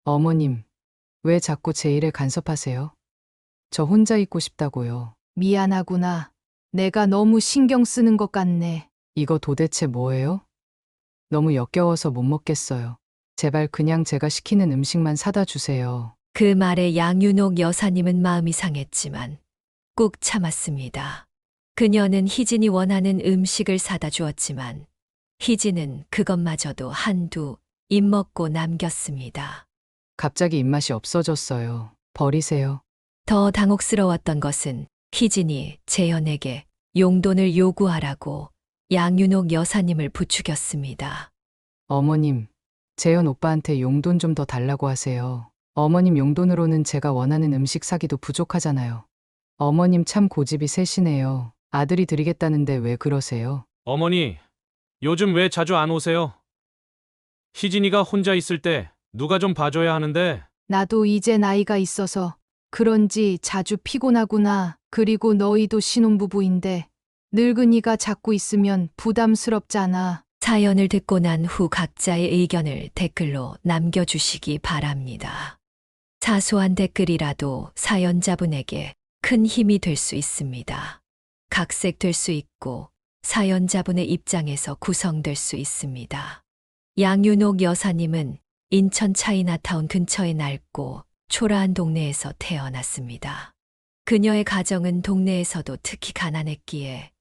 어머님, 왜 자꾸 제 일에 간섭하세요? 저 혼자 있고 싶다고요. 미안하구나. 내가 너무 신경 쓰는 것 같네. 이거 도대체 뭐예요? 너무 역겨워서 못 먹겠어요. 제발 그냥 제가 시키는 음식만 사다 주세요. 그 말에 양윤옥 여사님은 마음이 상했지만 꾹 참았습니다. 그녀는 희진이 원하는 음식을 사다 주었지만 희진은 그것마저도 한두 입 먹고 남겼습니다. 갑자기 입맛이 없어졌어요. 버리세요. 더 당혹스러웠던 것은 희진이 재현에게 용돈을 요구하라고 양윤옥 여사님을 부추겼습니다. 어머님, 재현 오빠한테 용돈 좀 더 달라고 하세요. 어머님 용돈으로는 제가 원하는 음식 사기도 부족하잖아요. 어머님 참 고집이 세시네요. 아들이 드리겠다는데 왜 그러세요? 어머니, 요즘 왜 자주 안 오세요? 희진이가 혼자 있을 때 누가 좀 봐줘야 하는데. 나도 이제 나이가 있어서 그런지 자주 피곤하구나. 그리고 너희도 신혼부부인데 늙은이가 자꾸 있으면 부담스럽잖아. 사연을 듣고 난 후 각자의 의견을 댓글로 남겨주시기 바랍니다. 사소한 댓글이라도 사연자분에게 큰 힘이 될 수 있습니다. 각색될 수 있고 사연자분의 입장에서 구성될 수 있습니다. 양윤옥 여사님은 인천 차이나타운 근처의 낡고 초라한 동네에서 태어났습니다. 그녀의 가정은 동네에서도 특히 가난했기에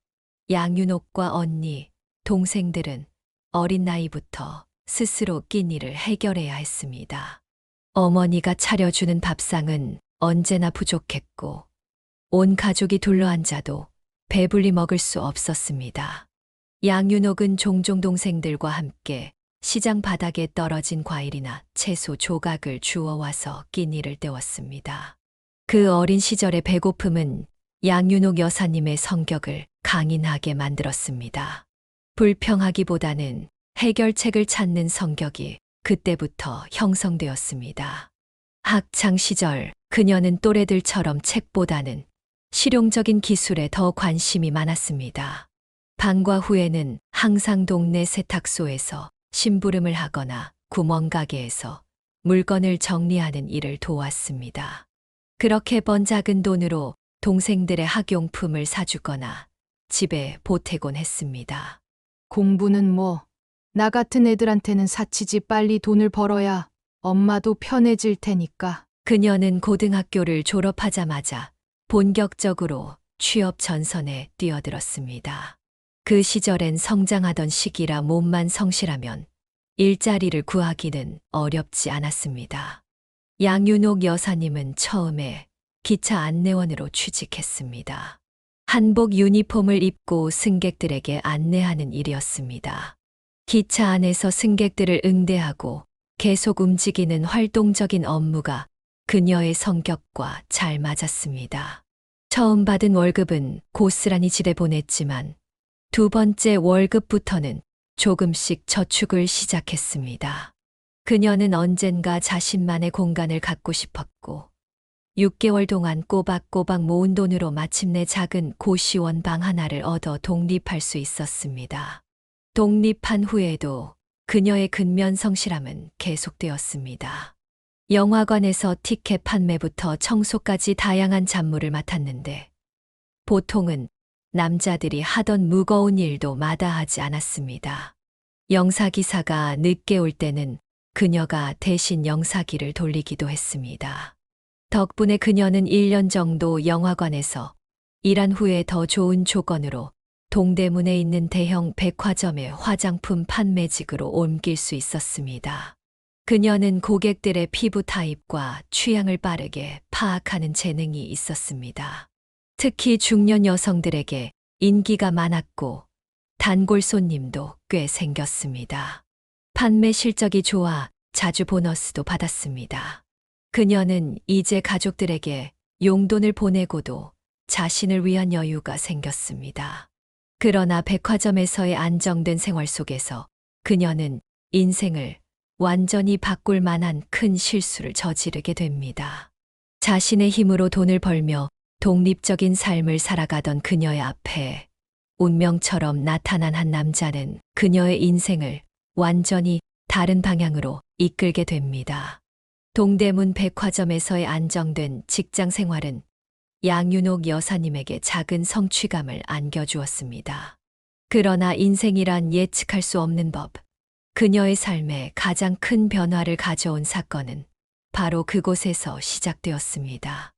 양윤옥과 언니, 동생들은 어린 나이부터 스스로 끼니를 해결해야 했습니다. 어머니가 차려주는 밥상은 언제나 부족했고 온 가족이 둘러앉아도 배불리 먹을 수 없었습니다. 양윤옥은 종종 동생들과 함께 시장 바닥에 떨어진 과일이나 채소 조각을 주워와서 끼니를 때웠습니다. 그 어린 시절의 배고픔은 양윤옥 여사님의 성격을 강인하게 만들었습니다. 불평하기보다는 해결책을 찾는 성격이 그때부터 형성되었습니다. 학창 시절 그녀는 또래들처럼 책보다는 실용적인 기술에 더 관심이 많았습니다. 방과 후에는 항상 동네 세탁소에서 심부름을 하거나 구멍가게에서 물건을 정리하는 일을 도왔습니다. 그렇게 번 작은 돈으로 동생들의 학용품을 사주거나 집에 보태곤 했습니다. 공부는 뭐, 나 같은 애들한테는 사치지. 빨리 돈을 벌어야 엄마도 편해질 테니까. 그녀는 고등학교를 졸업하자마자 본격적으로 취업 전선에 뛰어들었습니다. 그 시절엔 성장하던 시기라 몸만 성실하면 일자리를 구하기는 어렵지 않았습니다. 양윤옥 여사님은 처음에 기차 안내원으로 취직했습니다. 한복 유니폼을 입고 승객들에게 안내하는 일이었습니다. 기차 안에서 승객들을 응대하고 계속 움직이는 활동적인 업무가 그녀의 성격과 잘 맞았습니다. 처음 받은 월급은 고스란히 집에 보냈지만 두 번째 월급부터는 조금씩 저축을 시작했습니다. 그녀는 언젠가 자신만의 공간을 갖고 싶었고 6개월 동안 꼬박꼬박 모은 돈으로 마침내 작은 고시원 방 하나를 얻어 독립할 수 있었습니다. 독립한 후에도 그녀의 근면 성실함은 계속되었습니다. 영화관에서 티켓 판매부터 청소까지 다양한 잡무를 맡았는데 보통은 남자들이 하던 무거운 일도 마다하지 않았습니다. 영사기사가 늦게 올 때는 그녀가 대신 영사기를 돌리기도 했습니다. 덕분에 그녀는 1년 정도 영화관에서 일한 후에 더 좋은 조건으로 동대문에 있는 대형 백화점의 화장품 판매직으로 옮길 수 있었습니다. 그녀는 고객들의 피부 타입과 취향을 빠르게 파악하는 재능이 있었습니다. 특히 중년 여성들에게 인기가 많았고 단골 손님도 꽤 생겼습니다. 판매 실적이 좋아 자주 보너스도 받았습니다. 그녀는 이제 가족들에게 용돈을 보내고도 자신을 위한 여유가 생겼습니다. 그러나 백화점에서의 안정된 생활 속에서 그녀는 인생을 완전히 바꿀 만한 큰 실수를 저지르게 됩니다. 자신의 힘으로 돈을 벌며 독립적인 삶을 살아가던 그녀의 앞에 운명처럼 나타난 한 남자는 그녀의 인생을 완전히 다른 방향으로 이끌게 됩니다. 동대문 백화점에서의 안정된 직장 생활은 양윤옥 여사님에게 작은 성취감을 안겨주었습니다. 그러나 인생이란 예측할 수 없는 법. 그녀의 삶에 가장 큰 변화를 가져온 사건은 바로 그곳에서 시작되었습니다.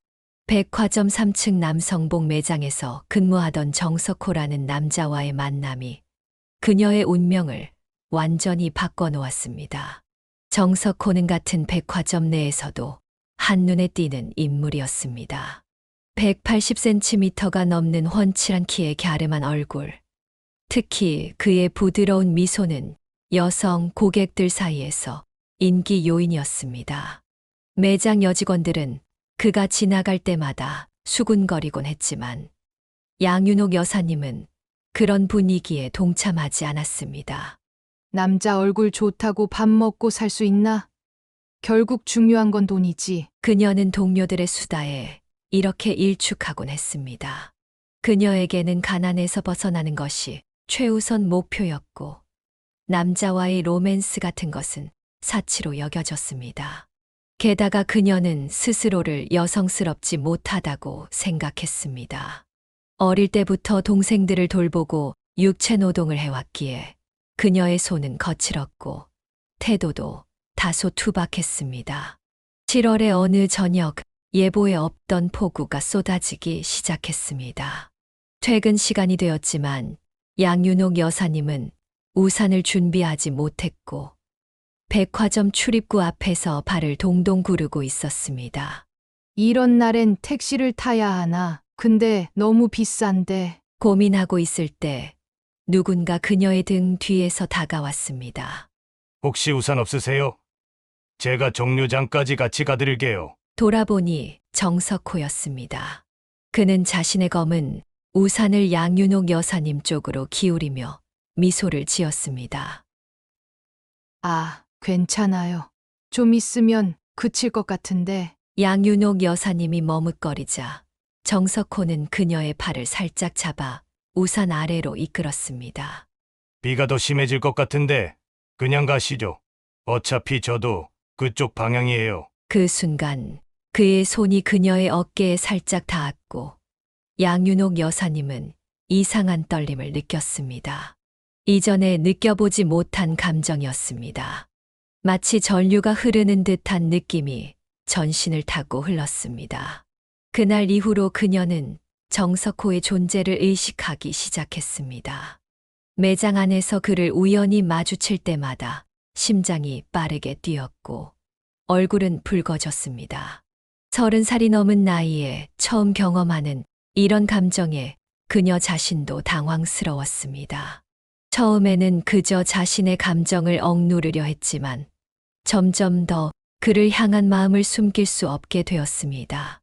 백화점 3층 남성복 매장에서 근무하던 정석호라는 남자와의 만남이 그녀의 운명을 완전히 바꿔놓았습니다. 정석호는 같은 백화점 내에서도 한눈에 띄는 인물이었습니다. 180cm가 넘는 훤칠한 키에 갸름한 얼굴, 특히 그의 부드러운 미소는 여성 고객들 사이에서 인기 요인이었습니다. 매장 여직원들은 그가 지나갈 때마다 수군거리곤 했지만 양윤옥 여사님은 그런 분위기에 동참하지 않았습니다. 남자 얼굴 좋다고 밥 먹고 살 수 있나? 결국 중요한 건 돈이지. 그녀는 동료들의 수다에 이렇게 일축하곤 했습니다. 그녀에게는 가난에서 벗어나는 것이 최우선 목표였고 남자와의 로맨스 같은 것은 사치로 여겨졌습니다. 게다가 그녀는 스스로를 여성스럽지 못하다고 생각했습니다. 어릴 때부터 동생들을 돌보고 육체 노동을 해왔기에 그녀의 손은 거칠었고 태도도 다소 투박했습니다. 7월의 어느 저녁 예보에 없던 폭우가 쏟아지기 시작했습니다. 퇴근 시간이 되었지만 양윤옥 여사님은 우산을 준비하지 못했고 백화점 출입구 앞에서 발을 동동 구르고 있었습니다. 이런 날엔 택시를 타야 하나? 근데 너무 비싼데. 고민하고 있을 때 누군가 그녀의 등 뒤에서 다가왔습니다. 혹시 우산 없으세요? 제가 정류장까지 같이 가드릴게요. 돌아보니 정석호였습니다. 그는 자신의 검은 우산을 양윤옥 여사님 쪽으로 기울이며 미소를 지었습니다. 아, 괜찮아요. 좀 있으면 그칠 것 같은데. 양윤옥 여사님이 머뭇거리자 정석호는 그녀의 팔을 살짝 잡아 우산 아래로 이끌었습니다. 비가 더 심해질 것 같은데 그냥 가시죠. 어차피 저도 그쪽 방향이에요. 그 순간 그의 손이 그녀의 어깨에 살짝 닿았고 양윤옥 여사님은 이상한 떨림을 느꼈습니다. 이전에 느껴보지 못한 감정이었습니다. 마치 전류가 흐르는 듯한 느낌이 전신을 타고 흘렀습니다. 그날 이후로 그녀는 정석호의 존재를 의식하기 시작했습니다. 매장 안에서 그를 우연히 마주칠 때마다 심장이 빠르게 뛰었고 얼굴은 붉어졌습니다. 30살이 넘은 나이에 처음 경험하는 이런 감정에 그녀 자신도 당황스러웠습니다. 처음에는 그저 자신의 감정을 억누르려 했지만 점점 더 그를 향한 마음을 숨길 수 없게 되었습니다.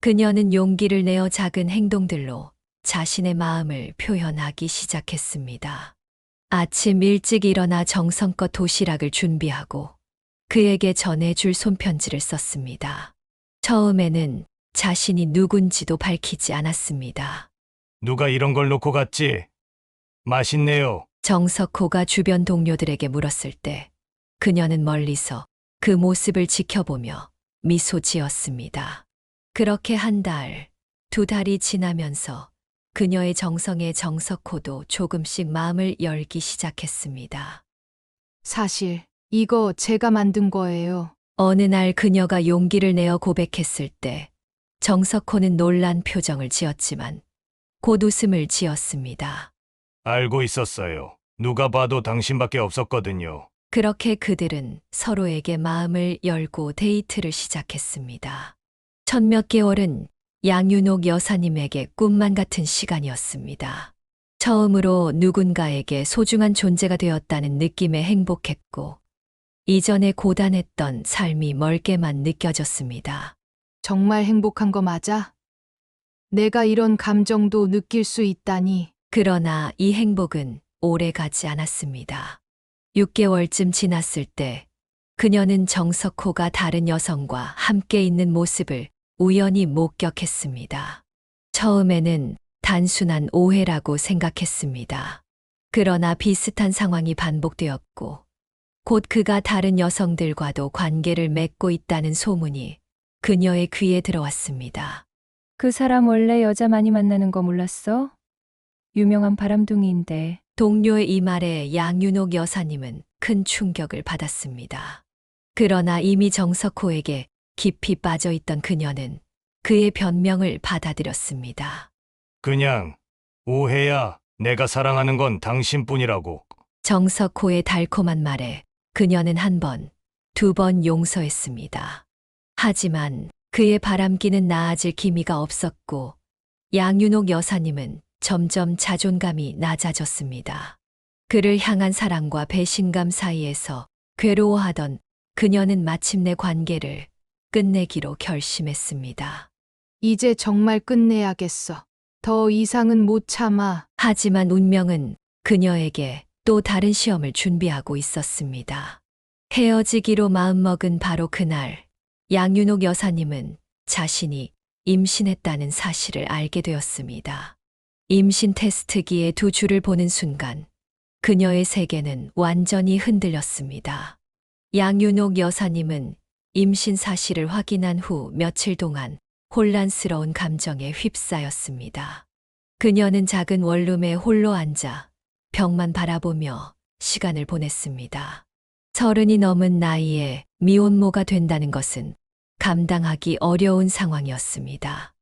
그녀는 용기를 내어 작은 행동들로 자신의 마음을 표현하기 시작했습니다. 아침 일찍 일어나 정성껏 도시락을 준비하고 그에게 전해줄 손편지를 썼습니다. 처음에는 자신이 누군지도 밝히지 않았습니다. 누가 이런 걸 놓고 갔지? 맛있네요. 정석호가 주변 동료들에게 물었을 때 그녀는 멀리서 그 모습을 지켜보며 미소 지었습니다. 그렇게 한 달, 두 달이 지나면서 그녀의 정성에 정석호도 조금씩 마음을 열기 시작했습니다. 사실 이거 제가 만든 거예요. 어느 날 그녀가 용기를 내어 고백했을 때 정석호는 놀란 표정을 지었지만 곧 웃음을 지었습니다. 알고 있었어요. 누가 봐도 당신밖에 없었거든요. 그렇게 그들은 서로에게 마음을 열고 데이트를 시작했습니다. 첫 몇 개월은 양윤옥 여사님에게 꿈만 같은 시간이었습니다. 처음으로 누군가에게 소중한 존재가 되었다는 느낌에 행복했고 이전에 고단했던 삶이 멀게만 느껴졌습니다. 정말 행복한 거 맞아? 내가 이런 감정도 느낄 수 있다니. 그러나 이 행복은 오래 가지 않았습니다. 6개월쯤 지났을 때 그녀는 정석호가 다른 여성과 함께 있는 모습을 우연히 목격했습니다. 처음에는 단순한 오해라고 생각했습니다. 그러나 비슷한 상황이 반복되었고 곧 그가 다른 여성들과도 관계를 맺고 있다는 소문이 그녀의 귀에 들어왔습니다. 그 사람 원래 여자 많이 만나는 거 몰랐어? 유명한 바람둥이인데. 동료의 이 말에 양윤옥 여사님은 큰 충격을 받았습니다. 그러나 이미 정석호에게 깊이 빠져 있던 그녀는 그의 변명을 받아들였습니다. 그냥 오해야. 내가 사랑하는 건 당신뿐이라고. 정석호의 달콤한 말에 그녀는 한 번, 두 번 용서했습니다. 하지만 그의 바람기는 나아질 기미가 없었고 양윤옥 여사님은 점점 자존감이 낮아졌습니다. 그를 향한 사랑과 배신감 사이에서 괴로워하던 그녀는 마침내 관계를 끝내기로 결심했습니다. 이제 정말 끝내야겠어. 더 이상은 못 참아. 하지만 운명은 그녀에게 또 다른 시험을 준비하고 있었습니다. 헤어지기로 마음먹은 바로 그날, 양윤옥 여사님은 자신이 임신했다는 사실을 알게 되었습니다. 임신 테스트기의 두 줄을 보는 순간 그녀의 세계는 완전히 흔들렸습니다. 양윤옥 여사님은 임신 사실을 확인한 후 며칠 동안 혼란스러운 감정에 휩싸였습니다. 그녀는 작은 원룸에 홀로 앉아 벽만 바라보며 시간을 보냈습니다. 30이 넘은 나이에 미혼모가 된다는 것은 감당하기 어려운 상황이었습니다.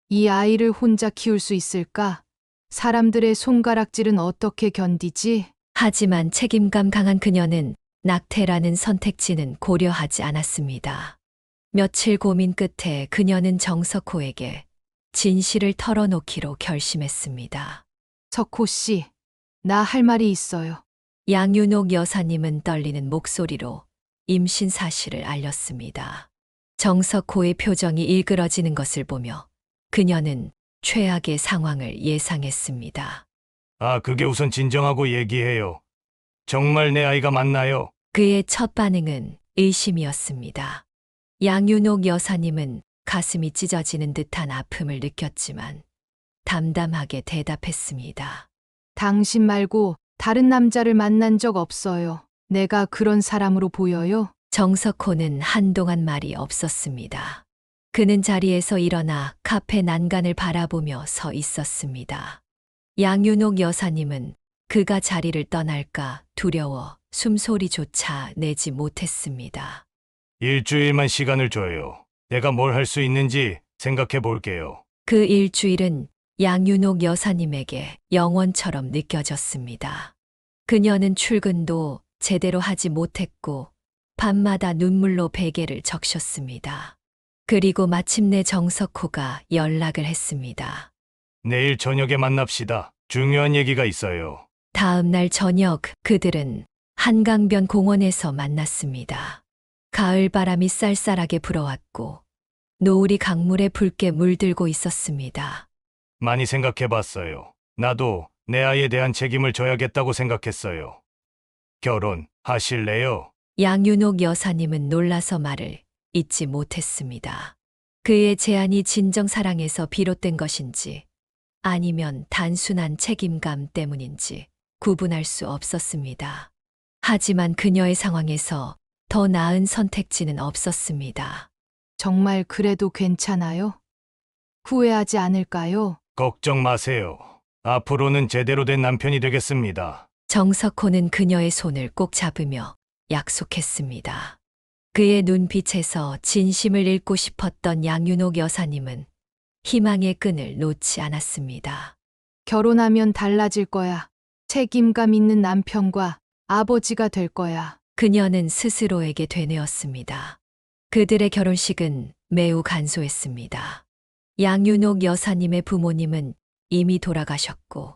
이 아이를 혼자 키울 수 있을까? 사람들의 손가락질은 어떻게 견디지? 하지만 책임감 강한 그녀는 낙태라는 선택지는 고려하지 않았습니다. 며칠 고민 끝에 그녀는 정석호에게 진실을 털어놓기로 결심했습니다. 석호 씨, 나 할 말이 있어요. 양윤옥 여사님은 떨리는 목소리로 임신 사실을 알렸습니다. 정석호의 표정이 일그러지는 것을 보며 그녀는 최악의 상황을 예상했습니다. 아, 그게 우선 진정하고 얘기해요. 정말 내 아이가 맞나요? 그의 첫 반응은 의심이었습니다. 양윤옥 여사님은 가슴이 찢어지는 듯한 아픔을 느꼈지만 담담하게 대답했습니다. 당신 말고 다른 남자를 만난 적 없어요. 내가 그런 사람으로 보여요? 정석호는 한동안 말이 없었습니다. 그는 자리에서 일어나 카페 난간을 바라보며 서 있었습니다. 양윤옥 여사님은 그가 자리를 떠날까 두려워 숨소리조차 내지 못했습니다. 일주일만 시간을 줘요. 내가 뭘 할 수 있는지 생각해 볼게요. 그 일주일은 양윤옥 여사님에게 영원처럼 느껴졌습니다. 그녀는 출근도 제대로 하지 못했고 밤마다 눈물로 베개를 적셨습니다. 그리고 마침내 정석호가 연락을 했습니다. 내일 저녁에 만납시다. 중요한 얘기가 있어요. 다음 날 저녁 그들은 한강변 공원에서 만났습니다. 가을 바람이 쌀쌀하게 불어왔고 노을이 강물에 붉게 물들고 있었습니다. 많이 생각해 봤어요. 나도 내 아이에 대한 책임을 져야겠다고 생각했어요. 결혼하실래요? 양윤옥 여사님은 놀라서 말을 잇지 못했습니다. 그의 제안이 진정 사랑에서 비롯된 것인지 아니면 단순한 책임감 때문인지 구분할 수 없었습니다. 하지만 그녀의 상황에서 더 나은 선택지는 없었습니다. 정말 그래도 괜찮아요? 후회하지 않을까요? 걱정 마세요. 앞으로는 제대로 된 남편이 되겠습니다. 정석호는 그녀의 손을 꼭 잡으며 약속했습니다. 그의 눈빛에서 진심을 읽고 싶었던 양윤옥 여사님은 희망의 끈을 놓지 않았습니다. 결혼하면 달라질 거야. 책임감 있는 남편과 아버지가 될 거야. 그녀는 스스로에게 되뇌었습니다. 그들의 결혼식은 매우 간소했습니다. 양윤옥 여사님의 부모님은 이미 돌아가셨고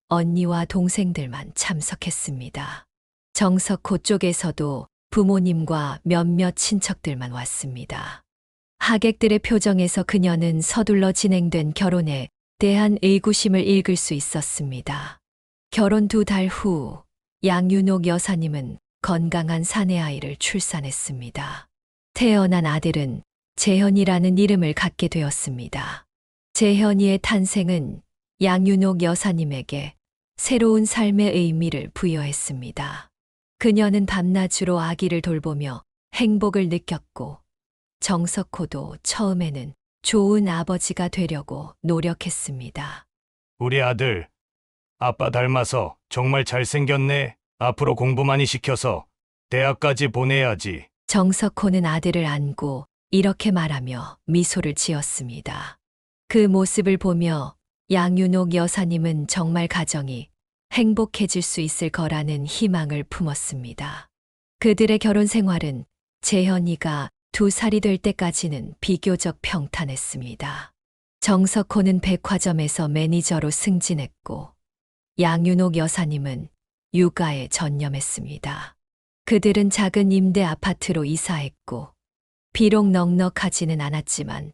언니와 동생들만 참석했습니다. 정석호 쪽에서도 부모님과 몇몇 친척들만 왔습니다. 하객들의 표정에서 그녀는 서둘러 진행된 결혼에 대한 의구심을 읽을 수 있었습니다. 결혼 2달 후 양윤옥 여사님은 건강한 사내아이를 출산했습니다. 태어난 아들은 재현이라는 이름을 갖게 되었습니다. 재현이의 탄생은 양윤옥 여사님에게 새로운 삶의 의미를 부여했습니다. 그녀는 밤낮으로 아기를 돌보며 행복을 느꼈고 정석호도 처음에는 좋은 아버지가 되려고 노력했습니다. 우리 아들, 아빠 닮아서 정말 잘생겼네. 앞으로 공부 많이 시켜서 대학까지 보내야지. 정석호는 아들을 안고 이렇게 말하며 미소를 지었습니다. 그 모습을 보며 양윤옥 여사님은 정말 가정이 행복해질 수 있을 거라는 희망을 품었습니다. 그들의 결혼 생활은 재현이가 2살이 될 때까지는 비교적 평탄했습니다. 정석호는 백화점에서 매니저로 승진했고 양윤옥 여사님은 육아에 전념했습니다. 그들은 작은 임대 아파트로 이사했고 비록 넉넉하지는 않았지만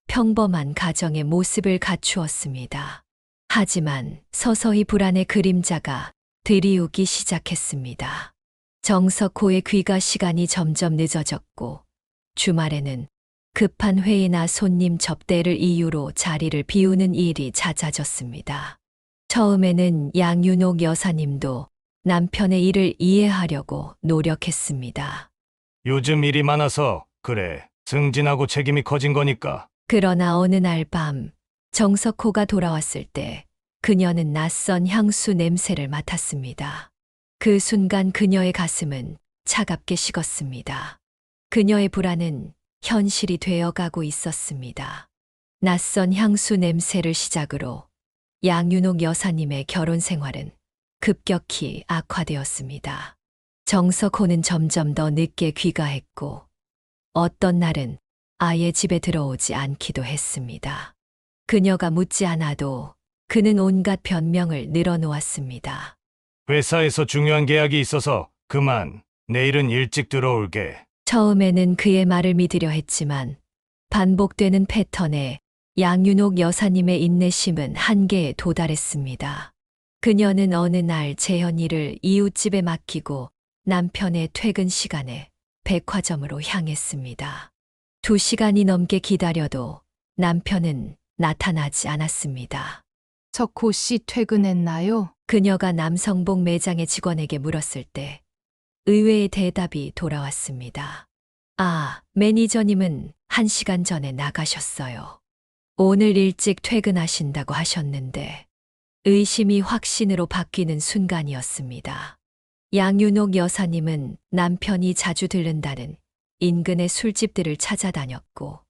평범한 가정의 모습을 갖추었습니다. 하지만 서서히 불안의 그림자가 드리우기 시작했습니다. 정석호의 귀가 시간이 점점 늦어졌고 주말에는 급한 회의나 손님 접대를 이유로 자리를 비우는 일이 잦아졌습니다. 처음에는 양윤옥 여사님도 남편의 일을 이해하려고 노력했습니다. 요즘 일이 많아서 그래. 승진하고 책임이 커진 거니까. 그러나 어느 날 밤 정석호가 돌아왔을 때 그녀는 낯선 향수 냄새를 맡았습니다. 그 순간 그녀의 가슴은 차갑게 식었습니다. 그녀의 불안은 현실이 되어가고 있었습니다. 낯선 향수 냄새를 시작으로 양윤옥 여사님의 결혼 생활은 급격히 악화되었습니다. 정석호는 점점 더 늦게 귀가했고 어떤 날은 아예 집에 들어오지 않기도 했습니다. 그녀가 묻지 않아도 그는 온갖 변명을 늘어놓았습니다. 회사에서 중요한 계약이 있어서 그만. 내일은 일찍 들어올게. 처음에는 그의 말을 믿으려 했지만 반복되는 패턴에 양윤옥 여사님의 인내심은 한계에 도달했습니다. 그녀는 어느 날 재현이를 이웃집에 맡기고 남편의 퇴근 시간에 백화점으로 향했습니다. 2시간이 넘게 기다려도 남편은 나타나지 않았습니다. 석호 씨 퇴근했나요? 그녀가 남성복 매장의 직원에게 물었을 때 의외의 대답이 돌아왔습니다. 아, 매니저님은 1시간 전에 나가셨어요. 오늘 일찍 퇴근하신다고 하셨는데 의심이 확신으로 바뀌는 순간이었습니다. 양윤옥 여사님은 남편이 자주 들른다는 인근의 술집들을 찾아다녔고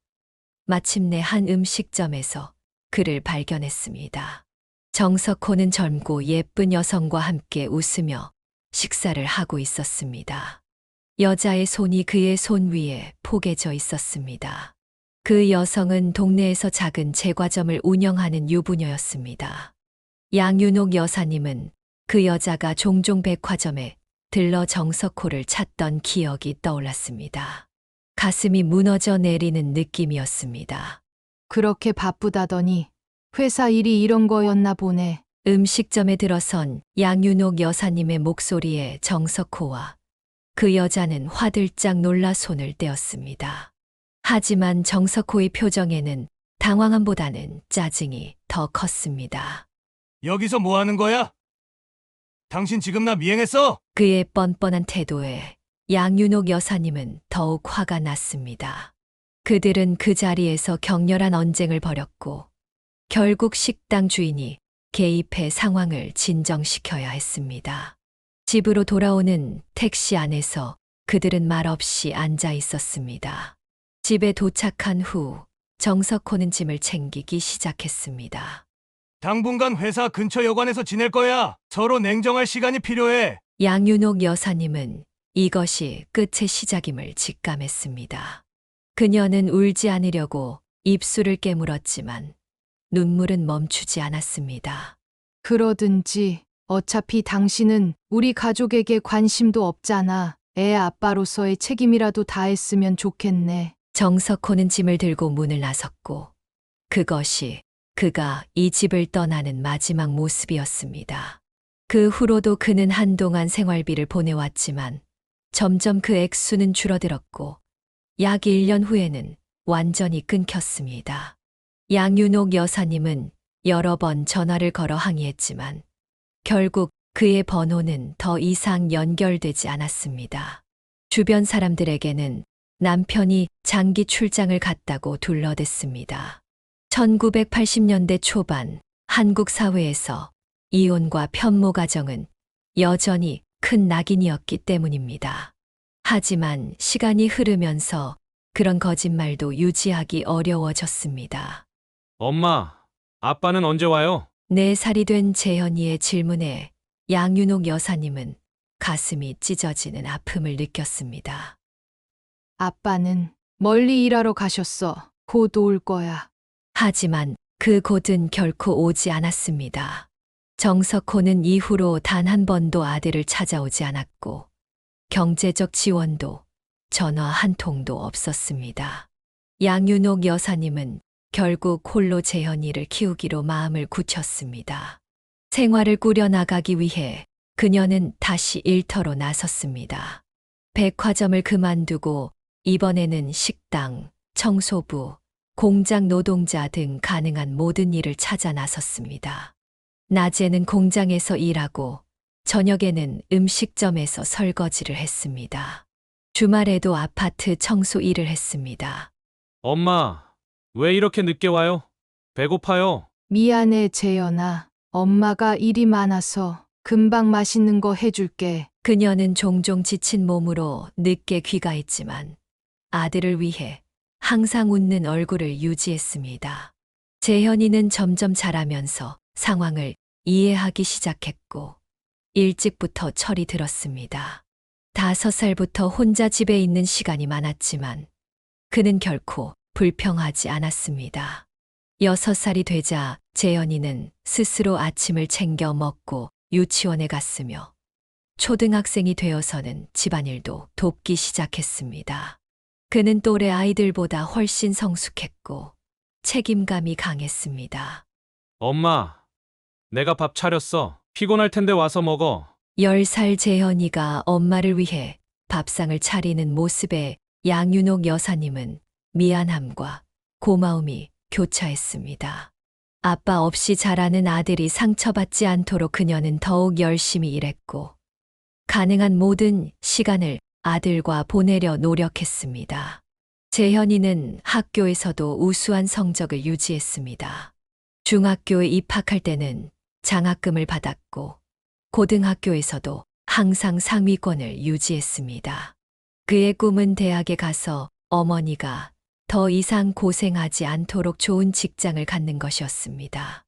마침내 한 음식점에서 그를 발견했습니다. 정석호는 젊고 예쁜 여성과 함께 웃으며 식사를 하고 있었습니다. 여자의 손이 그의 손 위에 포개져 있었습니다. 그 여성은 동네에서 작은 제과점을 운영하는 유부녀였습니다. 양윤옥 여사님은 그 여자가 종종 백화점에 들러 정석호를 찾던 기억이 떠올랐습니다. 가슴이 무너져 내리는 느낌이었습니다. 그렇게 바쁘다더니 회사 일이 이런 거였나 보네. 음식점에 들어선 양윤옥 여사님의 목소리에 정석호와 그 여자는 화들짝 놀라 손을 떼었습니다. 하지만 정석호의 표정에는 당황함보다는 짜증이 더 컸습니다. 여기서 뭐 하는 거야? 당신 지금 나 미행했어? 그의 뻔뻔한 태도에 양윤옥 여사님은 더욱 화가 났습니다. 그들은 그 자리에서 격렬한 언쟁을 벌였고 결국 식당 주인이 개입해 상황을 진정시켜야 했습니다. 집으로 돌아오는 택시 안에서 그들은 말없이 앉아 있었습니다. 집에 도착한 후 정석호는 짐을 챙기기 시작했습니다. 당분간 회사 근처 여관에서 지낼 거야. 서로 냉정할 시간이 필요해. 양윤옥 여사님은 이것이 끝의 시작임을 직감했습니다. 그녀는 울지 않으려고 입술을 깨물었지만 눈물은 멈추지 않았습니다. 그러든지 어차피 당신은 우리 가족에게 관심도 없잖아. 애 아빠로서의 책임이라도 다했으면 좋겠네. 정석호는 짐을 들고 문을 나섰고 그것이 그가 이 집을 떠나는 마지막 모습이었습니다. 그 후로도 그는 한동안 생활비를 보내왔지만 점점 그 액수는 줄어들었고 약 1년 후에는 완전히 끊겼습니다. 양윤옥 여사님은 여러 번 전화를 걸어 항의했지만 결국 그의 번호는 더 이상 연결되지 않았습니다. 주변 사람들에게는 남편이 장기 출장을 갔다고 둘러댔습니다. 1980년대 초반 한국 사회에서 이혼과 편모 가정은 여전히 큰 낙인이었기 때문입니다. 하지만 시간이 흐르면서 그런 거짓말도 유지하기 어려워졌습니다. 엄마, 아빠는 언제 와요? 4살이 된 재현이의 질문에 양윤옥 여사님은 가슴이 찢어지는 아픔을 느꼈습니다. 아빠는 멀리 일하러 가셨어. 곧 올 거야. 하지만 그 곧은 결코 오지 않았습니다. 정석호는 이후로 단 한 번도 아들을 찾아오지 않았고 경제적 지원도 전화 한 통도 없었습니다. 양윤옥 여사님은 결국 홀로 재현이를 키우기로 마음을 굳혔습니다. 생활을 꾸려나가기 위해 그녀는 다시 일터로 나섰습니다. 백화점을 그만두고 이번에는 식당, 청소부, 공장 노동자 등 가능한 모든 일을 찾아 나섰습니다. 낮에는 공장에서 일하고 저녁에는 음식점에서 설거지를 했습니다. 주말에도 아파트 청소 일을 했습니다. 엄마, 왜 이렇게 늦게 와요? 배고파요. 미안해, 재현아. 엄마가 일이 많아서 금방 맛있는 거 해줄게. 그녀는 종종 지친 몸으로 늦게 귀가했지만 아들을 위해 항상 웃는 얼굴을 유지했습니다. 재현이는 점점 자라면서 상황을 이해하기 시작했고 일찍부터 철이 들었습니다. 5살부터 혼자 집에 있는 시간이 많았지만 그는 결코 불평하지 않았습니다. 6살이 되자 재현이는 스스로 아침을 챙겨 먹고 유치원에 갔으며 초등학생이 되어서는 집안일도 돕기 시작했습니다. 그는 또래 아이들보다 훨씬 성숙했고 책임감이 강했습니다. 엄마, 내가 밥 차렸어. 피곤할 텐데 와서 먹어. 10살 재현이가 엄마를 위해 밥상을 차리는 모습에 양윤옥 여사님은 미안함과 고마움이 교차했습니다. 아빠 없이 자라는 아들이 상처받지 않도록 그녀는 더욱 열심히 일했고 가능한 모든 시간을 아들과 보내려 노력했습니다. 재현이는 학교에서도 우수한 성적을 유지했습니다. 중학교에 입학할 때는 장학금을 받았고 고등학교에서도 항상 상위권을 유지했습니다. 그의 꿈은 대학에 가서 어머니가 더 이상 고생하지 않도록 좋은 직장을 갖는 것이었습니다.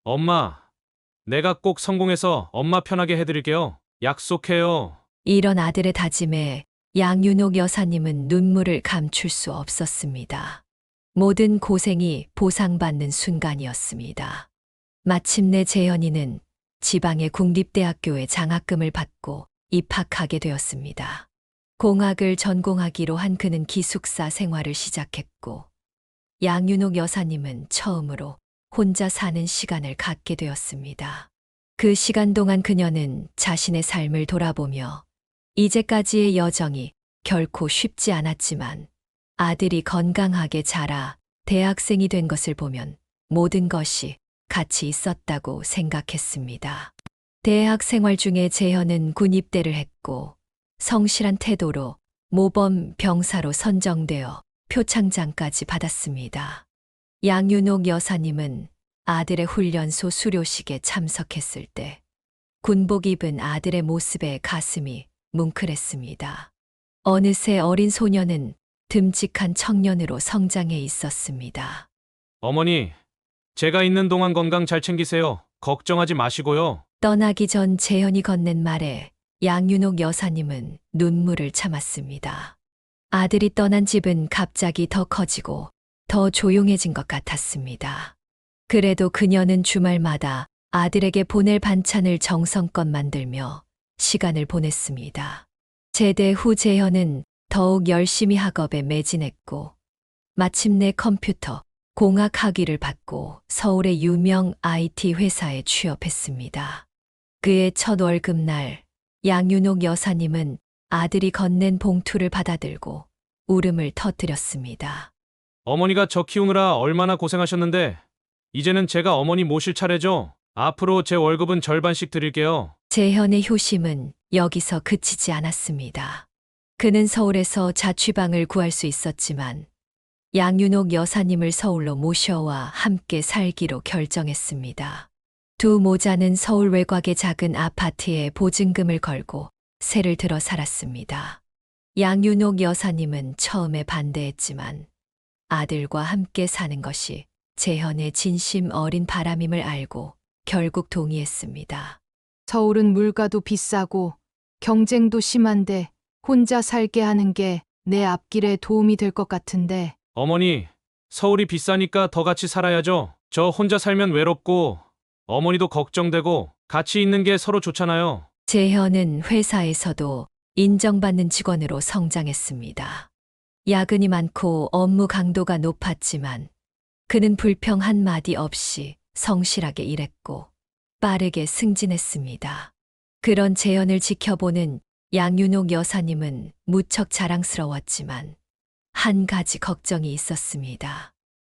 엄마, 내가 꼭 성공해서 엄마 편하게 해드릴게요. 약속해요. 이런 아들의 다짐에 양윤옥 여사님은 눈물을 감출 수 없었습니다. 모든 고생이 보상받는 순간이었습니다. 마침내 재현이는 지방의 국립대학교에 장학금을 받고 입학하게 되었습니다. 공학을 전공하기로 한 그는 기숙사 생활을 시작했고 양윤옥 여사님은 처음으로 혼자 사는 시간을 갖게 되었습니다. 그 시간 동안 그녀는 자신의 삶을 돌아보며 이제까지의 여정이 결코 쉽지 않았지만 아들이 건강하게 자라 대학생이 된 것을 보면 모든 것이 가치 있었다고 생각했습니다. 대학 생활 중에 재현은 군입대를 했고 성실한 태도로 모범 병사로 선정되어 표창장까지 받았습니다. 양윤옥 여사님은 아들의 훈련소 수료식에 참석했을 때 군복 입은 아들의 모습에 가슴이 뭉클했습니다. 어느새 어린 소녀는 듬직한 청년으로 성장해 있었습니다. 어머니, 제가 있는 동안 건강 잘 챙기세요. 걱정하지 마시고요. 떠나기 전 재현이 건넨 말에 양윤옥 여사님은 눈물을 참았습니다. 아들이 떠난 집은 갑자기 더 커지고 더 조용해진 것 같았습니다. 그래도 그녀는 주말마다 아들에게 보낼 반찬을 정성껏 만들며 시간을 보냈습니다. 제대 후 재현은 더욱 열심히 학업에 매진했고 마침내 컴퓨터 공학 학위를 받고 서울의 유명 IT 회사에 취업했습니다. 그의 첫 월급날 양윤옥 여사님은 아들이 건넨 봉투를 받아들고 울음을 터뜨렸습니다. 어머니가 저 키우느라 얼마나 고생하셨는데 이제는 제가 어머니 모실 차례죠. 앞으로 제 월급은 절반씩 드릴게요. 재현의 효심은 여기서 그치지 않았습니다. 그는 서울에서 자취방을 구할 수 있었지만 양윤옥 여사님을 서울로 모셔와 함께 살기로 결정했습니다. 두 모자는 서울 외곽의 작은 아파트에 보증금을 걸고 세를 들어 살았습니다. 양윤옥 여사님은 처음에 반대했지만 아들과 함께 사는 것이 재현의 진심 어린 바람임을 알고 결국 동의했습니다. 서울은 물가도 비싸고 경쟁도 심한데 혼자 살게 하는 게 내 앞길에 도움이 될 것 같은데 어머니, 서울이 비싸니까 더 같이 살아야죠. 저 혼자 살면 외롭고 어머니도 걱정되고 같이 있는 게 서로 좋잖아요. 재현은 회사에서도 인정받는 직원으로 성장했습니다. 야근이 많고 업무 강도가 높았지만 그는 불평 한마디 없이 성실하게 일했고 빠르게 승진했습니다. 그런 재현을 지켜보는 양윤옥 여사님은 무척 자랑스러웠지만 한 가지 걱정이 있었습니다.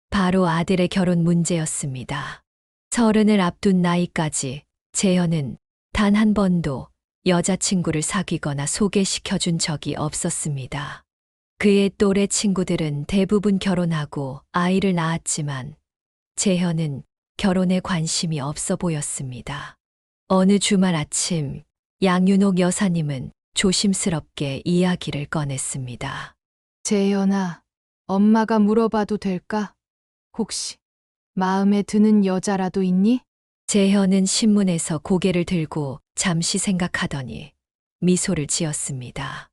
바로 아들의 결혼 문제였습니다. 30을 앞둔 나이까지 재현은 단 한 번도 여자친구를 사귀거나 소개시켜준 적이 없었습니다. 그의 또래 친구들은 대부분 결혼하고 아이를 낳았지만 재현은 결혼에 관심이 없어 보였습니다. 어느 주말 아침 양윤옥 여사님은 조심스럽게 이야기를 꺼냈습니다. 재현아, 엄마가 물어봐도 될까? 혹시 마음에 드는 여자라도 있니? 재현은 신문에서 고개를 들고 잠시 생각하더니 미소를 지었습니다.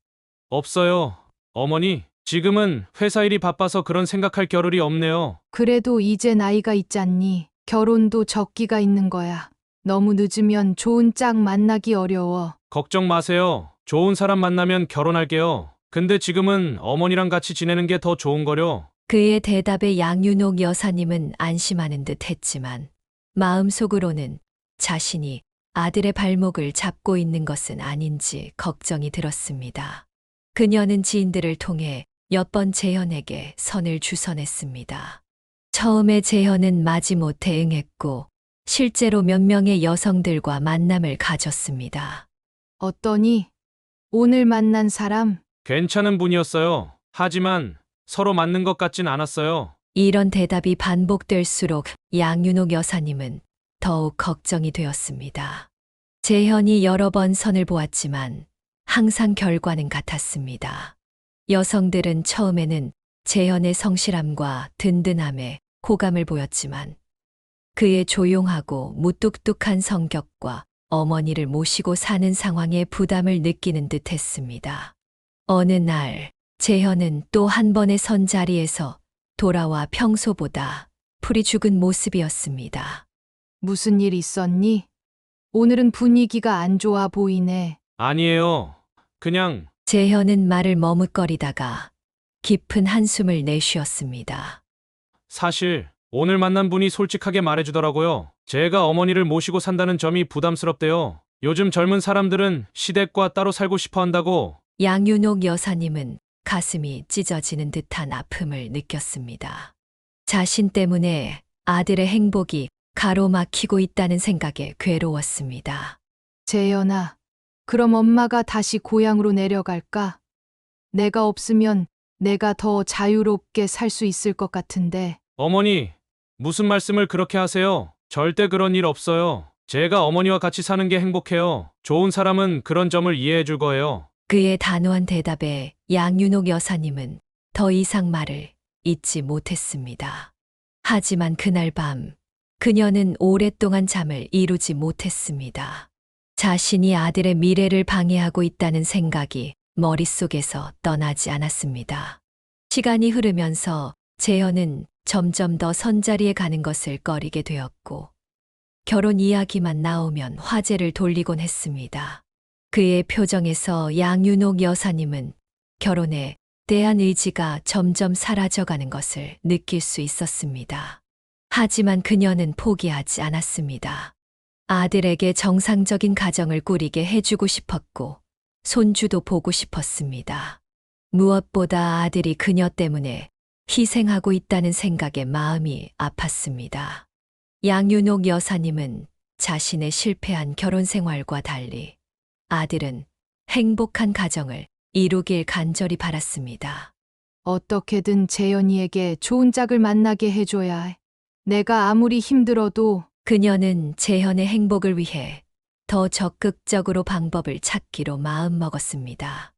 없어요. 어머니, 지금은 회사 일이 바빠서 그런 생각할 겨를이 없네요. 그래도 이제 나이가 있잖니. 결혼도 적기가 있는 거야. 너무 늦으면 좋은 짝 만나기 어려워. 걱정 마세요. 좋은 사람 만나면 결혼할게요. 근데 지금은 어머니랑 같이 지내는 게 더 좋은 거려. 그의 대답에 양윤옥 여사님은 안심하는 듯 했지만 마음속으로는 자신이 아들의 발목을 잡고 있는 것은 아닌지 걱정이 들었습니다. 그녀는 지인들을 통해 몇 번 재현에게 선을 주선했습니다. 처음에 재현은 마지못해 응했고 실제로 몇 명의 여성들과 만남을 가졌습니다. 어떠니? 오늘 만난 사람? 괜찮은 분이었어요. 하지만 서로 맞는 것 같진 않았어요. 이런 대답이 반복될수록 양윤옥 여사님은 더욱 걱정이 되었습니다. 재현이 여러 번 선을 보았지만 항상 결과는 같았습니다. 여성들은 처음에는 재현의 성실함과 든든함에 호감을 보였지만 그의 조용하고 무뚝뚝한 성격과 어머니를 모시고 사는 상황에 부담을 느끼는 듯 했습니다. 어느 날 재현은 또 한 번의 선 자리에서 돌아와 평소보다 풀이 죽은 모습이었습니다. 무슨 일 있었니? 오늘은 분위기가 안 좋아 보이네. 아니에요. 그냥 재현은 말을 머뭇거리다가 깊은 한숨을 내쉬었습니다. 사실 오늘 만난 분이 솔직하게 말해주더라고요. 제가 어머니를 모시고 산다는 점이 부담스럽대요. 요즘 젊은 사람들은 시댁과 따로 살고 싶어 한다고. 양윤옥 여사님은 가슴이 찢어지는 듯한 아픔을 느꼈습니다. 자신 때문에 아들의 행복이 가로막히고 있다는 생각에 괴로웠습니다. 재현아, 그럼 엄마가 다시 고향으로 내려갈까? 내가 없으면 내가 더 자유롭게 살 수 있을 것 같은데. 어머니, 무슨 말씀을 그렇게 하세요? 절대 그런 일 없어요. 제가 어머니와 같이 사는 게 행복해요. 좋은 사람은 그런 점을 이해해 줄 거예요. 그의 단호한 대답에 양윤옥 여사님은 더 이상 말을 잇지 못했습니다. 하지만 그날 밤 그녀는 오랫동안 잠을 이루지 못했습니다. 자신이 아들의 미래를 방해하고 있다는 생각이 머릿속에서 떠나지 않았습니다. 시간이 흐르면서 재현은 점점 더 선자리에 가는 것을 꺼리게 되었고 결혼 이야기만 나오면 화제를 돌리곤 했습니다. 그의 표정에서 양윤옥 여사님은 결혼에 대한 의지가 점점 사라져가는 것을 느낄 수 있었습니다. 하지만 그녀는 포기하지 않았습니다. 아들에게 정상적인 가정을 꾸리게 해주고 싶었고 손주도 보고 싶었습니다. 무엇보다 아들이 그녀 때문에 희생하고 있다는 생각에 마음이 아팠습니다. 양윤옥 여사님은 자신의 실패한 결혼 생활과 달리 아들은 행복한 가정을 이루길 간절히 바랐습니다. 어떻게든 재현이에게 좋은 짝을 만나게 해줘야 해. 내가 아무리 힘들어도 그녀는 재현의 행복을 위해 더 적극적으로 방법을 찾기로 마음먹었습니다.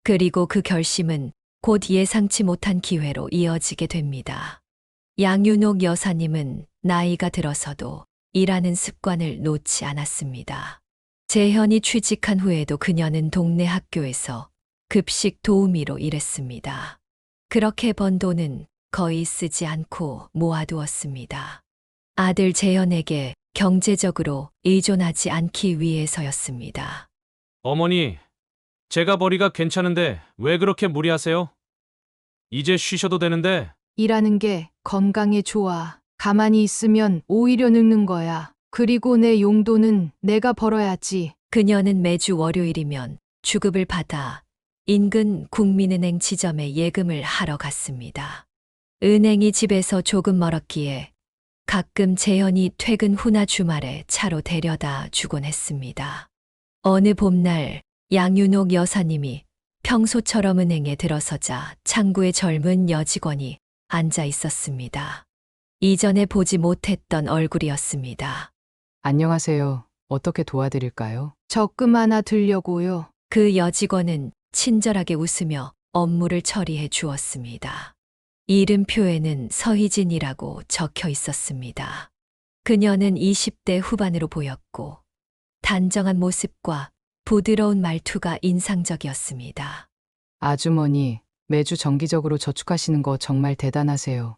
그리고 그 결심은 곧 예상치 못한 기회로 이어지게 됩니다. 양윤옥 여사님은 나이가 들어서도 일하는 습관을 놓지 않았습니다. 재현이 취직한 후에도 그녀는 동네 학교에서 급식 도우미로 일했습니다. 그렇게 번 돈은 거의 쓰지 않고 모아두었습니다. 아들 재현에게 경제적으로 의존하지 않기 위해서였습니다. 어머니, 제가 벌이가 괜찮은데 왜 그렇게 무리하세요? 이제 쉬셔도 되는데. 일하는 게 건강에 좋아. 가만히 있으면 오히려 늙는 거야. 그리고 내 용돈은 내가 벌어야지. 그녀는 매주 월요일이면 주급을 받아 인근 국민은행 지점에 예금을 하러 갔습니다. 은행이 집에서 조금 멀었기에 가끔 재현이 퇴근 후나 주말에 차로 데려다 주곤 했습니다. 어느 봄날 양윤옥 여사님이 평소처럼 은행에 들어서자 창구에 젊은 여직원이 앉아 있었습니다. 이전에 보지 못했던 얼굴이었습니다. 안녕하세요. 어떻게 도와드릴까요? 적금 하나 들려고요. 그 여직원은 친절하게 웃으며 업무를 처리해 주었습니다. 이름표에는 서희진이라고 적혀 있었습니다. 그녀는 20대 후반으로 보였고 단정한 모습과 부드러운 말투가 인상적이었습니다. 아주머니, 매주 정기적으로 저축하시는 거 정말 대단하세요.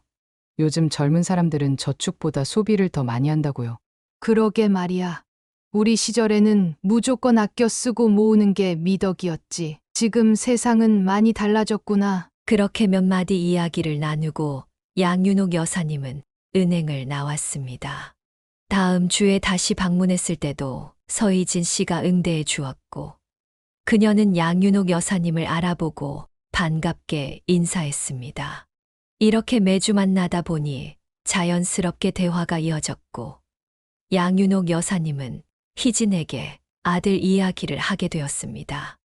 요즘 젊은 사람들은 저축보다 소비를 더 많이 한다고요. 그러게 말이야. 우리 시절에는 무조건 아껴 쓰고 모으는 게 미덕이었지. 지금 세상은 많이 달라졌구나. 그렇게 몇 마디 이야기를 나누고 양윤옥 여사님은 은행을 나왔습니다. 다음 주에 다시 방문했을 때도 서희진 씨가 응대해 주었고 그녀는 양윤옥 여사님을 알아보고 반갑게 인사했습니다. 이렇게 매주 만나다 보니 자연스럽게 대화가 이어졌고 양윤옥 여사님은 희진에게 아들 이야기를 하게 되었습니다.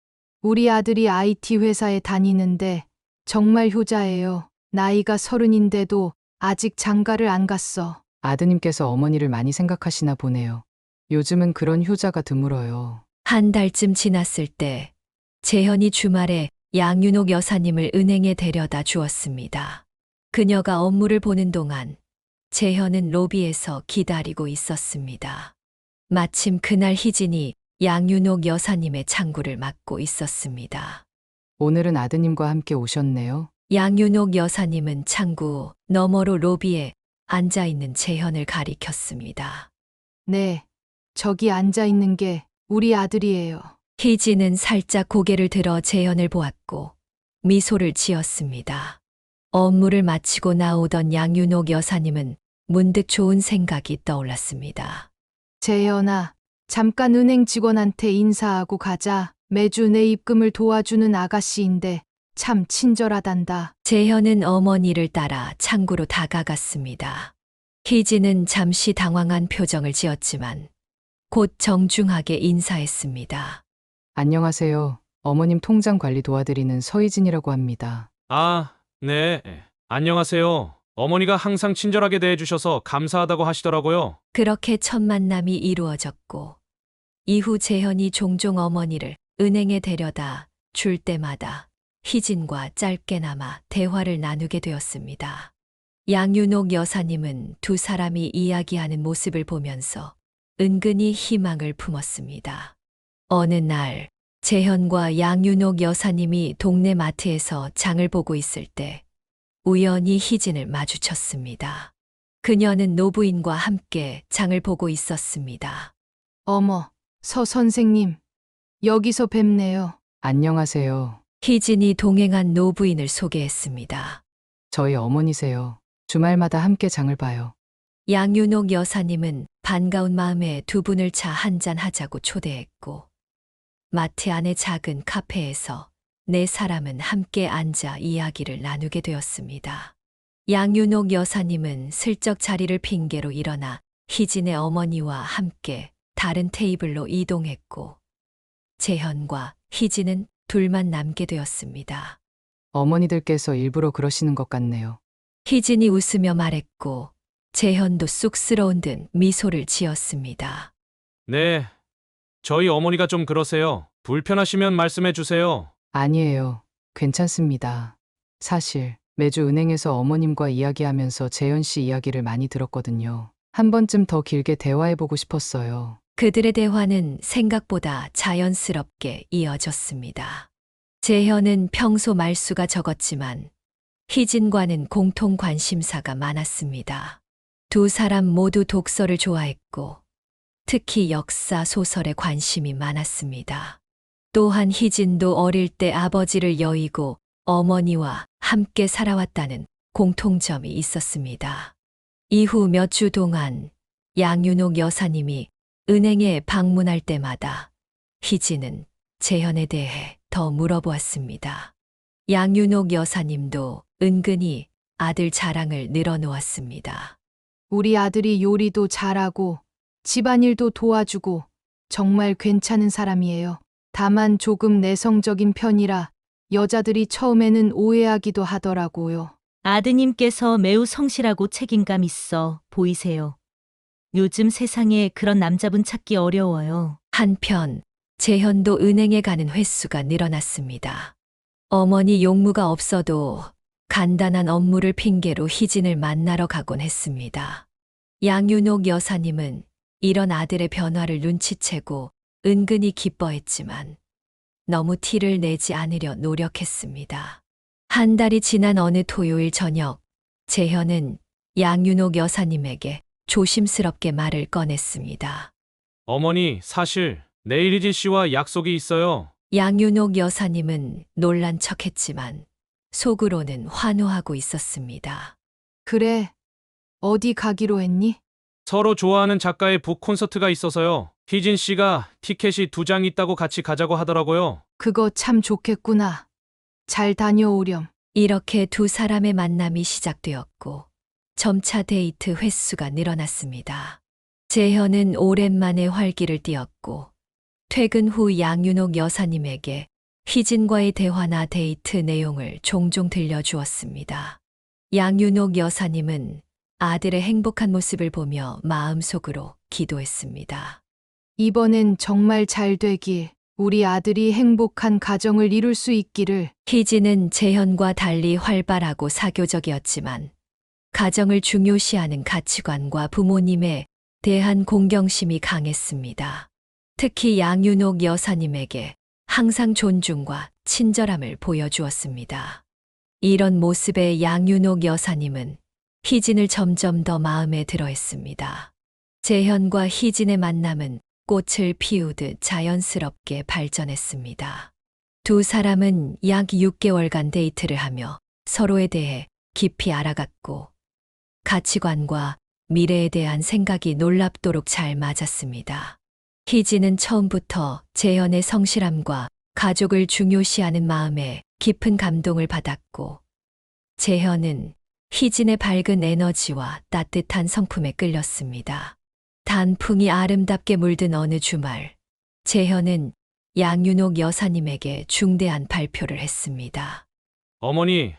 우리 아들이 IT 회사에 다니는데 정말 효자예요. 나이가 30인데도 아직 장가를 안 갔어. 아드님께서 어머니를 많이 생각하시나 보네요. 요즘은 그런 효자가 드물어요. 한 달쯤 지났을 때 재현이 주말에 양윤옥 여사님을 은행에 데려다 주었습니다. 그녀가 업무를 보는 동안 재현은 로비에서 기다리고 있었습니다. 마침 그날 희진이 양윤옥 여사님의 창구를 맡고 있었습니다. 오늘은 아드님과 함께 오셨네요. 양윤옥 여사님은 창구 너머로 로비에 앉아있는 재현을 가리켰습니다. 네, 저기 앉아 있는 게 우리 아들이에요. 희진은 살짝 고개를 들어 재현을 보았고 미소를 지었습니다. 업무를 마치고 나오던 양윤옥 여사님은 문득 좋은 생각이 떠올랐습니다. 재현아, 잠깐 은행 직원한테 인사하고 가자. 매주 내 입금을 도와주는 아가씨인데 참 친절하단다. 재현은 어머니를 따라 창구로 다가갔습니다. 희진은 잠시 당황한 표정을 지었지만 곧 정중하게 인사했습니다. 안녕하세요. 어머님 통장 관리 도와드리는 서희진이라고 합니다. 아, 네. 안녕하세요. 어머니가 항상 친절하게 대해주셔서 감사하다고 하시더라고요. 그렇게 첫 만남이 이루어졌고 이후 재현이 종종 어머니를 은행에 데려다 줄 때마다 희진과 짧게나마 대화를 나누게 되었습니다. 양윤옥 여사님은 두 사람이 이야기하는 모습을 보면서 은근히 희망을 품었습니다. 어느 날 재현과 양윤옥 여사님이 동네 마트에서 장을 보고 있을 때 우연히 희진을 마주쳤습니다. 그녀는 노부인과 함께 장을 보고 있었습니다. 어머, 서 선생님. 여기서 뵙네요. 안녕하세요. 희진이 동행한 노부인을 소개했습니다. 저희 어머니세요. 주말마다 함께 장을 봐요. 양윤옥 여사님은 반가운 마음에 두 분을 차 한잔 하자고 초대했고 마트 안의 작은 카페에서 네 사람은 함께 앉아 이야기를 나누게 되었습니다. 양윤옥 여사님은 슬쩍 자리를 핑계로 일어나 희진의 어머니와 함께 다른 테이블로 이동했고, 재현과 희진은 둘만 남게 되었습니다. 어머니들께서 일부러 그러시는 것 같네요. 희진이 웃으며 말했고, 재현도 쑥스러운 듯 미소를 지었습니다. 네. 저희 어머니가 좀 그러세요. 불편하시면 말씀해 주세요. 아니에요. 괜찮습니다. 사실 매주 은행에서 어머님과 이야기하면서 재현 씨 이야기를 많이 들었거든요. 한 번쯤 더 길게 대화해보고 싶었어요. 그들의 대화는 생각보다 자연스럽게 이어졌습니다. 재현은 평소 말수가 적었지만 희진과는 공통 관심사가 많았습니다. 두 사람 모두 독서를 좋아했고 특히 역사 소설에 관심이 많았습니다. 또한 희진도 어릴 때 아버지를 여의고 어머니와 함께 살아왔다는 공통점이 있었습니다. 이후 몇 주 동안 양윤옥 여사님이 은행에 방문할 때마다 희진은 재현에 대해 더 물어보았습니다. 양윤옥 여사님도 은근히 아들 자랑을 늘어놓았습니다. 우리 아들이 요리도 잘하고 집안일도 도와주고 정말 괜찮은 사람이에요. 다만 조금 내성적인 편이라 여자들이 처음에는 오해하기도 하더라고요. 아드님께서 매우 성실하고 책임감 있어 보이세요. 요즘 세상에 그런 남자분 찾기 어려워요. 한편 재현도 은행에 가는 횟수가 늘어났습니다. 어머니 용무가 없어도 간단한 업무를 핑계로 희진을 만나러 가곤 했습니다. 양윤옥 여사님은 이런 아들의 변화를 눈치채고 은근히 기뻐했지만 너무 티를 내지 않으려 노력했습니다. 한 달이 지난 어느 토요일 저녁, 재현은 양윤옥 여사님에게 조심스럽게 말을 꺼냈습니다. 어머니, 사실 내일 희진 씨와 약속이 있어요. 양윤옥 여사님은 놀란 척했지만 속으로는 환호하고 있었습니다. 그래, 어디 가기로 했니? 서로 좋아하는 작가의 북 콘서트가 있어서요. 희진 씨가 티켓이 2장 있다고 같이 가자고 하더라고요. 그거 참 좋겠구나. 잘 다녀오렴. 이렇게 두 사람의 만남이 시작되었고 점차 데이트 횟수가 늘어났습니다. 재현은 오랜만에 활기를 띠었고 퇴근 후 양윤옥 여사님에게 희진과의 대화나 데이트 내용을 종종 들려주었습니다. 양윤옥 여사님은 아들의 행복한 모습을 보며 마음속으로 기도했습니다. 이번엔 정말 잘 되길, 우리 아들이 행복한 가정을 이룰 수 있기를. 희진은 재현과 달리 활발하고 사교적이었지만 가정을 중요시하는 가치관과 부모님에 대한 공경심이 강했습니다. 특히 양윤옥 여사님에게 항상 존중과 친절함을 보여주었습니다. 이런 모습에 양윤옥 여사님은 희진을 점점 더 마음에 들어했습니다. 재현과 희진의 만남은 꽃을 피우듯 자연스럽게 발전했습니다. 두 사람은 약 6개월간 데이트를 하며 서로에 대해 깊이 알아갔고 가치관과 미래에 대한 생각이 놀랍도록 잘 맞았습니다. 희진은 처음부터 재현의 성실함과 가족을 중요시하는 마음에 깊은 감동을 받았고 재현은 희진의 밝은 에너지와 따뜻한 성품에 끌렸습니다. 단풍이 아름답게 물든 어느 주말, 재현은 양윤옥 여사님에게 중대한 발표를 했습니다. 어머니,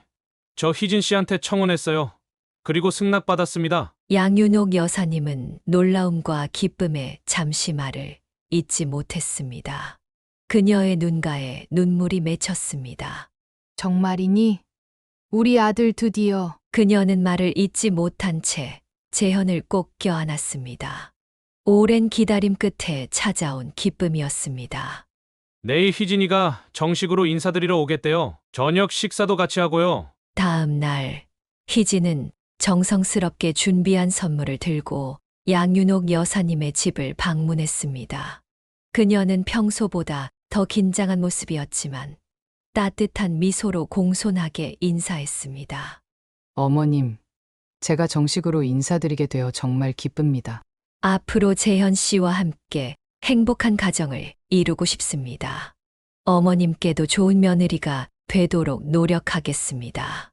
저 희진 씨한테 청혼했어요. 그리고 승낙받았습니다. 양윤옥 여사님은 놀라움과 기쁨에 잠시 말을 잇지 못했습니다. 그녀의 눈가에 눈물이 맺혔습니다. 정말이니? 우리 아들 드디어. 그녀는 말을 잇지 못한 채 재현을 꼭 껴안았습니다. 오랜 기다림 끝에 찾아온 기쁨이었습니다. 내일 희진이가 정식으로 인사드리러 오겠대요. 저녁 식사도 같이 하고요. 다음 날 희진은 정성스럽게 준비한 선물을 들고 양윤옥 여사님의 집을 방문했습니다. 그녀는 평소보다 더 긴장한 모습이었지만 따뜻한 미소로 공손하게 인사했습니다. 어머님, 제가 정식으로 인사드리게 되어 정말 기쁩니다. 앞으로 재현 씨와 함께 행복한 가정을 이루고 싶습니다. 어머님께도 좋은 며느리가 되도록 노력하겠습니다.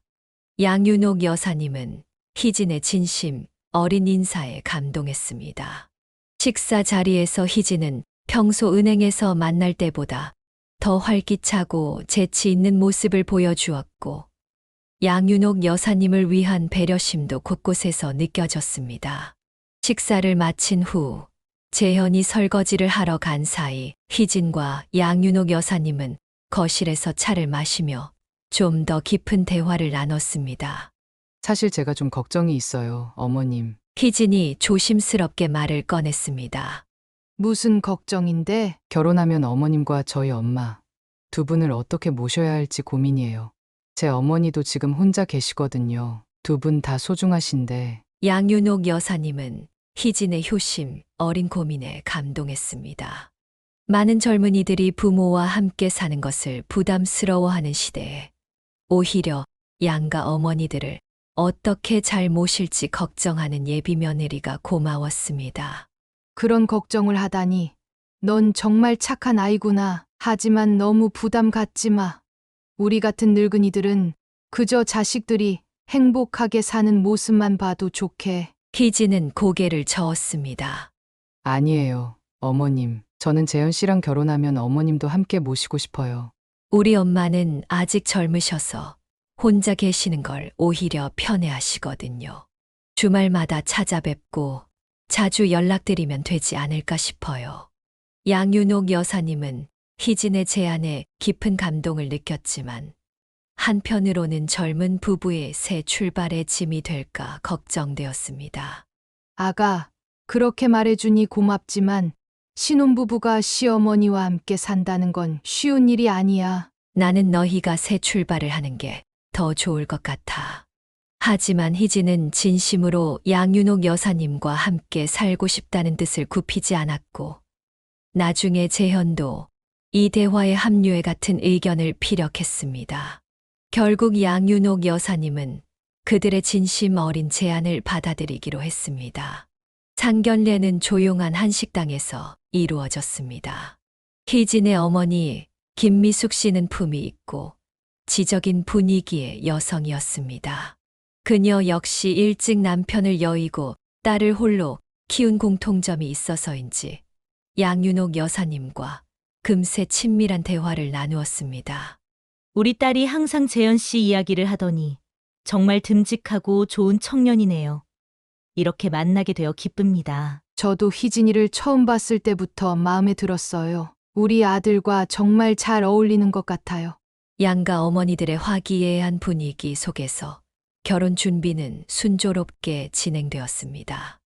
양윤옥 여사님은 희진의 진심, 어린 인사에 감동했습니다. 식사 자리에서 희진은 평소 은행에서 만날 때보다 더 활기차고 재치 있는 모습을 보여주었고, 양윤옥 여사님을 위한 배려심도 곳곳에서 느껴졌습니다. 식사를 마친 후 재현이 설거지를 하러 간 사이 희진과 양윤옥 여사님은 거실에서 차를 마시며 좀 더 깊은 대화를 나눴습니다. 사실 제가 좀 걱정이 있어요, 어머님. 희진이 조심스럽게 말을 꺼냈습니다. 무슨 걱정인데? 결혼하면 어머님과 저희 엄마 두 분을 어떻게 모셔야 할지 고민이에요. 제 어머니도 지금 혼자 계시거든요. 두 분 다 소중하신데 양윤옥 여사님은 희진의 효심, 어린 고민에 감동했습니다. 많은 젊은이들이 부모와 함께 사는 것을 부담스러워하는 시대에 오히려 양가 어머니들을 어떻게 잘 모실지 걱정하는 예비 며느리가 고마웠습니다. 그런 걱정을 하다니. 넌 정말 착한 아이구나. 하지만 너무 부담 갖지 마. 우리 같은 늙은이들은 그저 자식들이 행복하게 사는 모습만 봐도 좋게. 희진은 고개를 저었습니다. 아니에요, 어머님. 저는 재현 씨랑 결혼하면 어머님도 함께 모시고 싶어요. 우리 엄마는 아직 젊으셔서 혼자 계시는 걸 오히려 편해하시거든요. 주말마다 찾아뵙고 자주 연락드리면 되지 않을까 싶어요. 양윤옥 여사님은 희진의 제안에 깊은 감동을 느꼈지만 한편으로는 젊은 부부의 새 출발의 짐이 될까 걱정되었습니다. 아가, 그렇게 말해주니 고맙지만 신혼부부가 시어머니와 함께 산다는 건 쉬운 일이 아니야. 나는 너희가 새 출발을 하는 게 더 좋을 것 같아. 하지만 희진은 진심으로 양윤옥 여사님과 함께 살고 싶다는 뜻을 굽히지 않았고, 나중에 재현도 이 대화에 합류해 같은 의견을 피력했습니다. 결국 양윤옥 여사님은 그들의 진심 어린 제안을 받아들이기로 했습니다. 상견례는 조용한 한식당에서 이루어졌습니다. 희진의 어머니 김미숙 씨는 품이 있고 지적인 분위기의 여성이었습니다. 그녀 역시 일찍 남편을 여의고 딸을 홀로 키운 공통점이 있어서인지 양윤옥 여사님과 금세 친밀한 대화를 나누었습니다. 우리 딸이 항상 재현 씨 이야기를 하더니 정말 듬직하고 좋은 청년이네요. 이렇게 만나게 되어 기쁩니다. 저도 희진이를 처음 봤을 때부터 마음에 들었어요. 우리 아들과 정말 잘 어울리는 것 같아요. 양가 어머니들의 화기애애한 분위기 속에서 결혼 준비는 순조롭게 진행되었습니다.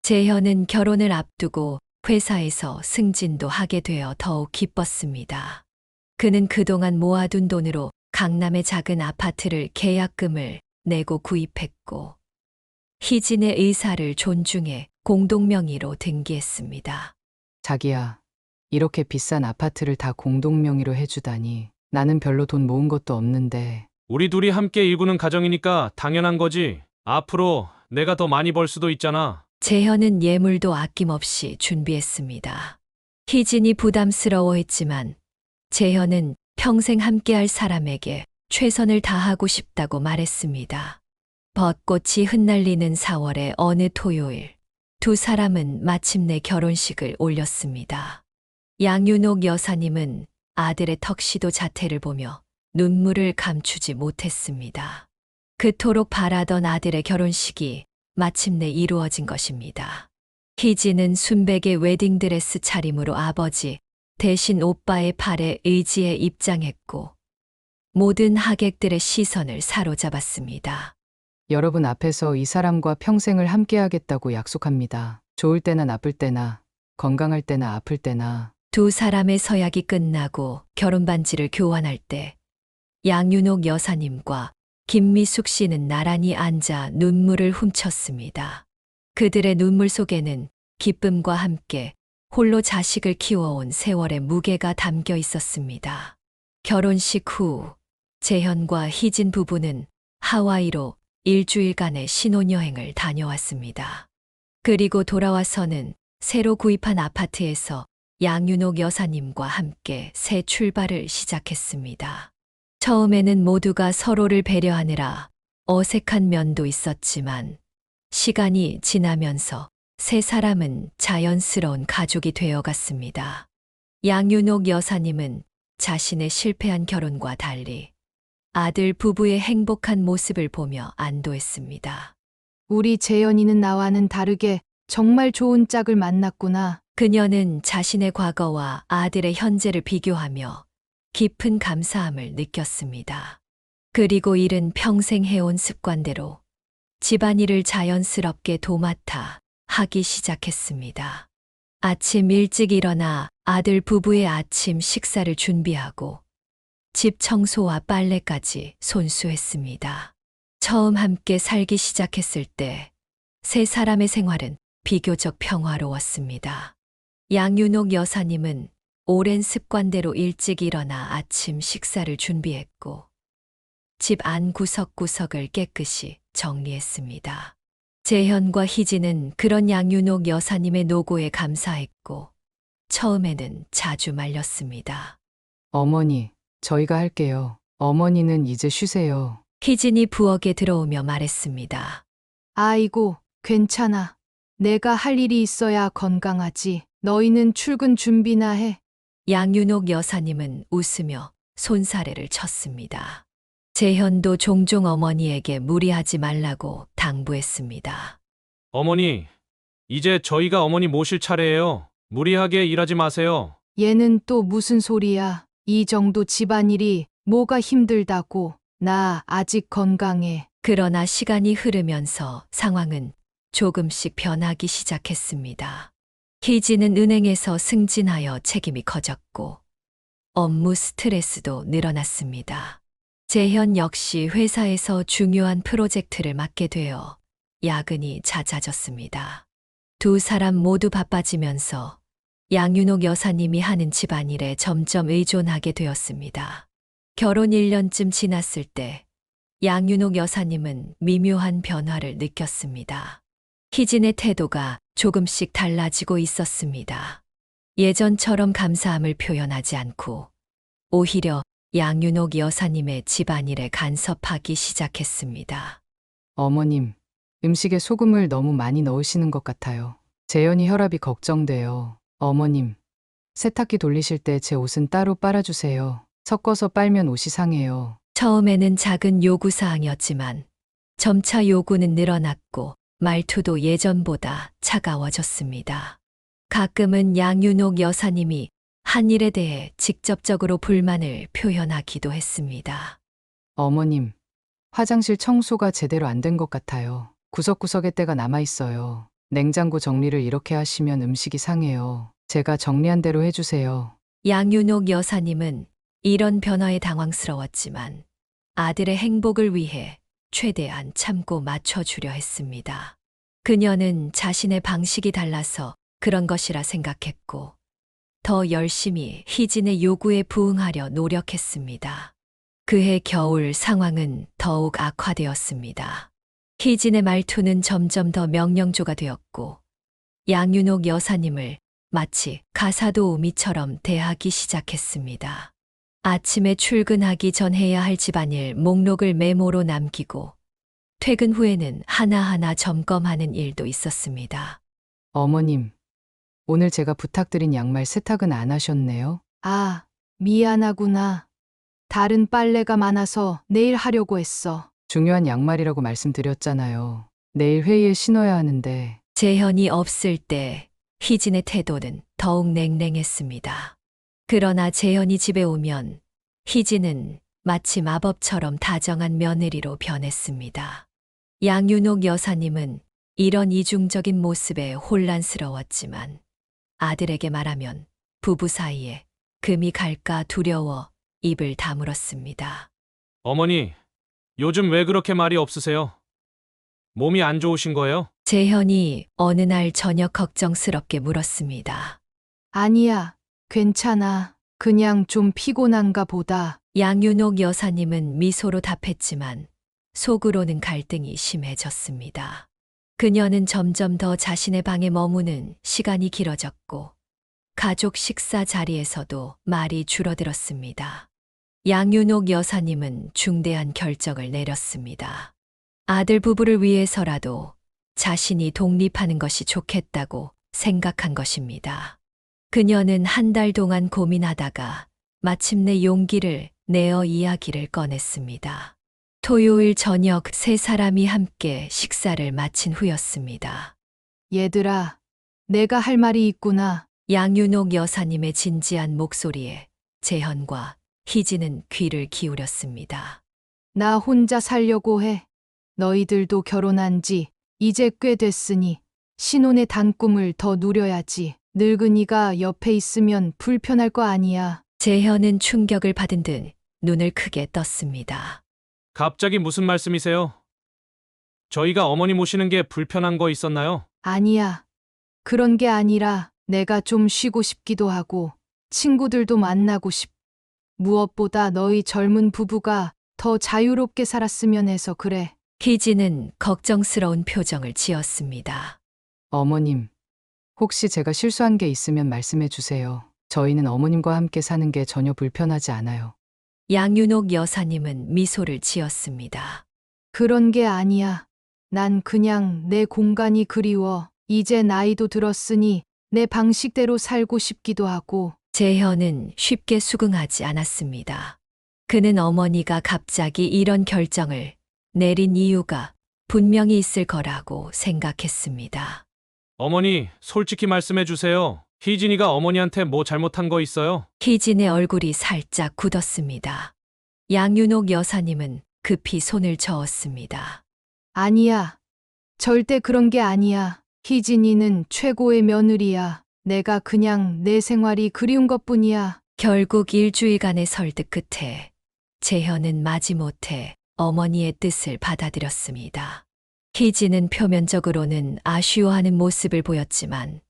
재현은 결혼을 앞두고 회사에서 승진도 하게 되어 더욱 기뻤습니다. 그는 그동안 모아둔 돈으로 강남의 작은 아파트를 계약금을 내고 구입했고, 희진의 의사를 존중해 공동명의로 등기했습니다. 자기야, 이렇게 비싼 아파트를 다 공동명의로 해주다니. 나는 별로 돈 모은 것도 없는데. 우리 둘이 함께 일구는 가정이니까 당연한 거지. 앞으로 내가 더 많이 벌 수도 있잖아. 재현은 예물도 아낌없이 준비했습니다. 희진이 부담스러워했지만 재현은 평생 함께할 사람에게 최선을 다하고 싶다고 말했습니다. 벚꽃이 흩날리는 4월의 어느 토요일, 두 사람은 마침내 결혼식을 올렸습니다. 양윤옥 여사님은 아들의 턱시도 자태를 보며 눈물을 감추지 못했습니다. 그토록 바라던 아들의 결혼식이 마침내 이루어진 것입니다. 희진은 순백의 웨딩드레스 차림으로 아버지 대신 오빠의 팔에 의지해 입장했고, 모든 하객들의 시선을 사로잡았습니다. 여러분 앞에서 이 사람과 평생을 함께하겠다고 약속합니다. 좋을 때나 나쁠 때나, 건강할 때나 아플 때나. 두 사람의 서약이 끝나고 결혼 반지를 교환할 때 양윤옥 여사님과 김미숙 씨는 나란히 앉아 눈물을 훔쳤습니다. 그들의 눈물 속에는 기쁨과 함께 홀로 자식을 키워온 세월의 무게가 담겨 있었습니다. 결혼식 후 재현과 희진 부부는 하와이로 일주일간의 신혼여행을 다녀왔습니다. 그리고 돌아와서는 새로 구입한 아파트에서 양윤옥 여사님과 함께 새 출발을 시작했습니다. 처음에는 모두가 서로를 배려하느라 어색한 면도 있었지만 시간이 지나면서 세 사람은 자연스러운 가족이 되어갔습니다. 양윤옥 여사님은 자신의 실패한 결혼과 달리 아들 부부의 행복한 모습을 보며 안도했습니다. 우리 재현이는 나와는 다르게 정말 좋은 짝을 만났구나. 그녀는 자신의 과거와 아들의 현재를 비교하며 깊은 감사함을 느꼈습니다. 그리고 일은 평생 해온 습관대로 집안일을 자연스럽게 도맡아 하기 시작했습니다. 아침 일찍 일어나 아들 부부의 아침 식사를 준비하고 집 청소와 빨래까지 손수했습니다. 처음 함께 살기 시작했을 때 세 사람의 생활은 비교적 평화로웠습니다. 양윤옥 여사님은 오랜 습관대로 일찍 일어나 아침 식사를 준비했고 집 안 구석구석을 깨끗이 정리했습니다. 재현과 희진은 그런 양윤옥 여사님의 노고에 감사했고 처음에는 자주 말렸습니다. 어머니, 저희가 할게요. 어머니는 이제 쉬세요. 희진이 부엌에 들어오며 말했습니다. 아이고, 괜찮아. 내가 할 일이 있어야 건강하지. 너희는 출근 준비나 해. 양윤옥 여사님은 웃으며 손사래를 쳤습니다. 재현도 종종 어머니에게 무리하지 말라고 당부했습니다. 어머니, 이제 저희가 어머니 모실 차례예요. 무리하게 일하지 마세요. 얘는 또 무슨 소리야. 이 정도 집안일이 뭐가 힘들다고. 나 아직 건강해. 그러나 시간이 흐르면서 상황은 조금씩 변하기 시작했습니다. 희진은 은행에서 승진하여 책임이 커졌고 업무 스트레스도 늘어났습니다. 재현 역시 회사에서 중요한 프로젝트를 맡게 되어 야근이 잦아졌습니다. 두 사람 모두 바빠지면서 양윤옥 여사님이 하는 집안일에 점점 의존하게 되었습니다. 결혼 1년쯤 지났을 때 양윤옥 여사님은 미묘한 변화를 느꼈습니다. 희진의 태도가 조금씩 달라지고 있었습니다. 예전처럼 감사함을 표현하지 않고 오히려 양윤옥 여사님의 집안일에 간섭하기 시작했습니다. 어머님, 음식에 소금을 너무 많이 넣으시는 것 같아요. 재현이 혈압이 걱정돼요. 어머님, 세탁기 돌리실 때 제 옷은 따로 빨아주세요. 섞어서 빨면 옷이 상해요. 처음에는 작은 요구사항이었지만 점차 요구는 늘어났고 말투도 예전보다 차가워졌습니다. 가끔은 양윤옥 여사님이 한 일에 대해 직접적으로 불만을 표현하기도 했습니다. 어머님, 화장실 청소가 제대로 안 된 것 같아요. 구석구석에 때가 남아있어요. 냉장고 정리를 이렇게 하시면 음식이 상해요. 제가 정리한 대로 해주세요. 양윤옥 여사님은 이런 변화에 당황스러웠지만 아들의 행복을 위해 최대한 참고 맞춰주려 했습니다. 그녀는 자신의 방식이 달라서 그런 것이라 생각했고 더 열심히 희진의 요구에 부응하려 노력했습니다. 그해 겨울 상황은 더욱 악화되었습니다. 희진의 말투는 점점 더 명령조가 되었고 양윤옥 여사님을 마치 가사도우미처럼 대하기 시작했습니다. 아침에 출근하기 전 해야 할 집안일 목록을 메모로 남기고 퇴근 후에는 하나하나 점검하는 일도 있었습니다. 어머님, 오늘 제가 부탁드린 양말 세탁은 안 하셨네요? 아, 미안하구나. 다른 빨래가 많아서 내일 하려고 했어. 중요한 양말이라고 말씀드렸잖아요. 내일 회의에 신어야 하는데. 재현이 없을 때 희진의 태도는 더욱 냉랭했습니다. 그러나 재현이 집에 오면 희진은 마치 마법처럼 다정한 며느리로 변했습니다. 양윤옥 여사님은 이런 이중적인 모습에 혼란스러웠지만 아들에게 말하면 부부 사이에 금이 갈까 두려워 입을 다물었습니다. 어머니, 요즘 왜 그렇게 말이 없으세요? 몸이 안 좋으신 거예요? 재현이 어느 날 저녁 걱정스럽게 물었습니다. 아니야, 괜찮아. 그냥 좀 피곤한가 보다. 양윤옥 여사님은 미소로 답했지만 속으로는 갈등이 심해졌습니다. 그녀는 점점 더 자신의 방에 머무는 시간이 길어졌고 가족 식사 자리에서도 말이 줄어들었습니다. 양윤옥 여사님은 중대한 결정을 내렸습니다. 아들 부부를 위해서라도 자신이 독립하는 것이 좋겠다고 생각한 것입니다. 그녀는 한 달 동안 고민하다가 마침내 용기를 내어 이야기를 꺼냈습니다. 토요일 저녁 세 사람이 함께 식사를 마친 후였습니다. 얘들아, 내가 할 말이 있구나. 양윤옥 여사님의 진지한 목소리에 재현과 희진은 귀를 기울였습니다. 나 혼자 살려고 해. 너희들도 결혼한 지 이제 꽤 됐으니 신혼의 단꿈을 더 누려야지. 늙은이가 옆에 있으면 불편할 거 아니야. 재현은 충격을 받은 듯 눈을 크게 떴습니다. 갑자기 무슨 말씀이세요? 저희가 어머니 모시는 게 불편한 거 있었나요? 아니야. 그런 게 아니라 내가 좀 쉬고 싶기도 하고 친구들도 만나고 싶. 무엇보다 너희 젊은 부부가 더 자유롭게 살았으면 해서 그래. 희진은 걱정스러운 표정을 지었습니다. 어머님, 혹시 제가 실수한 게 있으면 말씀해 주세요. 저희는 어머님과 함께 사는 게 전혀 불편하지 않아요. 양윤옥 여사님은 미소를 지었습니다. 그런 게 아니야. 난 그냥 내 공간이 그리워. 이제 나이도 들었으니 내 방식대로 살고 싶기도 하고. 재현은 쉽게 수긍하지 않았습니다. 그는 어머니가 갑자기 이런 결정을 내린 이유가 분명히 있을 거라고 생각했습니다. 어머니, 솔직히 말씀해 주세요. 희진이가 어머니한테 뭐 잘못한 거 있어요? 희진의 얼굴이 살짝 굳었습니다. 양윤옥 여사님은 급히 손을 저었습니다. 아니야. 절대 그런 게 아니야. 희진이는 최고의 며느리야. 내가 그냥 내 생활이 그리운 것뿐이야. 결국 일주일간의 설득 끝에 재현은 마지못해 어머니의 뜻을 받아들였습니다. 희진은 표면적으로는 아쉬워하는 모습을 보였지만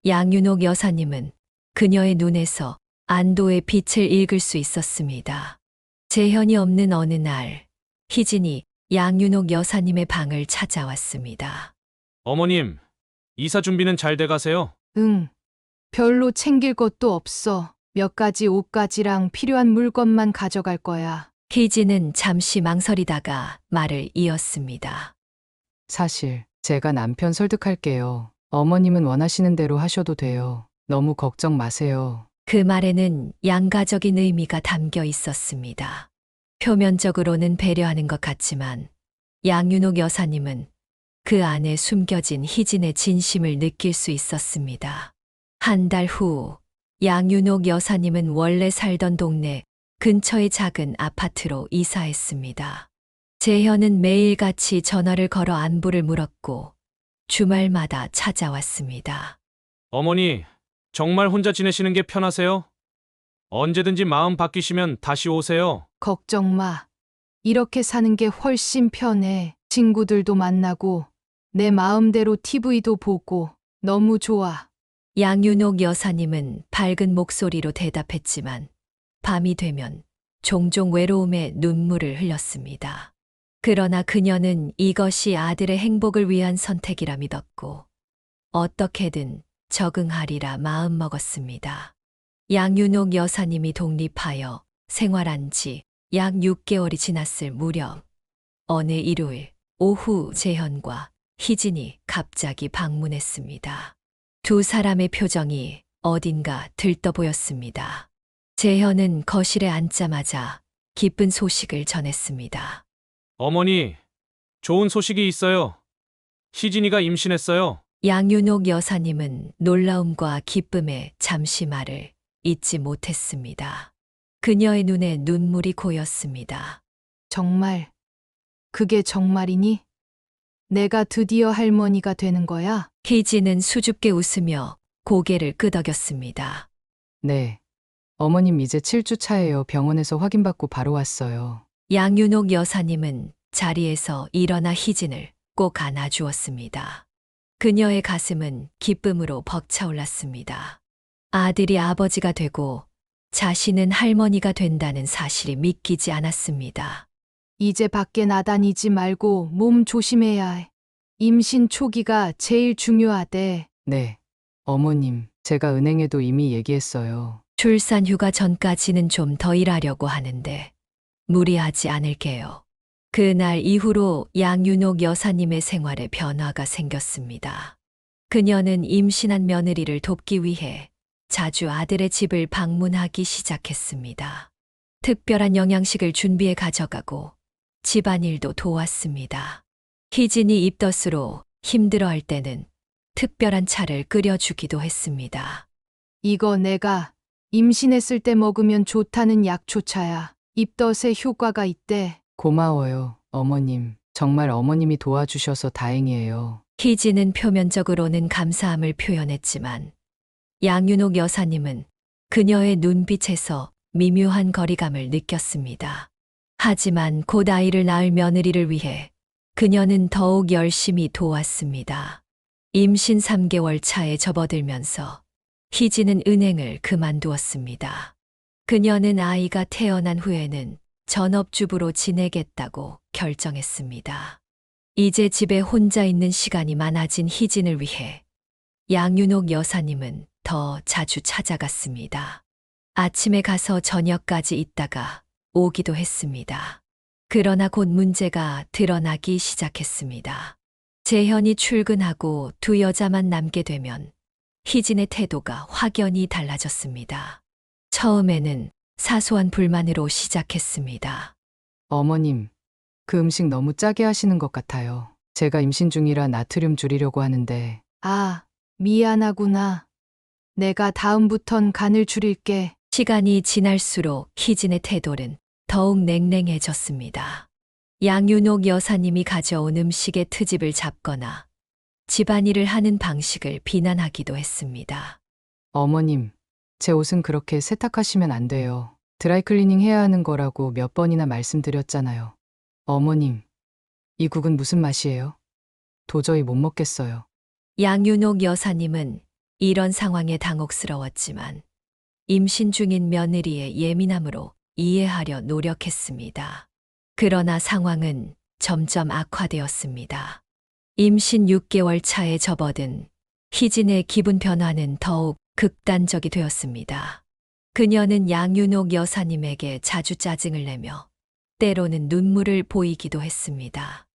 양윤옥 여사님은 그녀의 눈에서 안도의 빛을 읽을 수 있었습니다. 재현이 없는 어느 날, 희진이 양윤옥 여사님의 방을 찾아왔습니다. 어머님, 이사 준비는 잘 돼 가세요? 응. 별로 챙길 것도 없어. 몇 가지 옷가지랑 필요한 물건만 가져갈 거야. 희진은 잠시 망설이다가 말을 이었습니다. 사실 제가 남편 설득할게요. 어머님은 원하시는 대로 하셔도 돼요. 너무 걱정 마세요. 그 말에는 양가적인 의미가 담겨 있었습니다. 표면적으로는 배려하는 것 같지만 양윤옥 여사님은 그 안에 숨겨진 희진의 진심을 느낄 수 있었습니다. 한 달 후, 양윤옥 여사님은 원래 살던 동네 근처의 작은 아파트로 이사했습니다. 재현은 매일같이 전화를 걸어 안부를 물었고 주말마다 찾아왔습니다. 어머니, 정말 혼자 지내시는 게 편하세요? 언제든지 마음 바뀌시면 다시 오세요. 걱정 마. 이렇게 사는 게 훨씬 편해. 친구들도 만나고 내 마음대로 TV도 보고 너무 좋아. 양윤옥 여사님은 밝은 목소리로 대답했지만 밤이 되면 종종 외로움에 눈물을 흘렸습니다. 그러나 그녀는 이것이 아들의 행복을 위한 선택이라 믿었고 어떻게든 적응하리라 마음먹었습니다. 양윤옥 여사님이 독립하여 생활한 지 약 6개월이 지났을 무렵 어느 일요일 오후 재현과 희진이 갑자기 방문했습니다. 두 사람의 표정이 어딘가 들떠 보였습니다. 재현은 거실에 앉자마자 기쁜 소식을 전했습니다. 어머니, 좋은 소식이 있어요. 희진이가 임신했어요. 양윤옥 여사님은 놀라움과 기쁨에 잠시 말을 잇지 못했습니다. 그녀의 눈에 눈물이 고였습니다. 정말, 그게 정말이니? 내가 드디어 할머니가 되는 거야? 희진은 수줍게 웃으며 고개를 끄덕였습니다. 네. 어머님 이제 7주 차예요. 병원에서 확인받고 바로 왔어요. 양윤옥 여사님은 자리에서 일어나 희진을 꼭 안아주었습니다. 그녀의 가슴은 기쁨으로 벅차올랐습니다. 아들이 아버지가 되고 자신은 할머니가 된다는 사실이 믿기지 않았습니다. 이제 밖에 나다니지 말고 몸 조심해야 해. 임신 초기가 제일 중요하대. 네. 어머님, 제가 은행에도 이미 얘기했어요. 출산 휴가 전까지는 좀 더 일하려고 하는데 무리하지 않을게요. 그날 이후로 양윤옥 여사님의 생활에 변화가 생겼습니다. 그녀는 임신한 며느리를 돕기 위해 자주 아들의 집을 방문하기 시작했습니다. 특별한 영양식을 준비해 가져가고 집안일도 도왔습니다. 희진이 입덧으로 힘들어할 때는 특별한 차를 끓여주기도 했습니다. 이거 내가 임신했을 때 먹으면 좋다는 약초차야. 입덧에 효과가 있대. 고마워요, 어머님. 정말 어머님이 도와주셔서 다행이에요. 희진은 표면적으로는 감사함을 표현했지만 양윤옥 여사님은 그녀의 눈빛에서 미묘한 거리감을 느꼈습니다. 하지만 곧 아이를 낳을 며느리를 위해 그녀는 더욱 열심히 도왔습니다. 임신 3개월 차에 접어들면서 희진은 은행을 그만두었습니다. 그녀는 아이가 태어난 후에는 전업주부로 지내겠다고 결정했습니다. 이제 집에 혼자 있는 시간이 많아진 희진을 위해 양윤옥 여사님은 더 자주 찾아갔습니다. 아침에 가서 저녁까지 있다가 오기도 했습니다. 그러나 곧 문제가 드러나기 시작했습니다. 재현이 출근하고 두 여자만 남게 되면 희진의 태도가 확연히 달라졌습니다. 처음에는 사소한 불만으로 시작했습니다. 어머님, 그 음식 너무 짜게 하시는 것 같아요. 제가 임신 중이라 나트륨 줄이려고 하는데 아, 미안하구나. 내가 다음부턴 간을 줄일게. 시간이 지날수록 희진의 태도는 더욱 냉랭해졌습니다. 양윤옥 여사님이 가져온 음식의 트집을 잡거나 집안일을 하는 방식을 비난하기도 했습니다. 어머님, 제 옷은 그렇게 세탁하시면 안 돼요. 드라이클리닝 해야 하는 거라고 몇 번이나 말씀드렸잖아요. 어머님, 이 국은 무슨 맛이에요? 도저히 못 먹겠어요. 양윤옥 여사님은 이런 상황에 당혹스러웠지만 임신 중인 며느리의 예민함으로 이해하려 노력했습니다. 그러나 상황은 점점 악화되었습니다. 임신 6개월 차에 접어든 희진의 기분 변화는 더욱 극단적이 되었습니다. 그녀는 양윤옥 여사님에게 자주 짜증을 내며 때로는 눈물을 보이기도 했습니다.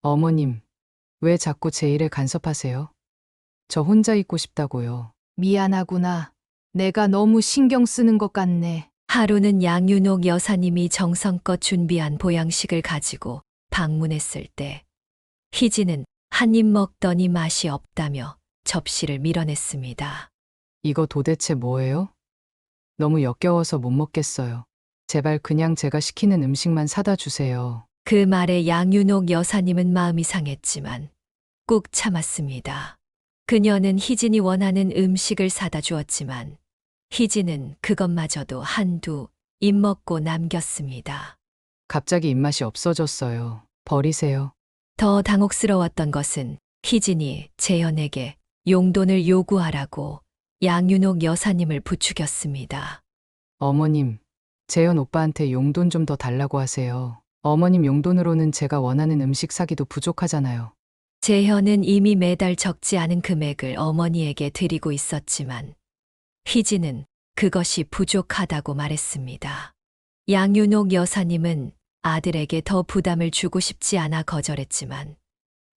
어머님, 왜 자꾸 제 일에 간섭하세요? 저 혼자 있고 싶다고요. 미안하구나. 내가 너무 신경 쓰는 것 같네. 하루는 양윤옥 여사님이 정성껏 준비한 보양식을 가지고 방문했을 때 희진은 한 입 먹더니 맛이 없다며 접시를 밀어냈습니다. 이거 도대체 뭐예요? 너무 역겨워서 못 먹겠어요. 제발 그냥 제가 시키는 음식만 사다 주세요. 그 말에 양윤옥 여사님은 마음이 상했지만 꾹 참았습니다. 그녀는 희진이 원하는 음식을 사다 주었지만 희진은 그것마저도 한두 입 먹고 남겼습니다. 갑자기 입맛이 없어졌어요. 버리세요. 더 당혹스러웠던 것은 희진이 재현에게 용돈을 요구하라고 양윤옥 여사님을 부추겼습니다. 어머님, 재현 오빠한테 용돈 좀 더 달라고 하세요. 어머님 용돈으로는 제가 원하는 음식 사기도 부족하잖아요. 재현은 이미 매달 적지 않은 금액을 어머니에게 드리고 있었지만 희진은 그것이 부족하다고 말했습니다. 양윤옥 여사님은 아들에게 더 부담을 주고 싶지 않아 거절했지만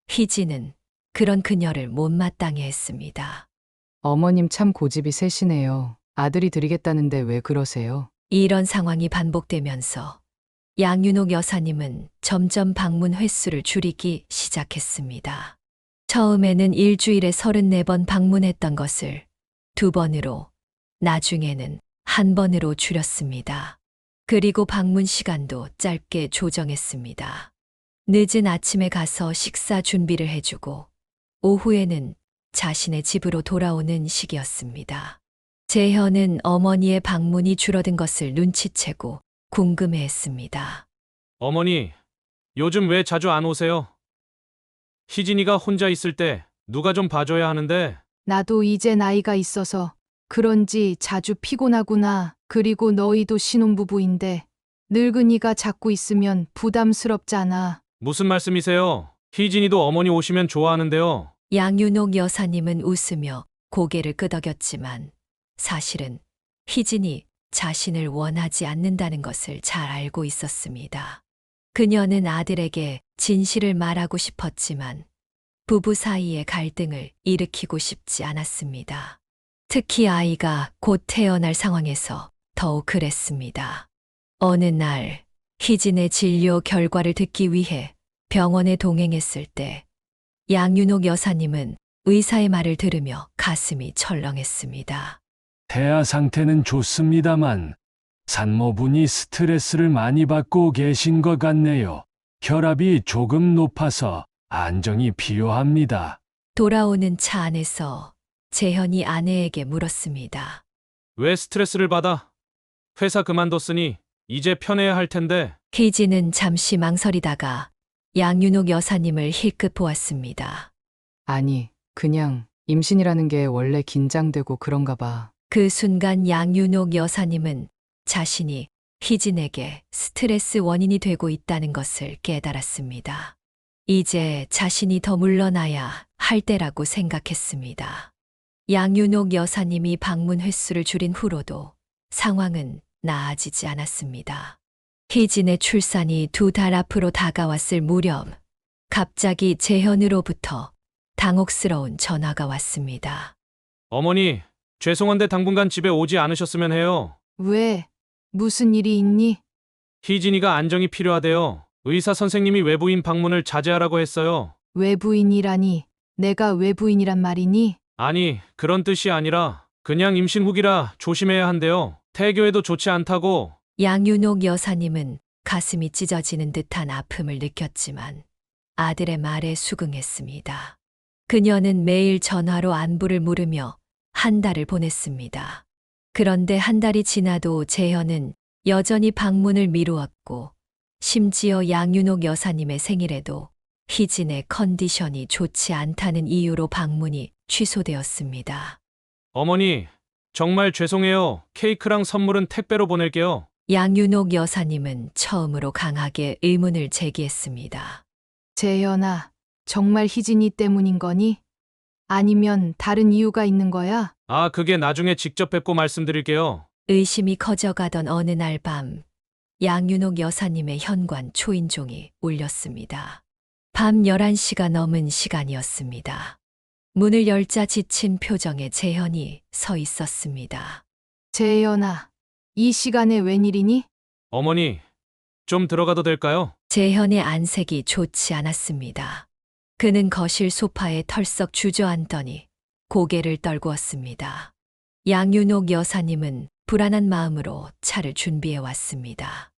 희진은 그런 그녀를 못마땅해 했습니다. 어머님 참 고집이 세시네요. 아들이 드리겠다는데 왜 그러세요? 이런 상황이 반복되면서 양윤옥 여사님은 점점 방문 횟수를 줄이기 시작했습니다. 처음에는 일주일에 34번 방문했던 것을 2번으로, 나중에는 1번으로 줄였습니다. 그리고 방문 시간도 짧게 조정했습니다. 늦은 아침에 가서 식사 준비를 해주고 오후에는 자신의 집으로 돌아오는 시기였습니다. 재현은 어머니의 방문이 줄어든 것을 눈치채고 궁금해했습니다. 어머니, 요즘 왜 자주 안 오세요? 희진이가 혼자 있을 때 누가 좀 봐줘야 하는데. 나도 이제 나이가 있어서 그런지 자주 피곤하구나. 그리고 너희도 신혼부부인데 늙은이가 자꾸 있으면 부담스럽잖아. 무슨 말씀이세요? 희진이도 어머니 오시면 좋아하는데요. 양윤옥 여사님은 웃으며 고개를 끄덕였지만 사실은 희진이 자신을 원하지 않는다는 것을 잘 알고 있었습니다. 그녀는 아들에게 진실을 말하고 싶었지만 부부 사이의 갈등을 일으키고 싶지 않았습니다. 특히 아이가 곧 태어날 상황에서 더욱 그랬습니다. 어느 날 희진의 진료 결과를 듣기 위해 병원에 동행했을 때 양윤옥 여사님은 의사의 말을 들으며 가슴이 철렁했습니다. 태아 상태는 좋습니다만 산모분이 스트레스를 많이 받고 계신 것 같네요. 혈압이 조금 높아서 안정이 필요합니다. 돌아오는 차 안에서 재현이 아내에게 물었습니다. 왜 스트레스를 받아? 회사 그만뒀으니 이제 편해야 할 텐데. 희진은 잠시 망설이다가 양윤옥 여사님을 힐끗 보았습니다. 아니, 그냥 임신이라는 게 원래 긴장되고 그런가 봐. 그 순간 양윤옥 여사님은 자신이 희진에게 스트레스 원인이 되고 있다는 것을 깨달았습니다. 이제 자신이 더 물러나야 할 때라고 생각했습니다. 양윤옥 여사님이 방문 횟수를 줄인 후로도 상황은 나아지지 않았습니다. 희진의 출산이 2달 앞으로 다가왔을 무렵 갑자기 재현으로부터 당혹스러운 전화가 왔습니다. 어머니, 죄송한데 당분간 집에 오지 않으셨으면 해요. 왜? 무슨 일이 있니? 희진이가 안정이 필요하대요. 의사 선생님이 외부인 방문을 자제하라고 했어요. 외부인이라니. 내가 외부인이란 말이니? 아니, 그런 뜻이 아니라 그냥 임신 후기라 조심해야 한대요. 태교에도 좋지 않다고. 양윤옥 여사님은 가슴이 찢어지는 듯한 아픔을 느꼈지만 아들의 말에 수긍했습니다. 그녀는 매일 전화로 안부를 물으며 한 달을 보냈습니다. 그런데 한 달이 지나도 재현은 여전히 방문을 미루었고 심지어 양윤옥 여사님의 생일에도 희진의 컨디션이 좋지 않다는 이유로 방문이 취소되었습니다. 어머니, 정말 죄송해요. 케이크랑 선물은 택배로 보낼게요. 양윤옥 여사님은 처음으로 강하게 의문을 제기했습니다. 재현아, 정말 희진이 때문인 거니? 아니면 다른 이유가 있는 거야? 아, 그게 나중에 직접 뵙고 말씀드릴게요. 의심이 커져가던 어느 날 밤, 양윤옥 여사님의 현관 초인종이 울렸습니다. 밤 11시가 넘은 시간이었습니다. 문을 열자 지친 표정의 재현이 서 있었습니다. 재현아, 이 시간에 웬일이니? 어머니, 좀 들어가도 될까요? 재현의 안색이 좋지 않았습니다. 그는 거실 소파에 털썩 주저앉더니 고개를 떨구었습니다. 양윤옥 여사님은 불안한 마음으로 차를 준비해 왔습니다.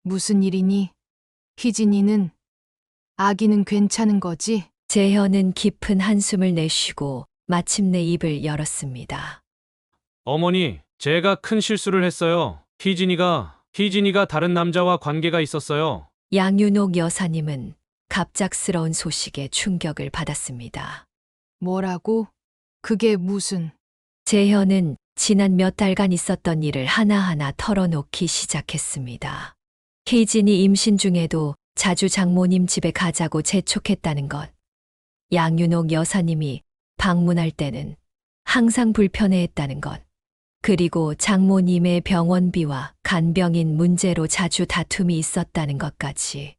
무슨 일이니? 희진이는? 아기는 괜찮은 거지? 재현은 깊은 한숨을 내쉬고 마침내 입을 열었습니다. 어머니, 제가 큰 실수를 했어요. 희진이가 다른 남자와 관계가 있었어요. 양윤옥 여사님은 갑작스러운 소식에 충격을 받았습니다. 뭐라고? 그게 무슨? 재현은 지난 몇 달간 있었던 일을 하나하나 털어놓기 시작했습니다. 희진이 임신 중에도 자주 장모님 집에 가자고 재촉했다는 것. 양윤옥 여사님이 방문할 때는 항상 불편해했다는 것. 그리고 장모님의 병원비와 간병인 문제로 자주 다툼이 있었다는 것까지.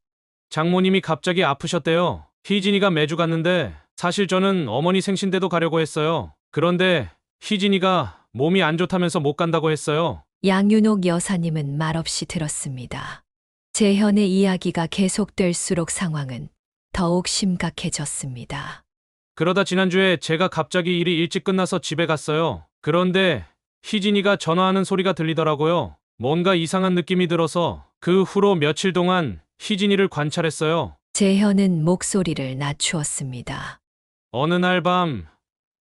장모님이 갑자기 아프셨대요. 희진이가 매주 갔는데 사실 저는 어머니 생신 때도 가려고 했어요. 그런데 희진이가 몸이 안 좋다면서 못 간다고 했어요. 양윤옥 여사님은 말없이 들었습니다. 재현의 이야기가 계속될수록 상황은 더욱 심각해졌습니다. 그러다 지난주에 제가 갑자기 일이 일찍 끝나서 집에 갔어요. 그런데 희진이가 전화하는 소리가 들리더라고요. 뭔가 이상한 느낌이 들어서 그 후로 며칠 동안 희진이를 관찰했어요. 재현은 목소리를 낮추었습니다. 어느 날 밤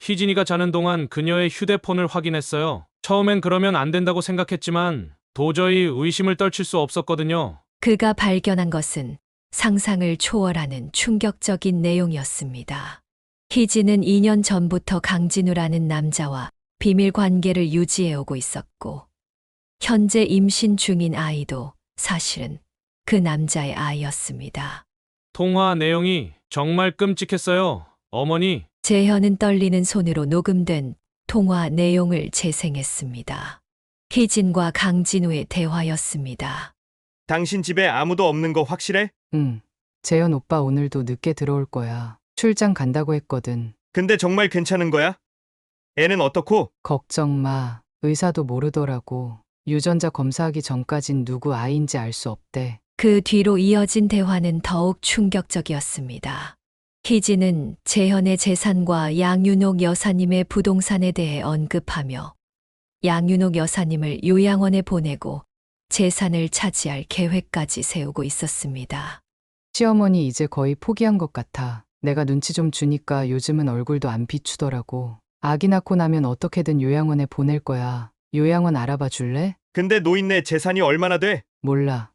희진이가 자는 동안 그녀의 휴대폰을 확인했어요. 처음엔 그러면 안 된다고 생각했지만 도저히 의심을 떨칠 수 없었거든요. 그가 발견한 것은 상상을 초월하는 충격적인 내용이었습니다. 희진은 2년 전부터 강진우라는 남자와 비밀 관계를 유지해오고 있었고, 현재 임신 중인 아이도 사실은 그 남자의 아이였습니다. 통화 내용이 정말 끔찍했어요. 어머니, 재현은 떨리는 손으로 녹음된 통화 내용을 재생했습니다. 희진과 강진우의 대화였습니다. 당신 집에 아무도 없는 거 확실해? 응. 재현 오빠 오늘도 늦게 들어올 거야. 출장 간다고 했거든. 근데 정말 괜찮은 거야? 애는 어떻고? 걱정 마. 의사도 모르더라고. 유전자 검사하기 전까진 누구 아이인지 알 수 없대. 그 뒤로 이어진 대화는 더욱 충격적이었습니다. 희진은 재현의 재산과 양윤옥 여사님의 부동산에 대해 언급하며 양윤옥 여사님을 요양원에 보내고 재산을 차지할 계획까지 세우고 있었습니다. 시어머니 이제 거의 포기한 것 같아. 내가 눈치 좀 주니까 요즘은 얼굴도 안 비추더라고. 아기 낳고 나면 어떻게든 요양원에 보낼 거야. 요양원 알아봐 줄래? 근데 노인네 재산이 얼마나 돼? 몰라.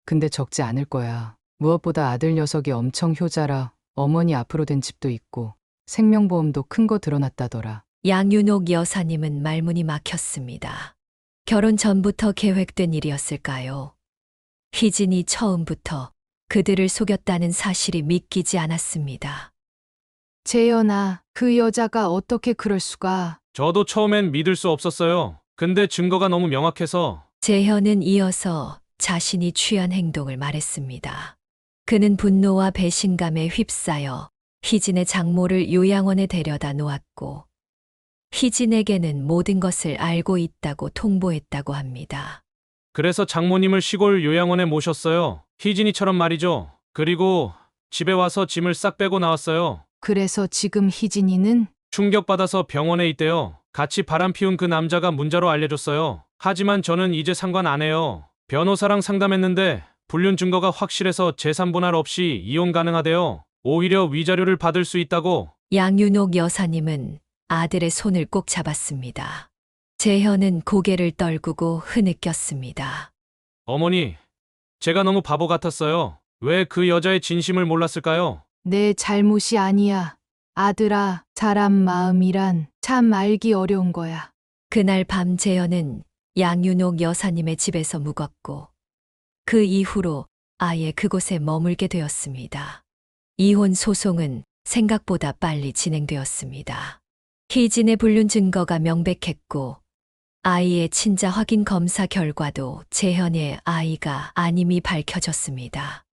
근데 적지 않을 거야. 무엇보다 아들 녀석이 엄청 효자라 어머니 앞으로 된 집도 있고 생명보험도 큰 거 들어놨다더라. 양윤옥 여사님은 말문이 막혔습니다. 결혼 전부터 계획된 일이었을까요? 희진이 처음부터 그들을 속였다는 사실이 믿기지 않았습니다. 재현아, 그 여자가 어떻게 그럴 수가. 저도 처음엔 믿을 수 없었어요. 근데 증거가 너무 명확해서 재현은 이어서 자신이 취한 행동을 말했습니다. 그는 분노와 배신감에 휩싸여 희진의 장모를 요양원에 데려다 놓았고 희진에게는 모든 것을 알고 있다고 통보했다고 합니다. 그래서 장모님을 시골 요양원에 모셨어요. 희진이처럼 말이죠. 그리고 집에 와서 짐을 싹 빼고 나왔어요. 그래서 지금 희진이는 충격받아서 병원에 있대요. 같이 바람 피운 그 남자가 문자로 알려줬어요. 하지만 저는 이제 상관 안 해요. 변호사랑 상담했는데 불륜 증거가 확실해서 재산 분할 없이 이혼 가능하대요. 오히려 위자료를 받을 수 있다고. 양윤옥 여사님은 아들의 손을 꼭 잡았습니다. 재현은 고개를 떨구고 흐느꼈습니다. 어머니, 제가 너무 바보 같았어요. 왜 그 여자의 진심을 몰랐을까요? 내 잘못이 아니야. 아들아, 사람 마음이란 참 알기 어려운 거야. 그날 밤 재현은 양윤옥 여사님의 집에서 묵었고 그 이후로 아예 그곳에 머물게 되었습니다. 이혼 소송은 생각보다 빨리 진행되었습니다. 희진의 불륜 증거가 명백했고 아이의 친자 확인 검사 결과도 재현의 아이가 아님이 밝혀졌습니다.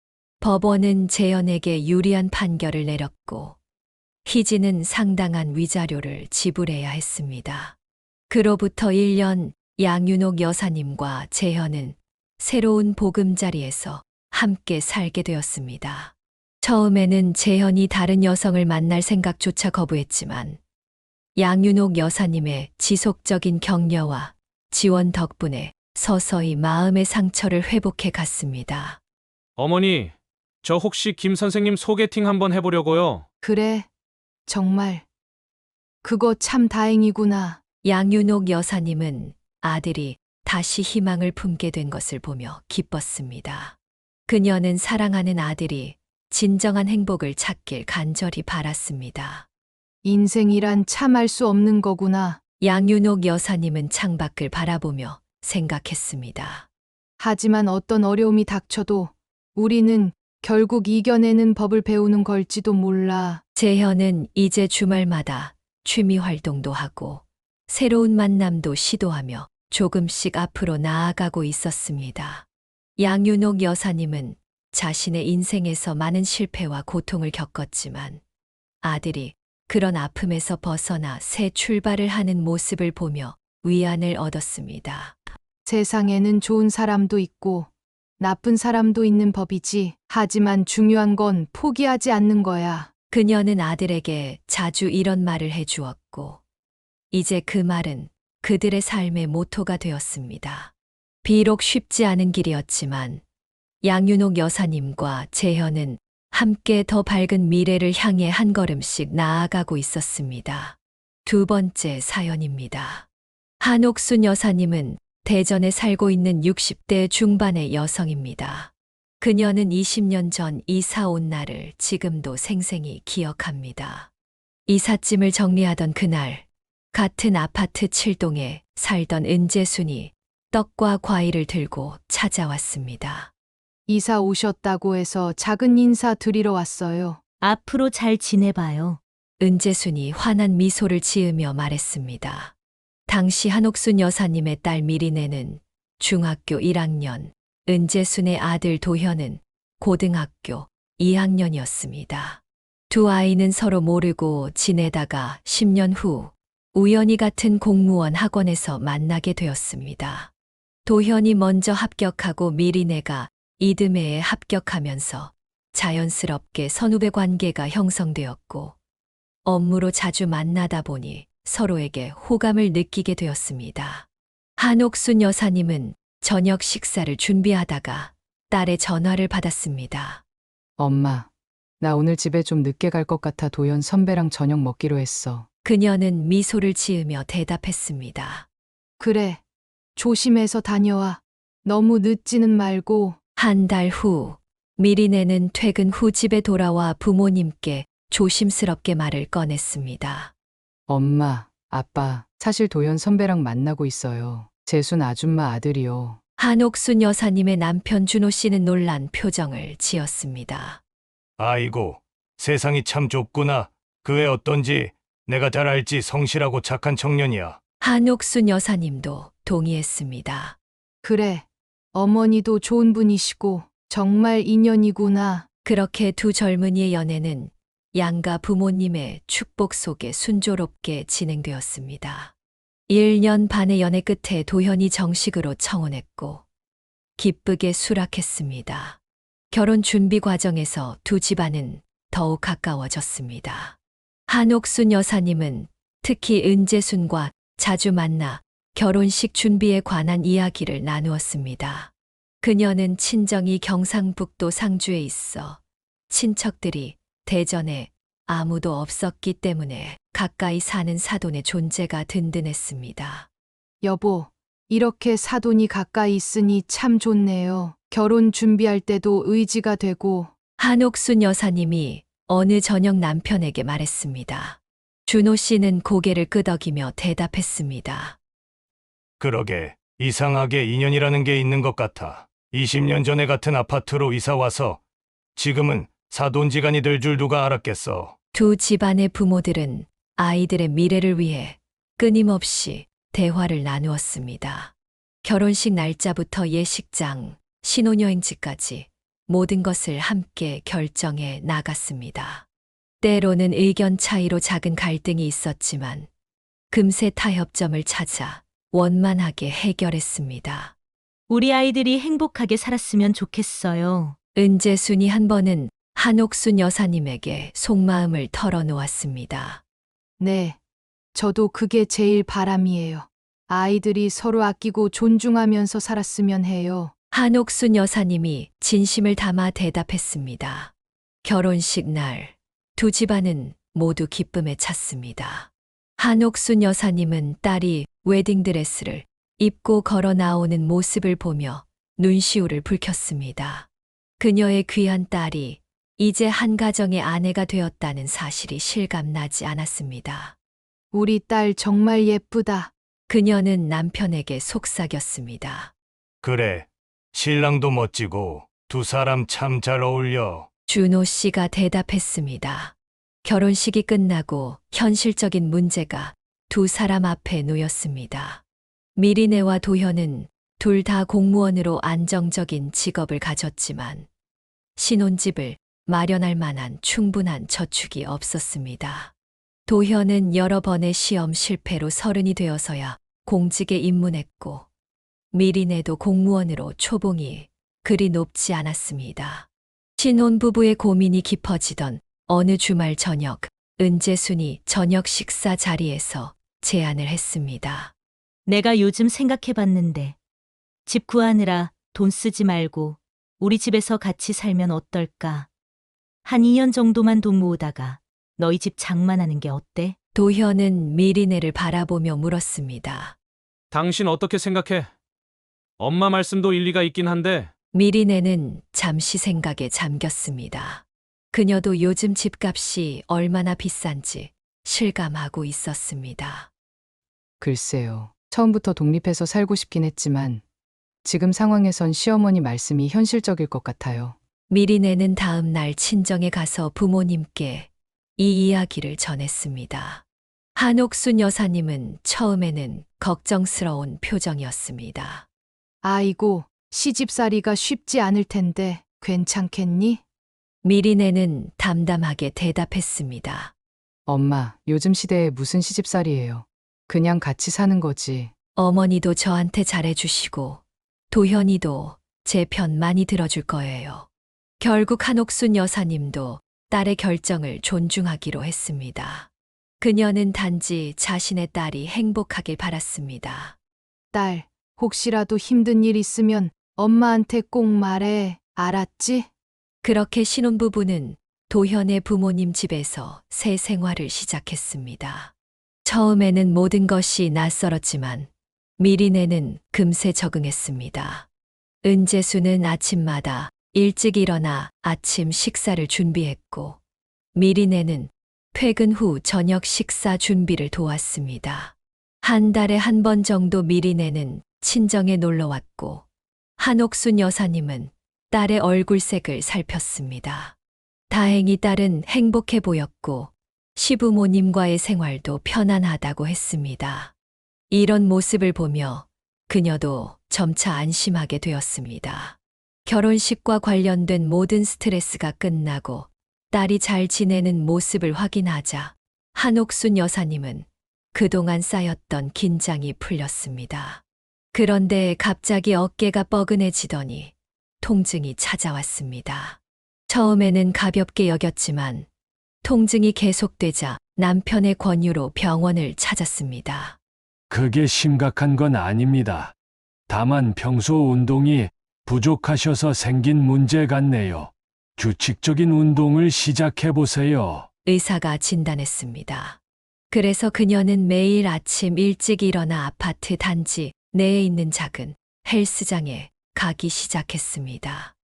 법원은 재현에게 유리한 판결을 내렸고 희진은 상당한 위자료를 지불해야 했습니다. 그로부터 1년 양윤옥 여사님과 재현은 새로운 보금자리에서 함께 살게 되었습니다. 처음에는 재현이 다른 여성을 만날 생각조차 거부했지만 양윤옥 여사님의 지속적인 격려와 지원 덕분에 서서히 마음의 상처를 회복해 갔습니다. 어머니, 저 혹시 김 선생님 소개팅 한번 해보려고요. 그래, 정말. 그거 참 다행이구나. 양윤옥 여사님은 아들이 다시 희망을 품게 된 것을 보며 기뻤습니다. 그녀는 사랑하는 아들이 진정한 행복을 찾길 간절히 바랐습니다. 인생이란 참 알 수 없는 거구나. 양윤옥 여사님은 창밖을 바라보며 생각했습니다. 하지만 어떤 어려움이 닥쳐도 우리는 결국 이겨내는 법을 배우는 걸지도 몰라. 재현은 이제 주말마다 취미 활동도 하고 새로운 만남도 시도하며 조금씩 앞으로 나아가고 있었습니다. 양윤옥 여사님은 자신의 인생에서 많은 실패와 고통을 겪었지만 아들이 그런 아픔에서 벗어나 새 출발을 하는 모습을 보며 위안을 얻었습니다. 세상에는 좋은 사람도 있고 나쁜 사람도 있는 법이지. 하지만 중요한 건 포기하지 않는 거야. 그녀는 아들에게 자주 이런 말을 해주었고 이제 그 말은 그들의 삶의 모토가 되었습니다. 비록 쉽지 않은 길이었지만 양윤옥 여사님과 재현은 함께 더 밝은 미래를 향해 한 걸음씩 나아가고 있었습니다. 두 번째 사연입니다. 한옥순 여사님은 대전에 살고 있는 60대 중반의 여성입니다. 그녀는 20년 전 이사 온 날을 지금도 생생히 기억합니다. 이삿짐을 정리하던 그날, 같은 아파트 7동에 살던 은재순이 떡과 과일을 들고 찾아왔습니다. 이사 오셨다고 해서 작은 인사 드리러 왔어요. 앞으로 잘 지내봐요. 은재순이 환한 미소를 지으며 말했습니다. 당시 한옥순 여사님의 딸 미리네는 중학교 1학년, 은재순의 아들 도현은 고등학교 2학년이었습니다. 두 아이는 서로 모르고 지내다가 10년 후 우연히 같은 공무원 학원에서 만나게 되었습니다. 도현이 먼저 합격하고 미리네가 이듬해에 합격하면서 자연스럽게 선후배 관계가 형성되었고 업무로 자주 만나다 보니 서로에게 호감을 느끼게 되었습니다. 한옥순 여사님은 저녁 식사를 준비하다가 딸의 전화를 받았습니다. 엄마, 나 오늘 집에 좀 늦게 갈 것 같아 도연 선배랑 저녁 먹기로 했어. 그녀는 미소를 지으며 대답했습니다. 그래. 조심해서 다녀와. 너무 늦지는 말고. 한 달 후, 미리네는 퇴근 후 집에 돌아와 부모님께 조심스럽게 말을 꺼냈습니다. 엄마, 아빠, 사실 도연 선배랑 만나고 있어요. 재순 아줌마 아들이요. 한옥순 여사님의 남편 준호 씨는 놀란 표정을 지었습니다. 아이고, 세상이 참 좁구나. 그 애 어떤지 내가 잘 알지. 성실하고 착한 청년이야. 한옥순 여사님도 동의했습니다. 그래. 어머니도 좋은 분이시고 정말 인연이구나. 그렇게 두 젊은이의 연애는 양가 부모님의 축복 속에 순조롭게 진행되었습니다. 1년 반의 연애 끝에 도현이 정식으로 청혼했고 기쁘게 수락했습니다. 결혼 준비 과정에서 두 집안은 더욱 가까워졌습니다. 한옥순 여사님은 특히 은재순과 자주 만나 결혼식 준비에 관한 이야기를 나누었습니다. 그녀는 친정이 경상북도 상주에 있어 친척들이 대전에 아무도 없었기 때문에 가까이 사는 사돈의 존재가 든든했습니다. 여보, 이렇게 사돈이 가까이 있으니 참 좋네요. 결혼 준비할 때도 의지가 되고. 한옥순 여사님이 어느 저녁 남편에게 말했습니다. 준호 씨는 고개를 끄덕이며 대답했습니다. 그러게, 이상하게 인연이라는 게 있는 것 같아. 20년 전에 같은 아파트로 이사 와서 지금은 사돈지간이 될 줄 누가 알았겠어. 두 집안의 부모들은 아이들의 미래를 위해 끊임없이 대화를 나누었습니다. 결혼식 날짜부터 예식장, 신혼여행지까지 모든 것을 함께 결정해 나갔습니다. 때로는 의견 차이로 작은 갈등이 있었지만 금세 타협점을 찾아 원만하게 해결했습니다. 우리 아이들이 행복하게 살았으면 좋겠어요. 은재순이 한 번은 한옥순 여사님에게 속마음을 털어놓았습니다. 네. 저도 그게 제일 바람이에요. 아이들이 서로 아끼고 존중하면서 살았으면 해요. 한옥순 여사님이 진심을 담아 대답했습니다. 결혼식 날, 두 집안은 모두 기쁨에 찼습니다. 한옥순 여사님은 딸이 웨딩드레스를 입고 걸어 나오는 모습을 보며 눈시울을 붉혔습니다. 그녀의 귀한 딸이 이제 한 가정의 아내가 되었다는 사실이 실감나지 않았습니다. 우리 딸 정말 예쁘다. 그녀는 남편에게 속삭였습니다. 그래, 신랑도 멋지고 두 사람 참 잘 어울려. 준호 씨가 대답했습니다. 결혼식이 끝나고 현실적인 문제가 두 사람 앞에 놓였습니다. 미리네와 도현은 둘 다 공무원으로 안정적인 직업을 가졌지만 신혼집을 마련할 만한 충분한 저축이 없었습니다. 도현은 여러 번의 시험 실패로 서른이 되어서야 공직에 입문했고 미리네도 공무원으로 초봉이 그리 높지 않았습니다. 신혼부부의 고민이 깊어지던 어느 주말 저녁, 은재순이 저녁 식사 자리에서 제안을 했습니다. 내가 요즘 생각해봤는데 집 구하느라 돈 쓰지 말고 우리 집에서 같이 살면 어떨까? 한 2년 정도만 돈 모으다가 너희 집 장만하는 게 어때? 도현은 미리네를 바라보며 물었습니다. 당신 어떻게 생각해? 엄마 말씀도 일리가 있긴 한데 미리네는 잠시 생각에 잠겼습니다. 그녀도 요즘 집값이 얼마나 비싼지 실감하고 있었습니다. 글쎄요. 처음부터 독립해서 살고 싶긴 했지만 지금 상황에선 시어머니 말씀이 현실적일 것 같아요. 미리네는 다음 날 친정에 가서 부모님께 이 이야기를 전했습니다. 한옥순 여사님은 처음에는 걱정스러운 표정이었습니다. 아이고, 시집살이가 쉽지 않을 텐데 괜찮겠니? 미리네는 담담하게 대답했습니다. 엄마, 요즘 시대에 무슨 시집살이에요. 그냥 같이 사는 거지. 어머니도 저한테 잘해주시고 도현이도 제 편 많이 들어줄 거예요. 결국 한옥순 여사님도 딸의 결정을 존중하기로 했습니다. 그녀는 단지 자신의 딸이 행복하길 바랐습니다. 딸, 혹시라도 힘든 일 있으면 엄마한테 꼭 말해. 알았지? 그렇게 신혼부부는 도현의 부모님 집에서 새 생활을 시작했습니다. 처음에는 모든 것이 낯설었지만 미리네는 금세 적응했습니다. 은재수는 아침마다 일찍 일어나 아침 식사를 준비했고 미리네는 퇴근 후 저녁 식사 준비를 도왔습니다. 한 달에 한 번 정도 미리네는 친정에 놀러 왔고 한옥순 여사님은 딸의 얼굴색을 살폈습니다. 다행히 딸은 행복해 보였고 시부모님과의 생활도 편안하다고 했습니다. 이런 모습을 보며 그녀도 점차 안심하게 되었습니다. 결혼식과 관련된 모든 스트레스가 끝나고 딸이 잘 지내는 모습을 확인하자 한옥순 여사님은 그동안 쌓였던 긴장이 풀렸습니다. 그런데 갑자기 어깨가 뻐근해지더니 통증이 찾아왔습니다. 처음에는 가볍게 여겼지만 통증이 계속되자 남편의 권유로 병원을 찾았습니다. 그게 심각한 건 아닙니다. 다만 평소 운동이 부족하셔서 생긴 문제 같네요. 규칙적인 운동을 시작해 보세요. 의사가 진단했습니다. 그래서 그녀는 매일 아침 일찍 일어나 아파트 단지 내에 있는 작은 헬스장에 가기 시작했습니다.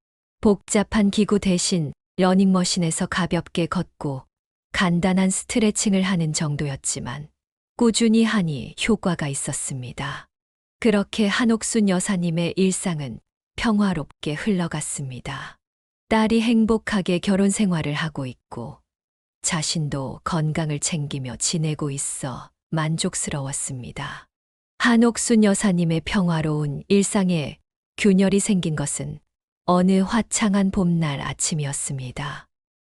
복잡한 기구 대신 러닝머신에서 가볍게 걷고 간단한 스트레칭을 하는 정도였지만 꾸준히 하니 효과가 있었습니다. 그렇게 한옥순 여사님의 일상은 평화롭게 흘러갔습니다. 딸이 행복하게 결혼 생활을 하고 있고 자신도 건강을 챙기며 지내고 있어 만족스러웠습니다. 한옥순 여사님의 평화로운 일상에 균열이 생긴 것은 어느 화창한 봄날 아침이었습니다.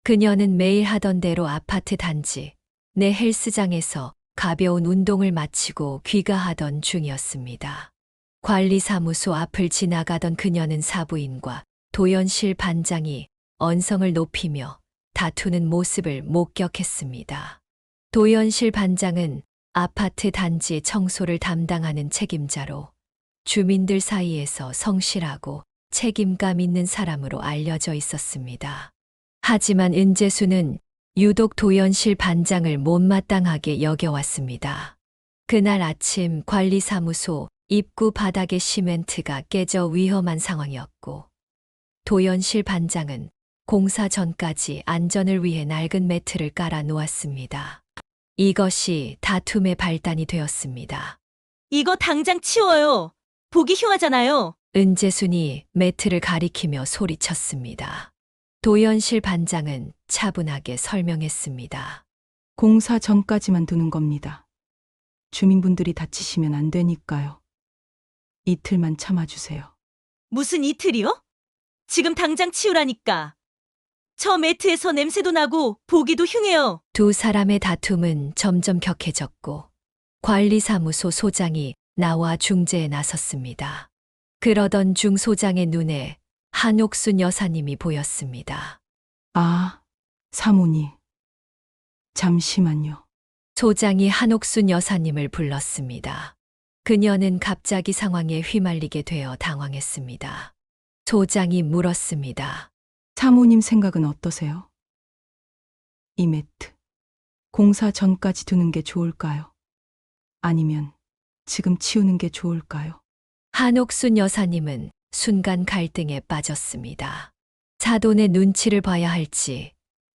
그녀는 매일 하던 대로 아파트 단지 내 헬스장에서 가벼운 운동을 마치고 귀가하던 중이었습니다. 관리사무소 앞을 지나가던 그녀는 사부인과 도연실 반장이 언성을 높이며 다투는 모습을 목격했습니다. 도연실 반장은 아파트 단지 청소를 담당하는 책임자로 주민들 사이에서 성실하고 책임감 있는 사람으로 알려져 있었습니다. 하지만 은재수는 유독 도연실 반장을 못마땅하게 여겨왔습니다. 그날 아침 관리사무소 입구 바닥의 시멘트가 깨져 위험한 상황이었고 도연실 반장은 공사 전까지 안전을 위해 낡은 매트를 깔아 놓았습니다. 이것이 다툼의 발단이 되었습니다. 이거 당장 치워요. 보기 흉하잖아요. 은재순이 매트를 가리키며 소리쳤습니다. 도연실 반장은 차분하게 설명했습니다. 공사 전까지만 두는 겁니다. 주민분들이 다치시면 안 되니까요. 이틀만 참아주세요. 무슨 이틀이요? 지금 당장 치우라니까. 저 매트에서 냄새도 나고 보기도 흉해요. 두 사람의 다툼은 점점 격해졌고 관리사무소 소장이 나와 중재에 나섰습니다. 그러던 중 소장의 눈에 한옥순 여사님이 보였습니다. 아, 사모님. 잠시만요. 소장이 한옥순 여사님을 불렀습니다. 그녀는 갑자기 상황에 휘말리게 되어 당황했습니다. 소장이 물었습니다. 사모님 생각은 어떠세요? 이 매트, 공사 전까지 두는 게 좋을까요? 아니면 지금 치우는 게 좋을까요? 한옥순 여사님은 순간 갈등에 빠졌습니다. 사돈의 눈치를 봐야 할지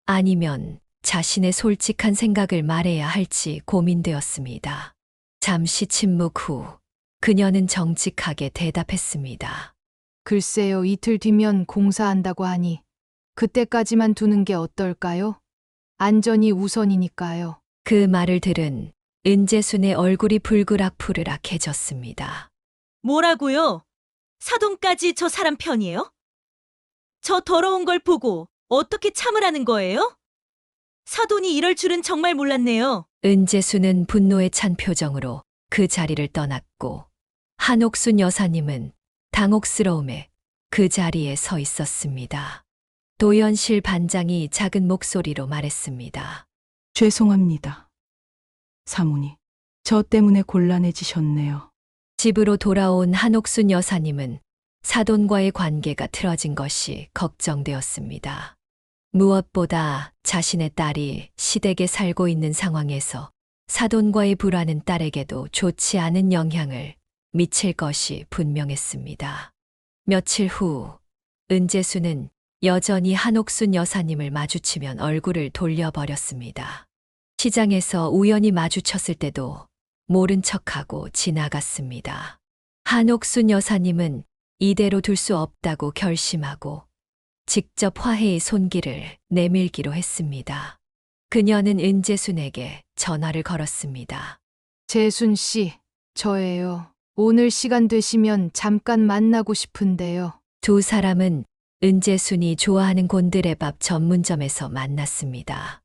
아니면 자신의 솔직한 생각을 말해야 할지 고민되었습니다. 잠시 침묵 후 그녀는 정직하게 대답했습니다. 글쎄요, 이틀 뒤면 공사한다고 하니 그때까지만 두는 게 어떨까요? 안전이 우선이니까요. 그 말을 들은 은재순의 얼굴이 불그락불그락해졌습니다. 뭐라고요? 사돈까지 저 사람 편이에요? 저 더러운 걸 보고 어떻게 참으라는 거예요? 사돈이 이럴 줄은 정말 몰랐네요. 은재수는 분노에 찬 표정으로 그 자리를 떠났고 한옥순 여사님은 당혹스러움에 그 자리에 서 있었습니다. 도연실 반장이 작은 목소리로 말했습니다. 죄송합니다. 사모님, 저 때문에 곤란해지셨네요. 집으로 돌아온 한옥순 여사님은 사돈과의 관계가 틀어진 것이 걱정되었습니다. 무엇보다 자신의 딸이 시댁에 살고 있는 상황에서 사돈과의 불화는 딸에게도 좋지 않은 영향을 미칠 것이 분명했습니다. 며칠 후 은재수는 여전히 한옥순 여사님을 마주치면 얼굴을 돌려버렸습니다. 시장에서 우연히 마주쳤을 때도 모른 척하고 지나갔습니다. 한옥순 여사님은 이대로 둘 수 없다고 결심하고 직접 화해의 손길을 내밀기로 했습니다. 그녀는 은재순에게 전화를 걸었습니다. 재순 씨, 저예요. 오늘 시간 되시면 잠깐 만나고 싶은데요. 두 사람은 은재순이 좋아하는 곤드레밥 전문점에서 만났습니다.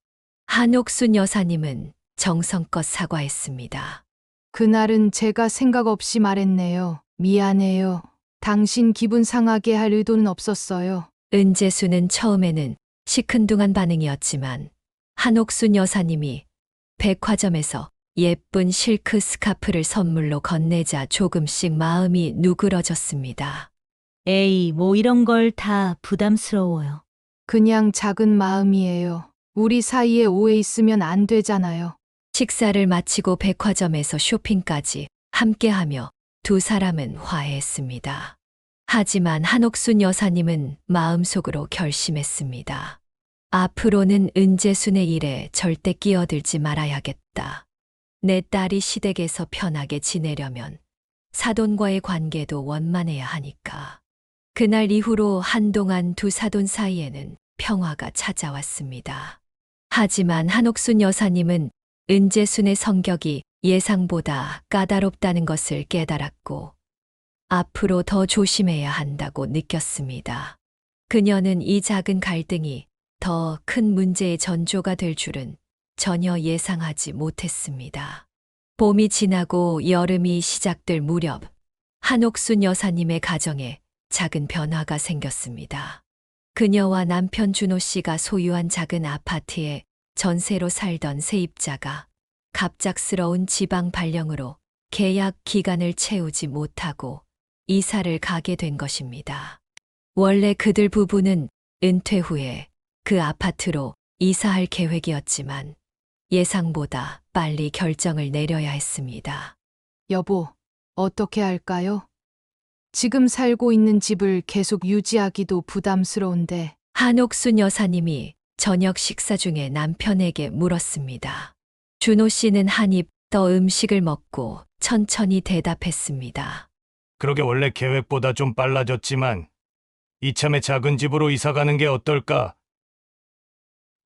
한옥순 여사님은 정성껏 사과했습니다. 그날은 제가 생각 없이 말했네요. 미안해요. 당신 기분 상하게 할 의도는 없었어요. 은재수는 처음에는 시큰둥한 반응이었지만 한옥순 여사님이 백화점에서 예쁜 실크 스카프를 선물로 건네자 조금씩 마음이 누그러졌습니다. 에이, 뭐 이런 걸 다 부담스러워요. 그냥 작은 마음이에요. 우리 사이에 오해 있으면 안 되잖아요. 식사를 마치고 백화점에서 쇼핑까지 함께하며 두 사람은 화해했습니다. 하지만 한옥순 여사님은 마음속으로 결심했습니다. 앞으로는 은재순의 일에 절대 끼어들지 말아야겠다. 내 딸이 시댁에서 편하게 지내려면 사돈과의 관계도 원만해야 하니까. 그날 이후로 한동안 두 사돈 사이에는 평화가 찾아왔습니다. 하지만 한옥순 여사님은 은재순의 성격이 예상보다 까다롭다는 것을 깨달았고 앞으로 더 조심해야 한다고 느꼈습니다. 그녀는 이 작은 갈등이 더 큰 문제의 전조가 될 줄은 전혀 예상하지 못했습니다. 봄이 지나고 여름이 시작될 무렵 한옥순 여사님의 가정에 작은 변화가 생겼습니다. 그녀와 남편 준호 씨가 소유한 작은 아파트에 전세로 살던 세입자가 갑작스러운 지방 발령으로 계약 기간을 채우지 못하고 이사를 가게 된 것입니다. 원래 그들 부부는 은퇴 후에 그 아파트로 이사할 계획이었지만 예상보다 빨리 결정을 내려야 했습니다. 여보, 어떻게 할까요? 지금 살고 있는 집을 계속 유지하기도 부담스러운데. 한옥순 여사님이 저녁 식사 중에 남편에게 물었습니다. 준호 씨는 한 입 더 음식을 먹고 천천히 대답했습니다. 그러게 원래 계획보다 좀 빨라졌지만 이참에 작은 집으로 이사 가는 게 어떨까?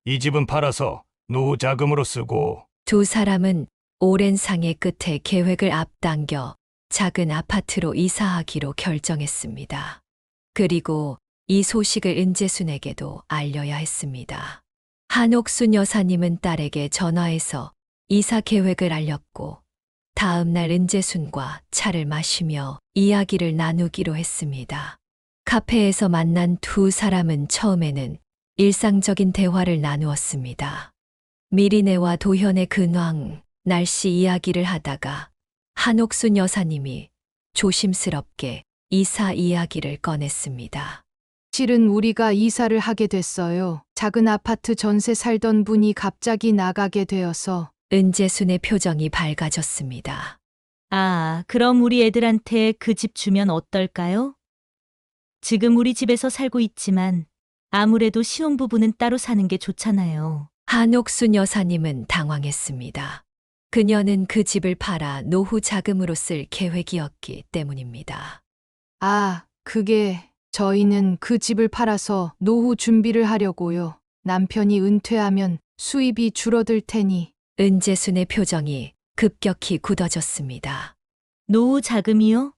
이 집은 팔아서 노후 자금으로 쓰고. 두 사람은 오랜 상의 끝에 계획을 앞당겨 작은 아파트로 이사하기로 결정했습니다. 그리고 이 소식을 은재순에게도 알려야 했습니다. 한옥순 여사님은 딸에게 전화해서 이사 계획을 알렸고 다음 날 은재순과 차를 마시며 이야기를 나누기로 했습니다. 카페에서 만난 두 사람은 처음에는 일상적인 대화를 나누었습니다. 미리네와 도현의 근황, 날씨 이야기를 하다가 한옥순 여사님이 조심스럽게 이사 이야기를 꺼냈습니다. 실은 우리가 이사를 하게 됐어요. 작은 아파트 전세 살던 분이 갑자기 나가게 되어서. 은재순의 표정이 밝아졌습니다. 아, 그럼 우리 애들한테 그 집 주면 어떨까요? 지금 우리 집에서 살고 있지만 아무래도 신혼부부는 따로 사는 게 좋잖아요. 한옥순 여사님은 당황했습니다. 그녀는 그 집을 팔아 노후 자금으로 쓸 계획이었기 때문입니다. 아, 저희는 그 집을 팔아서 노후 준비를 하려고요. 남편이 은퇴하면 수입이 줄어들 테니. 은재순의 표정이 급격히 굳어졌습니다. 노후 자금이요?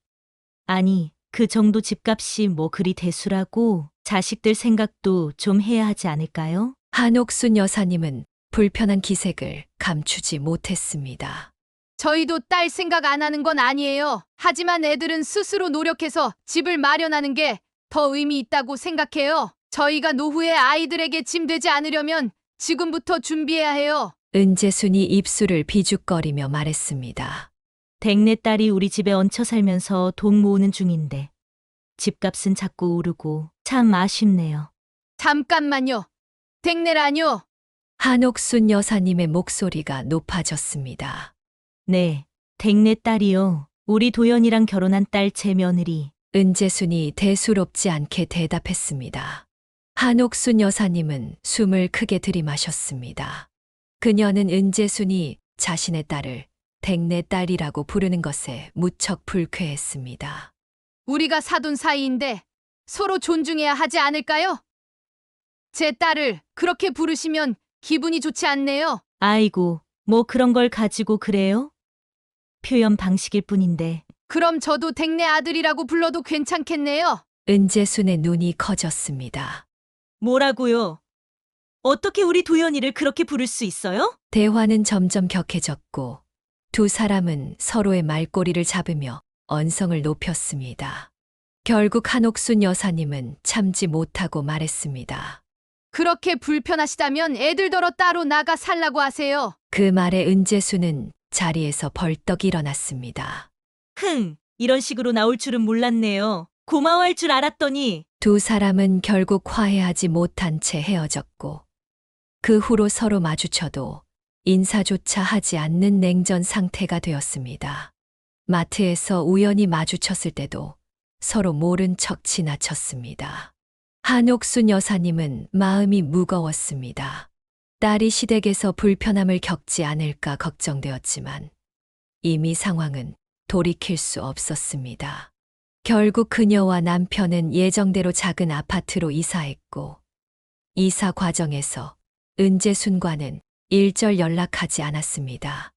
아니, 그 정도 집값이 뭐 그리 대수라고 자식들 생각도 좀 해야 하지 않을까요? 한옥순 여사님은 불편한 기색을 감추지 못했습니다. 저희도 딸 생각 안 하는 건 아니에요. 하지만 애들은 스스로 노력해서 집을 마련하는 게 더 의미 있다고 생각해요. 저희가 노후에 아이들에게 짐 되지 않으려면 지금부터 준비해야 해요. 은재순이 입술을 비죽거리며 말했습니다. 댁내 딸이 우리 집에 얹혀 살면서 돈 모으는 중인데 집값은 자꾸 오르고 참 아쉽네요. 잠깐만요. 댁내라뇨. 한옥순 여사님의 목소리가 높아졌습니다. 네, 댁내 딸이요. 우리 도연이랑 결혼한 딸 제 며느리. 은재순이 대수롭지 않게 대답했습니다. 한옥순 여사님은 숨을 크게 들이마셨습니다. 그녀는 은재순이 자신의 딸을 댁내 딸이라고 부르는 것에 무척 불쾌했습니다. 우리가 사돈 사이인데 서로 존중해야 하지 않을까요? 제 딸을 그렇게 부르시면 기분이 좋지 않네요. 아이고, 뭐 그런 걸 가지고 그래요? 표현 방식일 뿐인데. 그럼 저도 댁내 아들이라고 불러도 괜찮겠네요. 은재순의 눈이 커졌습니다. 뭐라고요? 어떻게 우리 도연이를 그렇게 부를 수 있어요? 대화는 점점 격해졌고 두 사람은 서로의 말꼬리를 잡으며 언성을 높였습니다. 결국 한옥순 여사님은 참지 못하고 말했습니다. 그렇게 불편하시다면 애들더러 따로 나가 살라고 하세요. 그 말에 은재순은 자리에서 벌떡 일어났습니다. 이런 식으로 나올 줄은 몰랐네요. 고마워할 줄 알았더니. 두 사람은 결국 화해하지 못한 채 헤어졌고 그 후로 서로 마주쳐도 인사조차 하지 않는 냉전 상태가 되었습니다. 마트에서 우연히 마주쳤을 때도 서로 모른 척 지나쳤습니다. 한옥순 여사님은 마음이 무거웠습니다. 딸이 시댁에서 불편함을 겪지 않을까 걱정되었지만 이미 상황은 돌이킬 수 없었습니다. 결국 그녀와 남편은 예정대로 작은 아파트로 이사했고 이사 과정에서 은재순과는 일절 연락하지 않았습니다.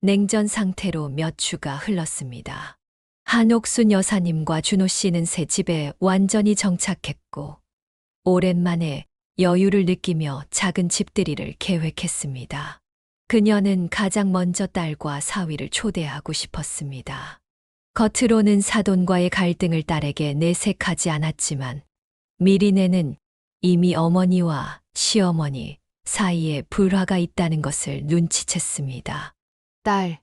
냉전 상태로 몇 주가 흘렀습니다. 한옥순 여사님과 준호 씨는 새 집에 완전히 정착했고 오랜만에 여유를 느끼며 작은 집들이를 계획했습니다. 그녀는 가장 먼저 딸과 사위를 초대하고 싶었습니다. 겉으로는 사돈과의 갈등을 딸에게 내색하지 않았지만 미리네는 이미 어머니와 시어머니 사이에 불화가 있다는 것을 눈치챘습니다. 딸,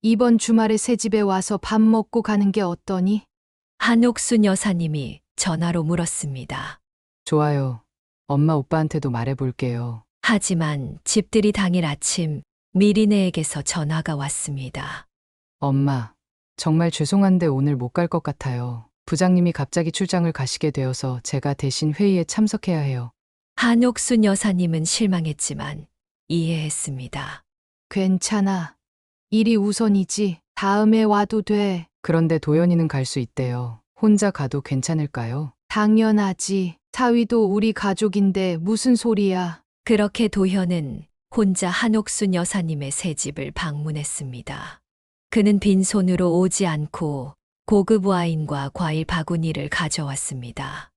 이번 주말에 새 집에 와서 밥 먹고 가는 게 어떠니? 한옥순 여사님이 전화로 물었습니다. 좋아요. 엄마 오빠한테도 말해볼게요. 하지만 집들이 당일 아침 미리네에게서 전화가 왔습니다. 엄마, 정말 죄송한데 오늘 못 갈 것 같아요. 부장님이 갑자기 출장을 가시게 되어서 제가 대신 회의에 참석해야 해요. 한옥순 여사님은 실망했지만 이해했습니다. 괜찮아. 일이 우선이지. 다음에 와도 돼. 그런데 도연이는 갈 수 있대요. 혼자 가도 괜찮을까요? 당연하지. 사위도 우리 가족인데 무슨 소리야. 그렇게 도현은 혼자 한옥순 여사님의 새 집을 방문했습니다. 그는 빈손으로 오지 않고 고급 와인과 과일 바구니를 가져왔습니다.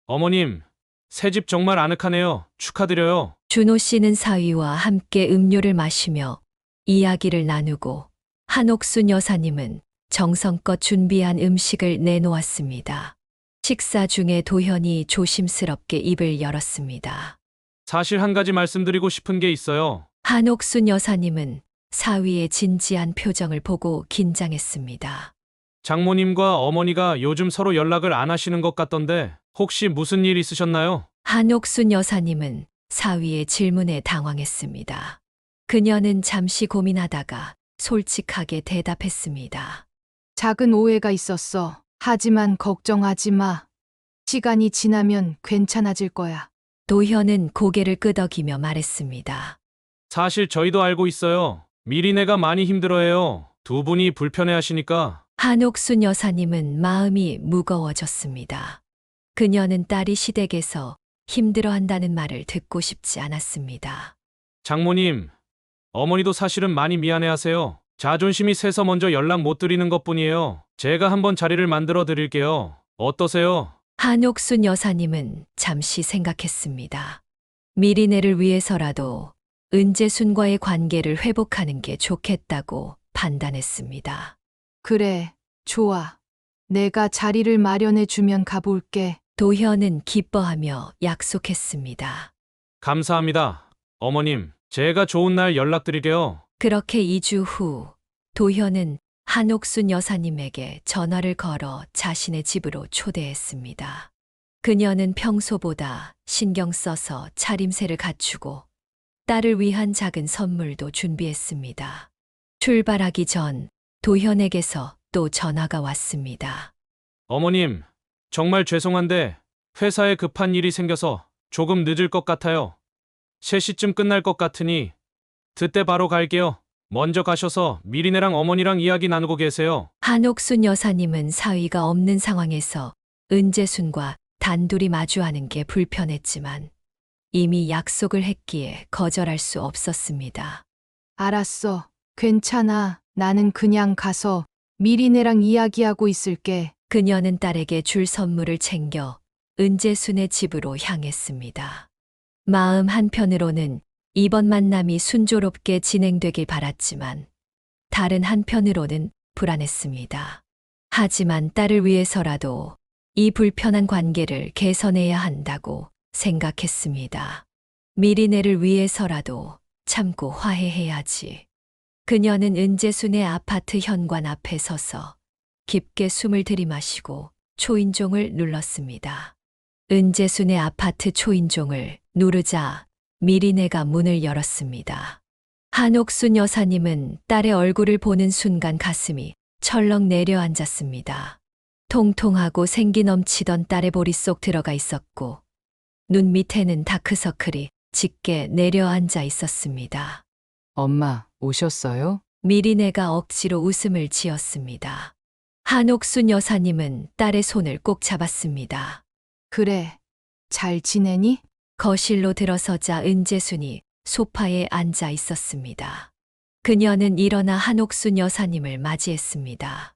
어머님, 새 집 정말 아늑하네요. 축하드려요. 준호 씨는 사위와 함께 음료를 마시며 이야기를 나누고 한옥순 여사님은 정성껏 준비한 음식을 내놓았습니다. 식사 중에 도현이 조심스럽게 입을 열었습니다. 사실 한 가지 말씀드리고 싶은 게 있어요. 한옥순 여사님은 사위의 진지한 표정을 보고 긴장했습니다. 장모님과 어머니가 요즘 서로 연락을 안 하시는 것 같던데 혹시 무슨 일 있으셨나요? 한옥순 여사님은 사위의 질문에 당황했습니다. 그녀는 잠시 고민하다가 솔직하게 대답했습니다. 작은 오해가 있었어. 하지만 걱정하지 마. 시간이 지나면 괜찮아질 거야. 도현은 고개를 끄덕이며 말했습니다. 사실 저희도 알고 있어요. 미리네가 많이 힘들어해요. 두 분이 불편해하시니까. 한옥순 여사님은 마음이 무거워졌습니다. 그녀는 딸이 시댁에서 힘들어한다는 말을 듣고 싶지 않았습니다. 장모님, 어머니도 사실은 많이 미안해하세요. 자존심이 세서 먼저 연락 못 드리는 것뿐이에요. 제가 한번 자리를 만들어 드릴게요. 어떠세요? 한옥순 여사님은 잠시 생각했습니다. 미리네를 위해서라도 은재순과의 관계를 회복하는 게 좋겠다고 판단했습니다. 그래, 좋아. 내가 자리를 마련해 주면 가볼게. 도현은 기뻐하며 약속했습니다. 감사합니다. 어머님, 제가 좋은 날 연락드릴게요. 그렇게 2주 후 도현은 한옥순 여사님에게 전화를 걸어 자신의 집으로 초대했습니다. 그녀는 평소보다 신경 써서 차림새를 갖추고 딸을 위한 작은 선물도 준비했습니다. 출발하기 전 도현에게서 또 전화가 왔습니다. 어머님, 정말 죄송한데 회사에 급한 일이 생겨서 조금 늦을 것 같아요. 3시쯤 끝날 것 같으니 그때 바로 갈게요. 먼저 가셔서 미리네랑 어머니랑 이야기 나누고 계세요. 한옥순 여사님은 사위가 없는 상황에서 은재순과 단둘이 마주하는 게 불편했지만 이미 약속을 했기에 거절할 수 없었습니다. 알았어. 괜찮아. 나는 그냥 가서 미리네랑 이야기하고 있을게. 그녀는 딸에게 줄 선물을 챙겨 은재순의 집으로 향했습니다. 마음 한편으로는 이번 만남이 순조롭게 진행되길 바랐지만 다른 한편으로는 불안했습니다. 하지만 딸을 위해서라도 이 불편한 관계를 개선해야 한다고 생각했습니다. 미리네를 위해서라도 참고 화해해야지. 그녀는 은재순의 아파트 현관 앞에 서서 깊게 숨을 들이마시고 초인종을 눌렀습니다. 은재순의 아파트 초인종을 누르자 미리네가 문을 열었습니다. 한옥순 여사님은 딸의 얼굴을 보는 순간 가슴이 철렁 내려앉았습니다. 통통하고 생기 넘치던 딸의 볼이 쏙 들어가 있었고 눈 밑에는 다크서클이 짙게 내려앉아 있었습니다. 엄마, 오셨어요? 미리네가 억지로 웃음을 지었습니다. 한옥순 여사님은 딸의 손을 꼭 잡았습니다. 그래. 잘 지내니? 거실로 들어서자 은재순이 소파에 앉아 있었습니다. 그녀는 일어나 한옥순 여사님을 맞이했습니다.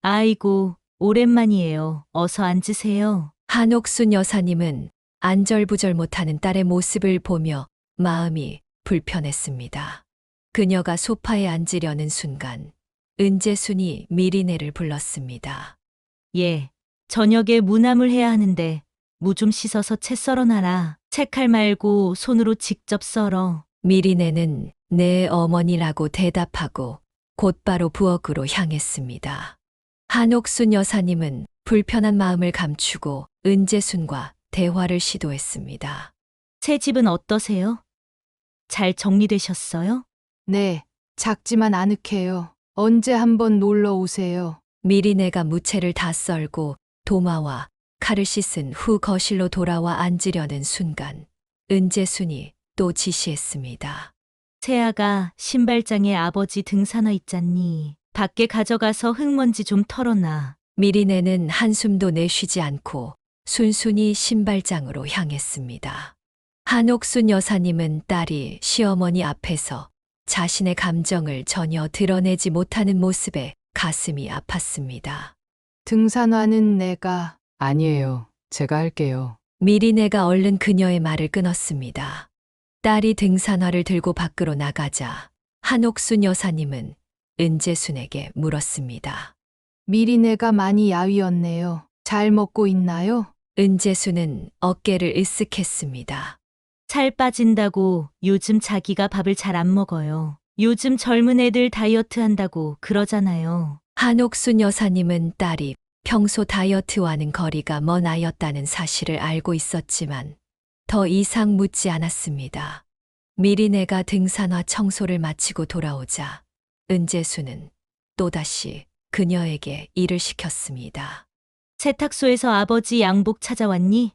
아이고, 오랜만이에요. 어서 앉으세요. 한옥순 여사님은 안절부절 못하는 딸의 모습을 보며 마음이 불편했습니다. 그녀가 소파에 앉으려는 순간 은재순이 미리네를 불렀습니다. 예, 저녁에 무남을 해야 하는데 무 좀 씻어서 채 썰어놔라. 채칼 말고 손으로 직접 썰어. 미리네는 네 어머니라고 대답하고 곧바로 부엌으로 향했습니다. 한옥순 여사님은 불편한 마음을 감추고 은재순과 대화를 시도했습니다. 새 집은 어떠세요? 잘 정리되셨어요? 네. 작지만 아늑해요. 언제 한번 놀러 오세요. 미리네가 무채를 다 썰고 도마와 칼을 씻은 후 거실로 돌아와 앉으려는 순간 은재순이 또 지시했습니다. 세아가 신발장에 아버지 등산화 있잖니. 밖에 가져가서 흙먼지 좀 털어놔. 미리네는 한숨도 내쉬지 않고 순순히 신발장으로 향했습니다. 한옥순 여사님은 딸이 시어머니 앞에서 자신의 감정을 전혀 드러내지 못하는 모습에 가슴이 아팠습니다. 등산화는 내가. 아니에요. 제가 할게요. 미리네가 얼른 그녀의 말을 끊었습니다. 딸이 등산화를 들고 밖으로 나가자 한옥순 여사님은 은재순에게 물었습니다. 미리네가 많이 야위었네요. 잘 먹고 있나요? 은재순은 어깨를 으쓱했습니다. 살 빠진다고 요즘 자기가 밥을 잘 안 먹어요. 요즘 젊은 애들 다이어트 한다고 그러잖아요. 한옥순 여사님은 딸이 평소 다이어트와는 거리가 먼 아이였다는 사실을 알고 있었지만 더 이상 묻지 않았습니다. 미리네가 등산화 청소를 마치고 돌아오자 은재순은 또다시 그녀에게 일을 시켰습니다. 세탁소에서 아버지 양복 찾아왔니?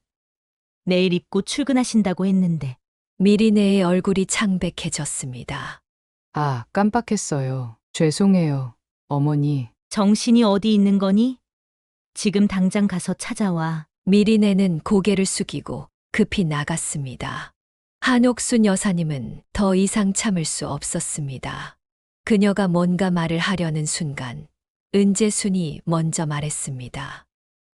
내일 입고 출근하신다고 했는데. 미리네의 얼굴이 창백해졌습니다. 아, 깜빡했어요. 죄송해요. 어머니, 정신이 어디 있는 거니? 지금 당장 가서 찾아와. 미리네는 고개를 숙이고 급히 나갔습니다. 한옥순 여사님은 더 이상 참을 수 없었습니다. 그녀가 뭔가 말을 하려는 순간 은재순이 먼저 말했습니다.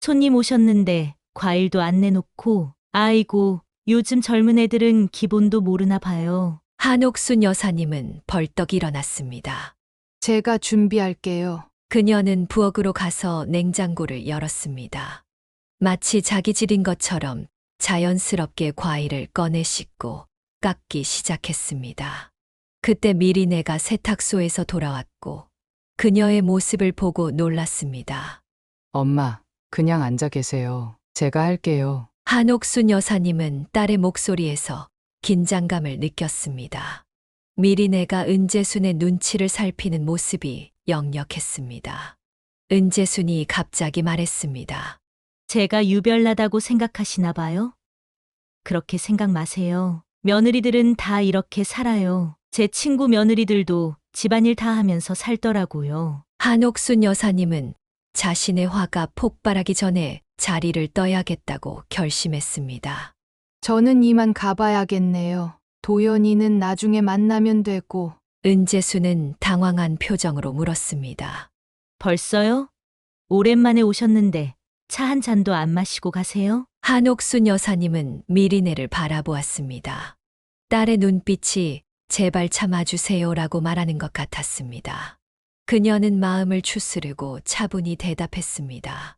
손님 오셨는데 과일도 안 내놓고, 아이고, 요즘 젊은 애들은 기본도 모르나 봐요. 한옥순 여사님은 벌떡 일어났습니다. 제가 준비할게요. 그녀는 부엌으로 가서 냉장고를 열었습니다. 마치 자기 집인 것처럼 자연스럽게 과일을 꺼내 씻고 깎기 시작했습니다. 그때 미리네가 세탁소에서 돌아왔고 그녀의 모습을 보고 놀랐습니다. 엄마, 그냥 앉아 계세요. 제가 할게요. 한옥순 여사님은 딸의 목소리에서 긴장감을 느꼈습니다. 미리네가 은재순의 눈치를 살피는 모습이 역력했습니다. 은재순이 갑자기 말했습니다. 제가 유별나다고 생각하시나 봐요? 그렇게 생각 마세요. 며느리들은 다 이렇게 살아요. 제 친구 며느리들도 집안일 다 하면서 살더라고요. 한옥순 여사님은 자신의 화가 폭발하기 전에 자리를 떠야겠다고 결심했습니다. 저는 이만 가봐야겠네요. 도연이는 나중에 만나면 되고. 은재수는 당황한 표정으로 물었습니다. 벌써요? 오랜만에 오셨는데 차 한 잔도 안 마시고 가세요? 한옥순 여사님은 미리네를 바라보았습니다. 딸의 눈빛이 제발 참아주세요라고 말하는 것 같았습니다. 그녀는 마음을 추스르고 차분히 대답했습니다.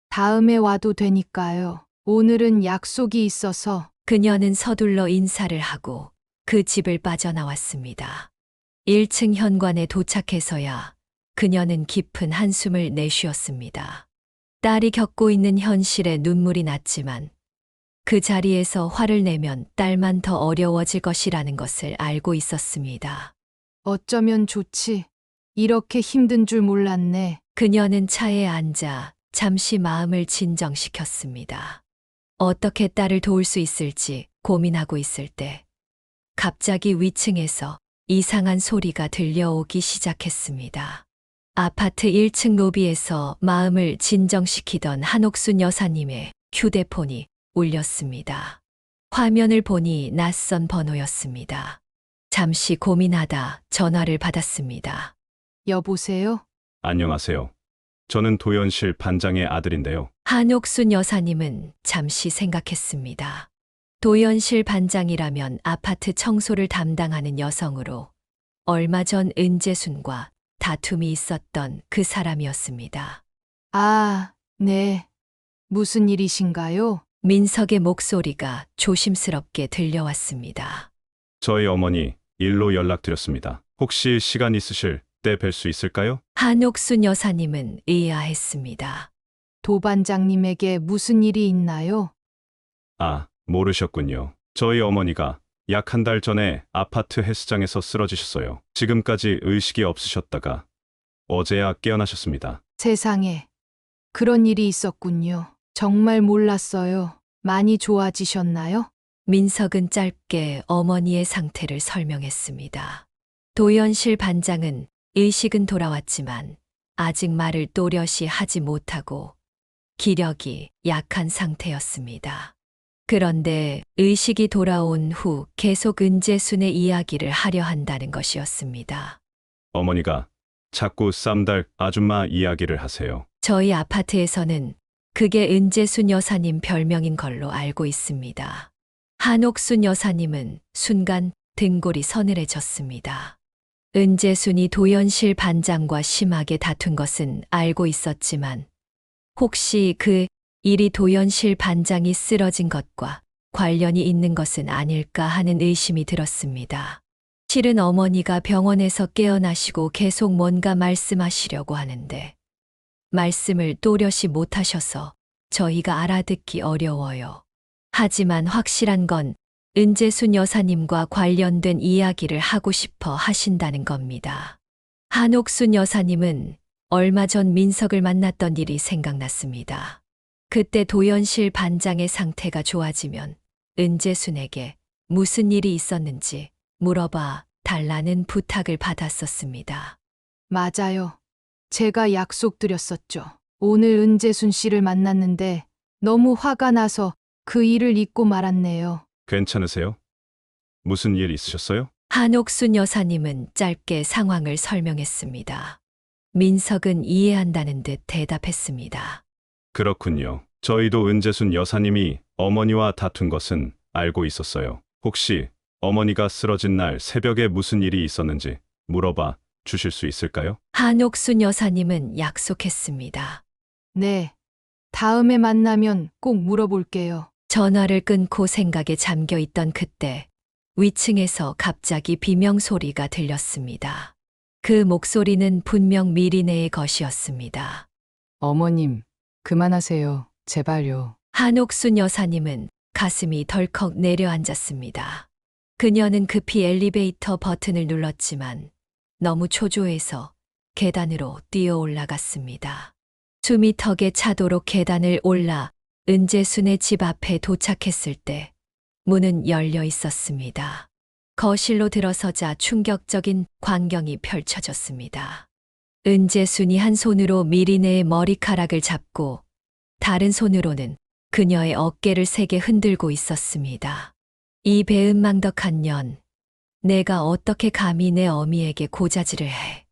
다음에 와도 되니까요. 오늘은 약속이 있어서. 그녀는 서둘러 인사를 하고 그 집을 빠져나왔습니다. 1층 현관에 도착해서야 그녀는 깊은 한숨을 내쉬었습니다. 딸이 겪고 있는 현실에 눈물이 났지만 그 자리에서 화를 내면 딸만 더 어려워질 것이라는 것을 알고 있었습니다. 어쩌면 좋지. 이렇게 힘든 줄 몰랐네. 그녀는 차에 앉아 잠시 마음을 진정시켰습니다. 어떻게 딸을 도울 수 있을지 고민하고 있을 때 갑자기 위층에서 이상한 소리가 들려오기 시작했습니다. 아파트 1층 로비에서 마음을 진정시키던 한옥순 여사님의 휴대폰이 울렸습니다. 화면을 보니 낯선 번호였습니다. 잠시 고민하다 전화를 받았습니다. 여보세요? 안녕하세요. 저는 도연실 반장의 아들인데요. 한옥순 여사님은 잠시 생각했습니다. 도연실 반장이라면 아파트 청소를 담당하는 여성으로 얼마 전 은재순과 다툼이 있었던 그 사람이었습니다. 아, 네. 무슨 일이신가요? 민석의 목소리가 조심스럽게 들려왔습니다. 저희 어머니 일로 연락드렸습니다. 혹시 시간 있으실 때 뵐 수 있을까요? 한옥순 여사님은 의아했습니다. 도반장님에게 무슨 일이 있나요? 아, 모르셨군요. 저희 어머니가 약 한 달 전에 아파트 헬스장에서 쓰러지셨어요. 지금까지 의식이 없으셨다가 어제야 깨어나셨습니다. 세상에. 그런 일이 있었군요. 정말 몰랐어요. 많이 좋아지셨나요? 민석은 짧게 어머니의 상태를 설명했습니다. 도연실 반장은 의식은 돌아왔지만 아직 말을 또렷이 하지 못하고 기력이 약한 상태였습니다. 그런데 의식이 돌아온 후 계속 은재순의 이야기를 하려 한다는 것이었습니다. 어머니가 자꾸 쌈달 아줌마 이야기를 하세요. 저희 아파트에서는 그게 은재순 여사님 별명인 걸로 알고 있습니다. 한옥순 여사님은 순간 등골이 서늘해졌습니다. 은재순이 도연실 반장과 심하게 다툰 것은 알고 있었지만 혹시 그 일이 도연실 반장이 쓰러진 것과 관련이 있는 것은 아닐까 하는 의심이 들었습니다. 실은 어머니가 병원에서 깨어나시고 계속 뭔가 말씀하시려고 하는데 말씀을 또렷이 못하셔서 저희가 알아듣기 어려워요. 하지만 확실한 건 은재순 여사님과 관련된 이야기를 하고 싶어 하신다는 겁니다. 한옥순 여사님은 얼마 전 민석을 만났던 일이 생각났습니다. 그때 도연실 반장의 상태가 좋아지면 은재순에게 무슨 일이 있었는지 물어봐 달라는 부탁을 받았었습니다. 맞아요. 제가 약속드렸었죠. 오늘 은재순 씨를 만났는데 너무 화가 나서 그 일을 잊고 말았네요. 괜찮으세요? 무슨 일 있으셨어요? 한옥순 여사님은 짧게 상황을 설명했습니다. 민석은 이해한다는 듯 대답했습니다. 그렇군요. 저희도 은재순 여사님이 어머니와 다툰 것은 알고 있었어요. 혹시 어머니가 쓰러진 날 새벽에 무슨 일이 있었는지 물어봐 주실 수 있을까요? 한옥순 여사님은 약속했습니다. 네. 다음에 만나면 꼭 물어볼게요. 전화를 끊고 생각에 잠겨 있던 그때 위층에서 갑자기 비명 소리가 들렸습니다. 그 목소리는 분명 미리네의 것이었습니다. 어머님, 그만하세요. 제발요. 한옥순 여사님은 가슴이 덜컥 내려앉았습니다. 그녀는 급히 엘리베이터 버튼을 눌렀지만 너무 초조해서 계단으로 뛰어 올라갔습니다. 숨이 턱에 차도록 계단을 올라 은재순의 집 앞에 도착했을 때 문은 열려 있었습니다. 거실로 들어서자 충격적인 광경이 펼쳐졌습니다. 은재순이 한 손으로 미리네의 머리카락을 잡고 다른 손으로는 그녀의 어깨를 세게 흔들고 있었습니다. 이 배은망덕한 년, 내가 어떻게 감히 내 어미에게 고자질을 해.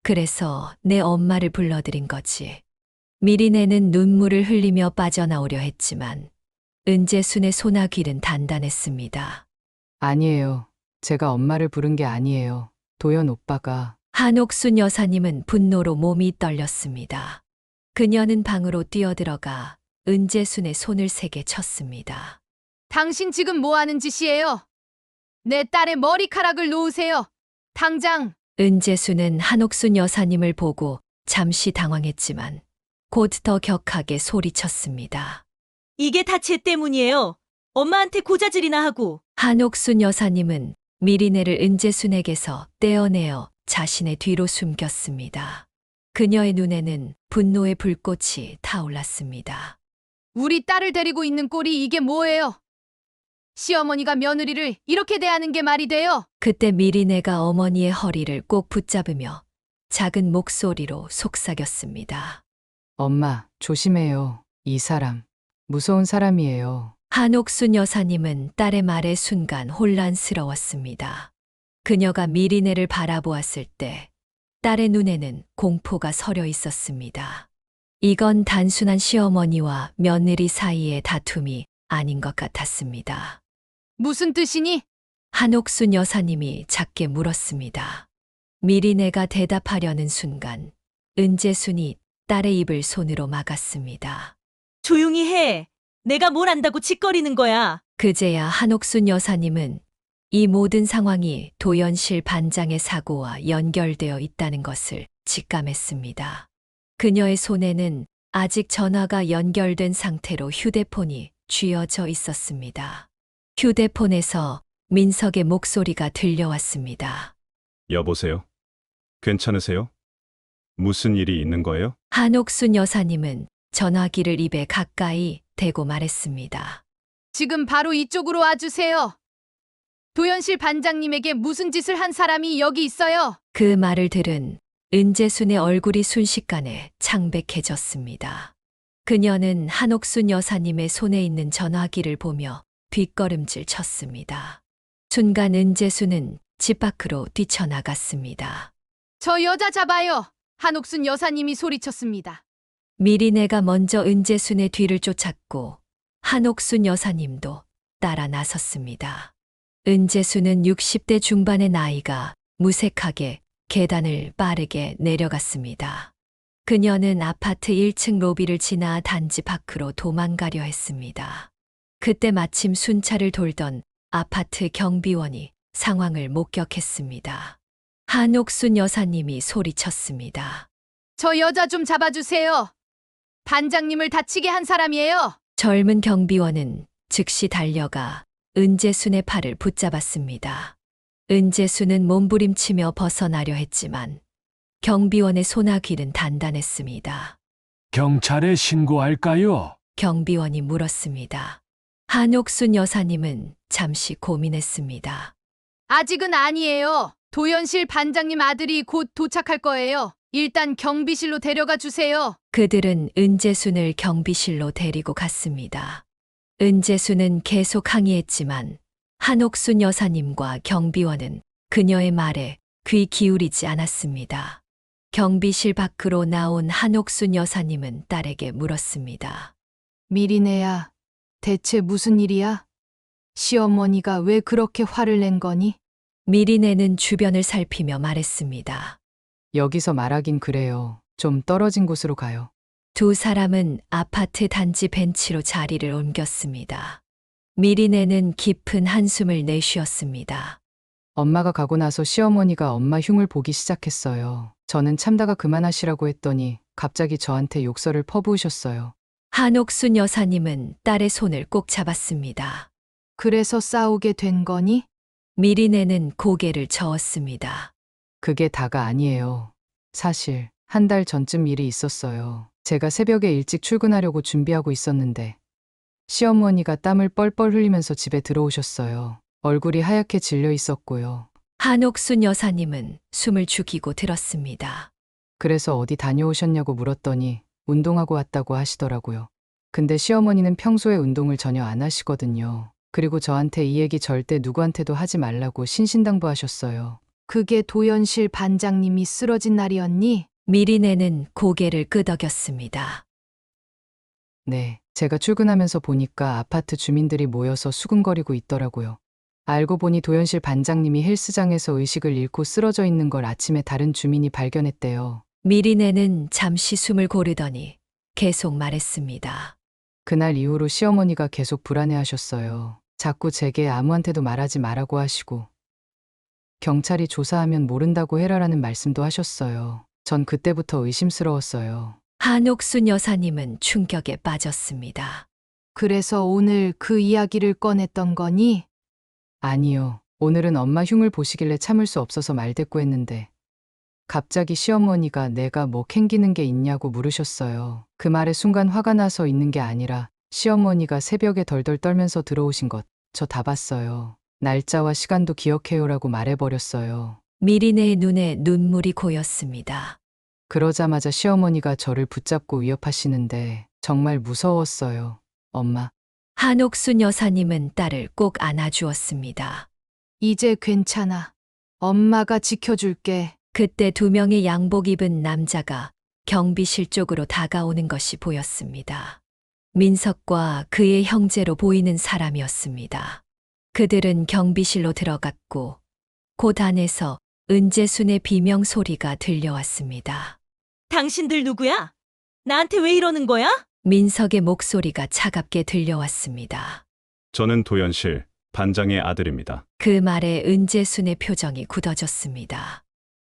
그래서 내 엄마를 불러들인 거지. 미리네는 눈물을 흘리며 빠져나오려 했지만 은재순의 소나귀는 단단했습니다. 아니에요. 제가 엄마를 부른 게 아니에요. 도연 오빠가. 한옥순 여사님은 분노로 몸이 떨렸습니다. 그녀는 방으로 뛰어들어가 은재순의 손을 세게 쳤습니다. 당신 지금 뭐 하는 짓이에요? 내 딸의 머리카락을 놓으세요. 당장! 은재순은 한옥순 여사님을 보고 잠시 당황했지만 곧 더 격하게 소리쳤습니다. 이게 다 쟤 때문이에요. 엄마한테 고자질이나 하고. 한옥순 여사님은 미리네를 은재순에게서 떼어내어 자신의 뒤로 숨겼습니다. 그녀의 눈에는 분노의 불꽃이 타올랐습니다. 우리 딸을 데리고 있는 꼴이 이게 뭐예요? 시어머니가 며느리를 이렇게 대하는 게 말이 돼요? 그때 미리네가 어머니의 허리를 꼭 붙잡으며 작은 목소리로 속삭였습니다. 엄마, 조심해요. 이 사람. 무서운 사람이에요. 한옥순 여사님은 딸의 말에 순간 혼란스러웠습니다. 그녀가 미리네를 바라보았을 때 딸의 눈에는 공포가 서려 있었습니다. 이건 단순한 시어머니와 며느리 사이의 다툼이 아닌 것 같았습니다. 무슨 뜻이니? 한옥순 여사님이 작게 물었습니다. 미리네가 대답하려는 순간 은재순이 딸의 입을 손으로 막았습니다. 조용히 해. 내가 뭘 안다고 짓거리는 거야. 그제야 한옥순 여사님은 이 모든 상황이 도연실 반장의 사고와 연결되어 있다는 것을 직감했습니다. 그녀의 손에는 아직 전화가 연결된 상태로 휴대폰이 쥐어져 있었습니다. 휴대폰에서 민석의 목소리가 들려왔습니다. 여보세요? 괜찮으세요? 무슨 일이 있는 거예요? 한옥순 여사님은 전화기를 입에 가까이 대고 말했습니다. 지금 바로 이쪽으로 와주세요. 도연실 반장님에게 무슨 짓을 한 사람이 여기 있어요. 그 말을 들은 은재순의 얼굴이 순식간에 창백해졌습니다. 그녀는 한옥순 여사님의 손에 있는 전화기를 보며 뒷걸음질 쳤습니다. 순간 은재순은 집 밖으로 뛰쳐나갔습니다. 저 여자 잡아요. 한옥순 여사님이 소리쳤습니다. 미리네가 먼저 은재순의 뒤를 쫓았고 한옥순 여사님도 따라 나섰습니다. 은재순은 60대 중반의 나이가 무색하게 계단을 빠르게 내려갔습니다. 그녀는 아파트 1층 로비를 지나 단지 밖으로 도망가려 했습니다. 그때 마침 순찰을 돌던 아파트 경비원이 상황을 목격했습니다. 한옥순 여사님이 소리쳤습니다. 저 여자 좀 잡아주세요. 반장님을 다치게 한 사람이에요. 젊은 경비원은 즉시 달려가 은재순의 팔을 붙잡았습니다. 은재순은 몸부림치며 벗어나려 했지만 경비원의 소나귀는 단단했습니다. 경찰에 신고할까요? 경비원이 물었습니다. 한옥순 여사님은 잠시 고민했습니다. 아직은 아니에요. 도연실 반장님 아들이 곧 도착할 거예요. 일단 경비실로 데려가 주세요. 그들은 은재순을 경비실로 데리고 갔습니다. 은재순은 계속 항의했지만 한옥순 여사님과 경비원은 그녀의 말에 귀 기울이지 않았습니다. 경비실 밖으로 나온 한옥순 여사님은 딸에게 물었습니다. 미리네야, 대체 무슨 일이야? 시어머니가 왜 그렇게 화를 낸 거니? 미리네는 주변을 살피며 말했습니다. 여기서 말하긴 그래요. 좀 떨어진 곳으로 가요. 두 사람은 아파트 단지 벤치로 자리를 옮겼습니다. 미리네는 깊은 한숨을 내쉬었습니다. 엄마가 가고 나서 시어머니가 엄마 흉을 보기 시작했어요. 저는 참다가 그만하시라고 했더니 갑자기 저한테 욕설을 퍼부으셨어요. 한옥순 여사님은 딸의 손을 꼭 잡았습니다. 그래서 싸우게 된 거니? 미리네는 고개를 저었습니다. 그게 다가 아니에요. 사실 한 달 전쯤 일이 있었어요. 제가 새벽에 일찍 출근하려고 준비하고 있었는데 시어머니가 땀을 뻘뻘 흘리면서 집에 들어오셨어요. 얼굴이 하얗게 질려 있었고요. 한옥순 여사님은 숨을 죽이고 들었습니다. 그래서 어디 다녀오셨냐고 물었더니 운동하고 왔다고 하시더라고요. 근데 시어머니는 평소에 운동을 전혀 안 하시거든요. 그리고 저한테 이 얘기 절대 누구한테도 하지 말라고 신신당부하셨어요. 그게 도연실 반장님이 쓰러진 날이었니? 미리네는 고개를 끄덕였습니다. 네, 제가 출근하면서 보니까 아파트 주민들이 모여서 수군거리고 있더라고요. 알고 보니 도연실 반장님이 헬스장에서 의식을 잃고 쓰러져 있는 걸 아침에 다른 주민이 발견했대요. 미리네는 잠시 숨을 고르더니 계속 말했습니다. 그날 이후로 시어머니가 계속 불안해하셨어요. 자꾸 제게 아무한테도 말하지 말라고 하시고 경찰이 조사하면 모른다고 해라라는 말씀도 하셨어요. 전 그때부터 의심스러웠어요. 한옥순 여사님은 충격에 빠졌습니다. 그래서 오늘 그 이야기를 꺼냈던 거니? 아니요. 오늘은 엄마 흉을 보시길래 참을 수 없어서 말대꾸했는데 갑자기 시어머니가 내가 뭐 캥기는 게 있냐고 물으셨어요. 그 말에 순간 화가 나서 있는 게 아니라 시어머니가 새벽에 덜덜 떨면서 들어오신 것 저 다 봤어요. 날짜와 시간도 기억해요라고 말해버렸어요. 미리네의 눈에 눈물이 고였습니다. 그러자마자 시어머니가 저를 붙잡고 위협하시는데 정말 무서웠어요. 엄마. 한옥순 여사님은 딸을 꼭 안아주었습니다. 이제 괜찮아. 엄마가 지켜줄게. 그때 두 명의 양복 입은 남자가 경비실 쪽으로 다가오는 것이 보였습니다. 민석과 그의 형제로 보이는 사람이었습니다. 그들은 경비실로 들어갔고 곧 안에서 은재순의 비명 소리가 들려왔습니다. 당신들 누구야? 나한테 왜 이러는 거야? 민석의 목소리가 차갑게 들려왔습니다. 저는 도연실 반장의 아들입니다. 그 말에 은재순의 표정이 굳어졌습니다.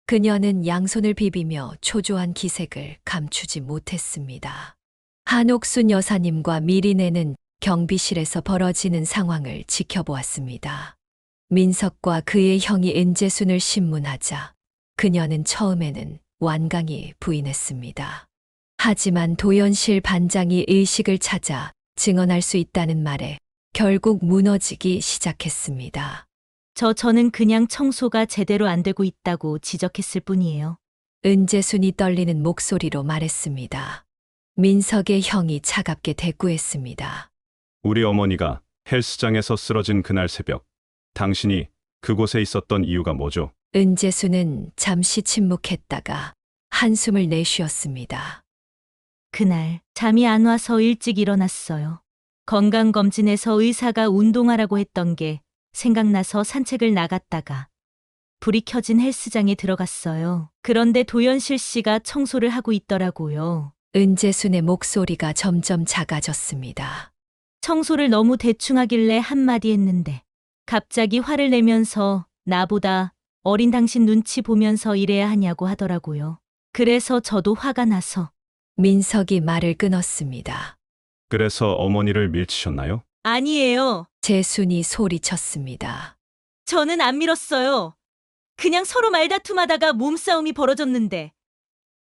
그녀는 양손을 비비며 초조한 기색을 감추지 못했습니다. 한옥순 여사님과 미리네는 경비실에서 벌어지는 상황을 지켜보았습니다. 민석과 그의 형이 은재순을 신문하자 그녀는 처음에는 완강히 부인했습니다. 하지만 도연실 반장이 의식을 찾아 증언할 수 있다는 말에 결국 무너지기 시작했습니다. 저는 그냥 청소가 제대로 안 되고 있다고 지적했을 뿐이에요. 은재순이 떨리는 목소리로 말했습니다. 민석의 형이 차갑게 대꾸했습니다. 우리 어머니가 헬스장에서 쓰러진 그날 새벽, 당신이 그곳에 있었던 이유가 뭐죠? 은재순은 잠시 침묵했다가 한숨을 내쉬었습니다. 그날 잠이 안 와서 일찍 일어났어요. 건강검진에서 의사가 운동하라고 했던 게 생각나서 산책을 나갔다가 불이 켜진 헬스장에 들어갔어요. 그런데 도연실 씨가 청소를 하고 있더라고요. 은재순의 목소리가 점점 작아졌습니다. 청소를 너무 대충 하길래 한마디 했는데 갑자기 화를 내면서 나보다 어린 당신 눈치 보면서 일해야 하냐고 하더라고요. 그래서 저도 화가 나서. 민석이 말을 끊었습니다. 그래서 어머니를 밀치셨나요? 아니에요. 재순이 소리쳤습니다. 저는 안 밀었어요. 그냥 서로 말다툼하다가 몸싸움이 벌어졌는데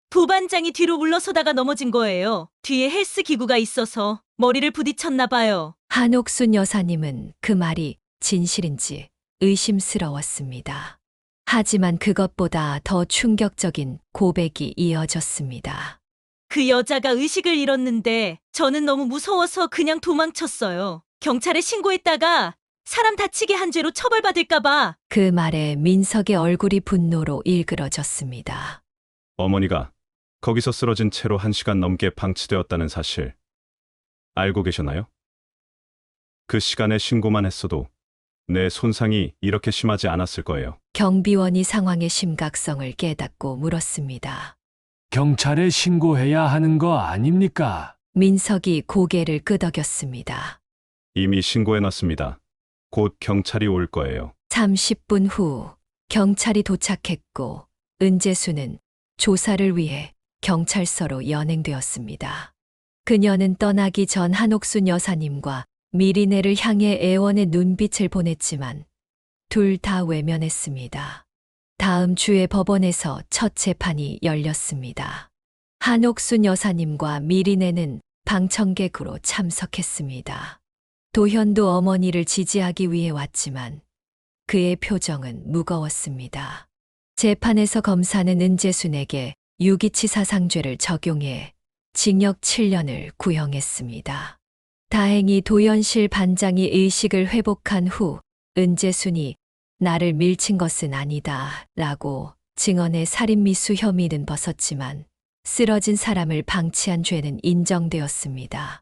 부반장이 뒤로 물러서다가 넘어진 거예요. 뒤에 헬스 기구가 있어서 머리를 부딪혔나 봐요. 한옥순 여사님은 그 말이 진실인지 의심스러웠습니다. 하지만 그것보다 더 충격적인 고백이 이어졌습니다. 그 여자가 의식을 잃었는데 저는 너무 무서워서 그냥 도망쳤어요. 경찰에 신고했다가 사람 다치게 한 죄로 처벌받을까 봐. 그 말에 민석의 얼굴이 분노로 일그러졌습니다. 어머니가 거기서 쓰러진 채로 1시간 넘게 방치되었다는 사실 알고 계셨나요? 그 시간에 신고만 했어도 내 손상이 이렇게 심하지 않았을 거예요. 경비원이 상황의 심각성을 깨닫고 물었습니다. 경찰에 신고해야 하는 거 아닙니까? 민석이 고개를 끄덕였습니다. 이미 신고해놨습니다. 곧 경찰이 올 거예요. 30분 후 경찰이 도착했고 은재수는 조사를 위해 경찰서로 연행되었습니다. 그녀는 떠나기 전 한옥순 여사님과 미리네를 향해 애원의 눈빛을 보냈지만 둘 다 외면했습니다. 다음 주에 법원에서 첫 재판이 열렸습니다. 한옥순 여사님과 미리네는 방청객으로 참석했습니다. 도현도 어머니를 지지하기 위해 왔지만 그의 표정은 무거웠습니다. 재판에서 검사는 은재순에게 유기치사상죄를 적용해 징역 7년을 구형했습니다. 다행히 도연실 반장이 의식을 회복한 후 은재순이 나를 밀친 것은 아니다 라고 증언해 살인미수 혐의는 벗었지만 쓰러진 사람을 방치한 죄는 인정되었습니다.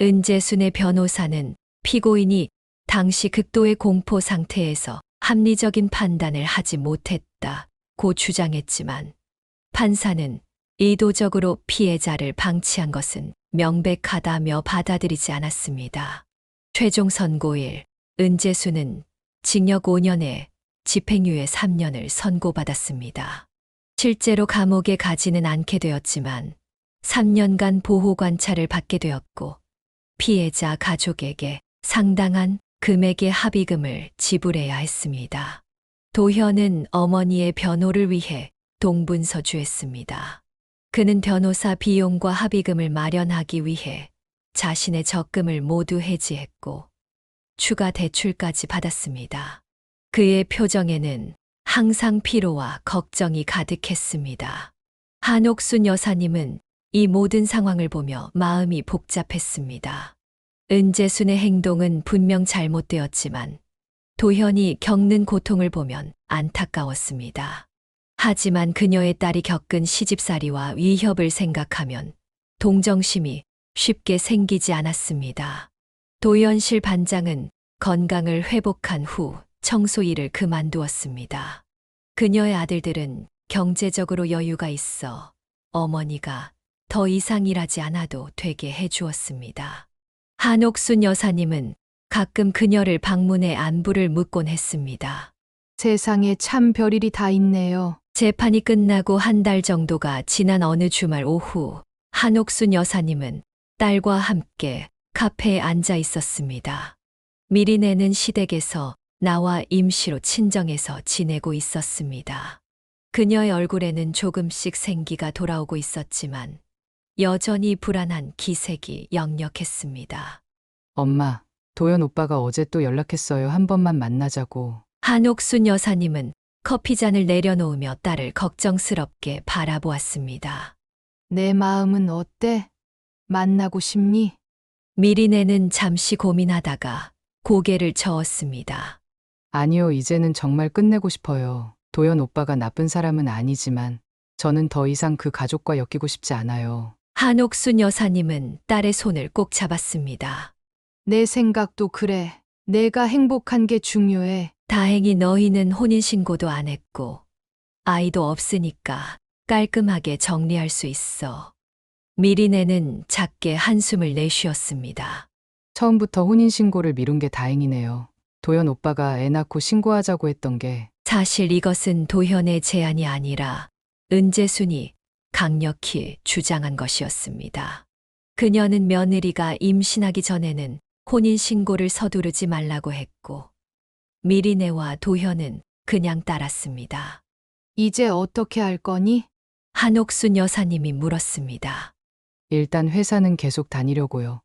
은재순의 변호사는 피고인이 당시 극도의 공포 상태에서 합리적인 판단을 하지 못했다고 주장했지만 판사는 의도적으로 피해자를 방치한 것은 명백하다며 받아들이지 않았습니다. 최종 선고일 은재수는 징역 5년에 집행유예 3년을 선고받았습니다. 실제로 감옥에 가지는 않게 되었지만 3년간 보호관찰을 받게 되었고 피해자 가족에게 상당한 금액의 합의금을 지불해야 했습니다. 도현은 어머니의 변호를 위해 동분서주했습니다. 그는 변호사 비용과 합의금을 마련하기 위해 자신의 적금을 모두 해지했고 추가 대출까지 받았습니다. 그의 표정에는 항상 피로와 걱정이 가득했습니다. 한옥순 여사님은 이 모든 상황을 보며 마음이 복잡했습니다. 은재순의 행동은 분명 잘못되었지만 도현이 겪는 고통을 보면 안타까웠습니다. 하지만 그녀의 딸이 겪은 시집살이와 위협을 생각하면 동정심이 쉽게 생기지 않았습니다. 도연실 반장은 건강을 회복한 후 청소 일을 그만두었습니다. 그녀의 아들들은 경제적으로 여유가 있어 어머니가 더 이상 일하지 않아도 되게 해주었습니다. 한옥순 여사님은 가끔 그녀를 방문해 안부를 묻곤 했습니다. 세상에 참 별일이 다 있네요. 재판이 끝나고 한 달 정도가 지난 어느 주말 오후 한옥순 여사님은 딸과 함께 카페에 앉아 있었습니다. 미리네는 시댁에서 나와 임시로 친정에서 지내고 있었습니다. 그녀의 얼굴에는 조금씩 생기가 돌아오고 있었지만 여전히 불안한 기색이 역력했습니다. 엄마, 도현 오빠가 어제 또 연락했어요. 한 번만 만나자고. 한옥순 여사님은 커피잔을 내려놓으며 딸을 걱정스럽게 바라보았습니다. 내 마음은 어때? 만나고 싶니? 미리네는 잠시 고민하다가 고개를 저었습니다. 아니요, 이제는 정말 끝내고 싶어요. 도현 오빠가 나쁜 사람은 아니지만 저는 더 이상 그 가족과 엮이고 싶지 않아요. 한옥순 여사님은 딸의 손을 꼭 잡았습니다. 내 생각도 그래. 내가 행복한 게 중요해. 다행히 너희는 혼인신고도 안 했고 아이도 없으니까 깔끔하게 정리할 수 있어. 미리네는 작게 한숨을 내쉬었습니다. 처음부터 혼인신고를 미룬 게 다행이네요. 도현 오빠가 애 낳고 신고하자고 했던 게 사실 이것은 도현의 제안이 아니라 은재순이 강력히 주장한 것이었습니다. 그녀는 며느리가 임신하기 전에는 혼인신고를 서두르지 말라고 했고 미리네와 도현은 그냥 따랐습니다. 이제 어떻게 할 거니? 한옥순 여사님이 물었습니다. 일단 회사는 계속 다니려고요.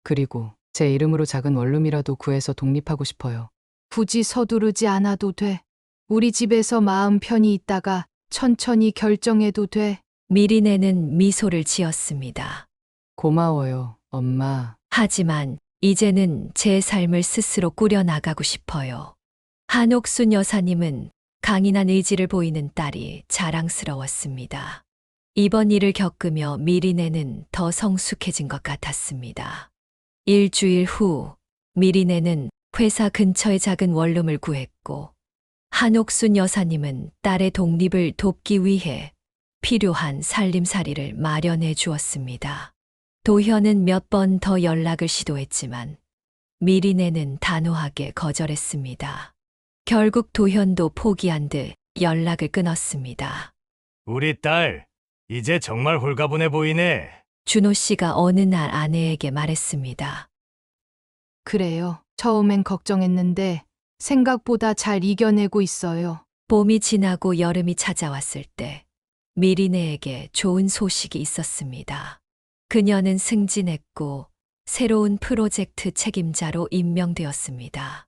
그리고 제 이름으로 작은 원룸이라도 구해서 독립하고 싶어요. 굳이 서두르지 않아도 돼. 우리 집에서 마음 편히 있다가 천천히 결정해도 돼. 미리네는 미소를 지었습니다. 고마워요, 엄마. 하지만 이제는 제 삶을 스스로 꾸려나가고 싶어요. 한옥순 여사님은 강인한 의지를 보이는 딸이 자랑스러웠습니다. 이번 일을 겪으며 미리네는 더 성숙해진 것 같았습니다. 일주일 후 미리네는 회사 근처의 작은 원룸을 구했고 한옥순 여사님은 딸의 독립을 돕기 위해 필요한 살림살이를 마련해 주었습니다. 도현은 몇 번 더 연락을 시도했지만 미리네는 단호하게 거절했습니다. 결국 도현도 포기한 듯 연락을 끊었습니다. 우리 딸, 이제 정말 홀가분해 보이네. 준호 씨가 어느 날 아내에게 말했습니다. 그래요. 처음엔 걱정했는데 생각보다 잘 이겨내고 있어요. 봄이 지나고 여름이 찾아왔을 때 미리네에게 좋은 소식이 있었습니다. 그녀는 승진했고 새로운 프로젝트 책임자로 임명되었습니다.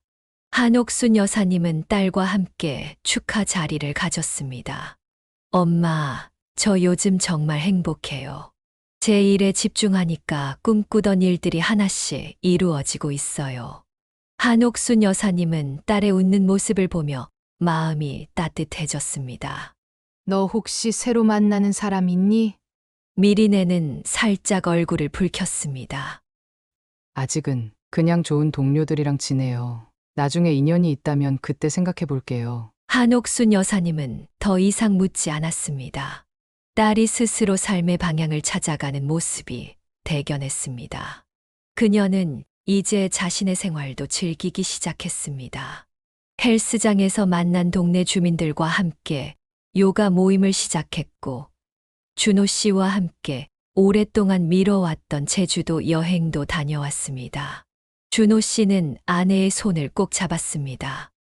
한옥순 여사님은 딸과 함께 축하 자리를 가졌습니다. 엄마, 저 요즘 정말 행복해요. 제 일에 집중하니까 꿈꾸던 일들이 하나씩 이루어지고 있어요. 한옥순 여사님은 딸의 웃는 모습을 보며 마음이 따뜻해졌습니다. 너 혹시 새로 만나는 사람 있니? 미리네는 살짝 얼굴을 붉혔습니다. 아직은 그냥 좋은 동료들이랑 지내요. 나중에 인연이 있다면 그때 생각해 볼게요. 한옥순 여사님은 더 이상 묻지 않았습니다. 딸이 스스로 삶의 방향을 찾아가는 모습이 대견했습니다. 그녀는 이제 자신의 생활도 즐기기 시작했습니다. 헬스장에서 만난 동네 주민들과 함께 요가 모임을 시작했고 준호 씨와 함께 오랫동안 미뤄왔던 제주도 여행도 다녀왔습니다. 준호 씨는 아내의 손을 꼭 잡았습니다.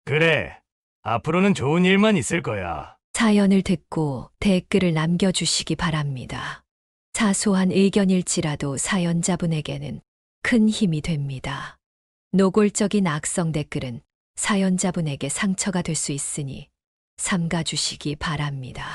그래, 앞으로는 좋은 일만 있을 거야. 사연을 듣고 댓글을 남겨주시기 바랍니다. 사소한 의견일지라도 사연자분에게는 큰 힘이 됩니다. 노골적인 악성 댓글은 사연자분에게 상처가 될 수 있으니 삼가주시기 바랍니다.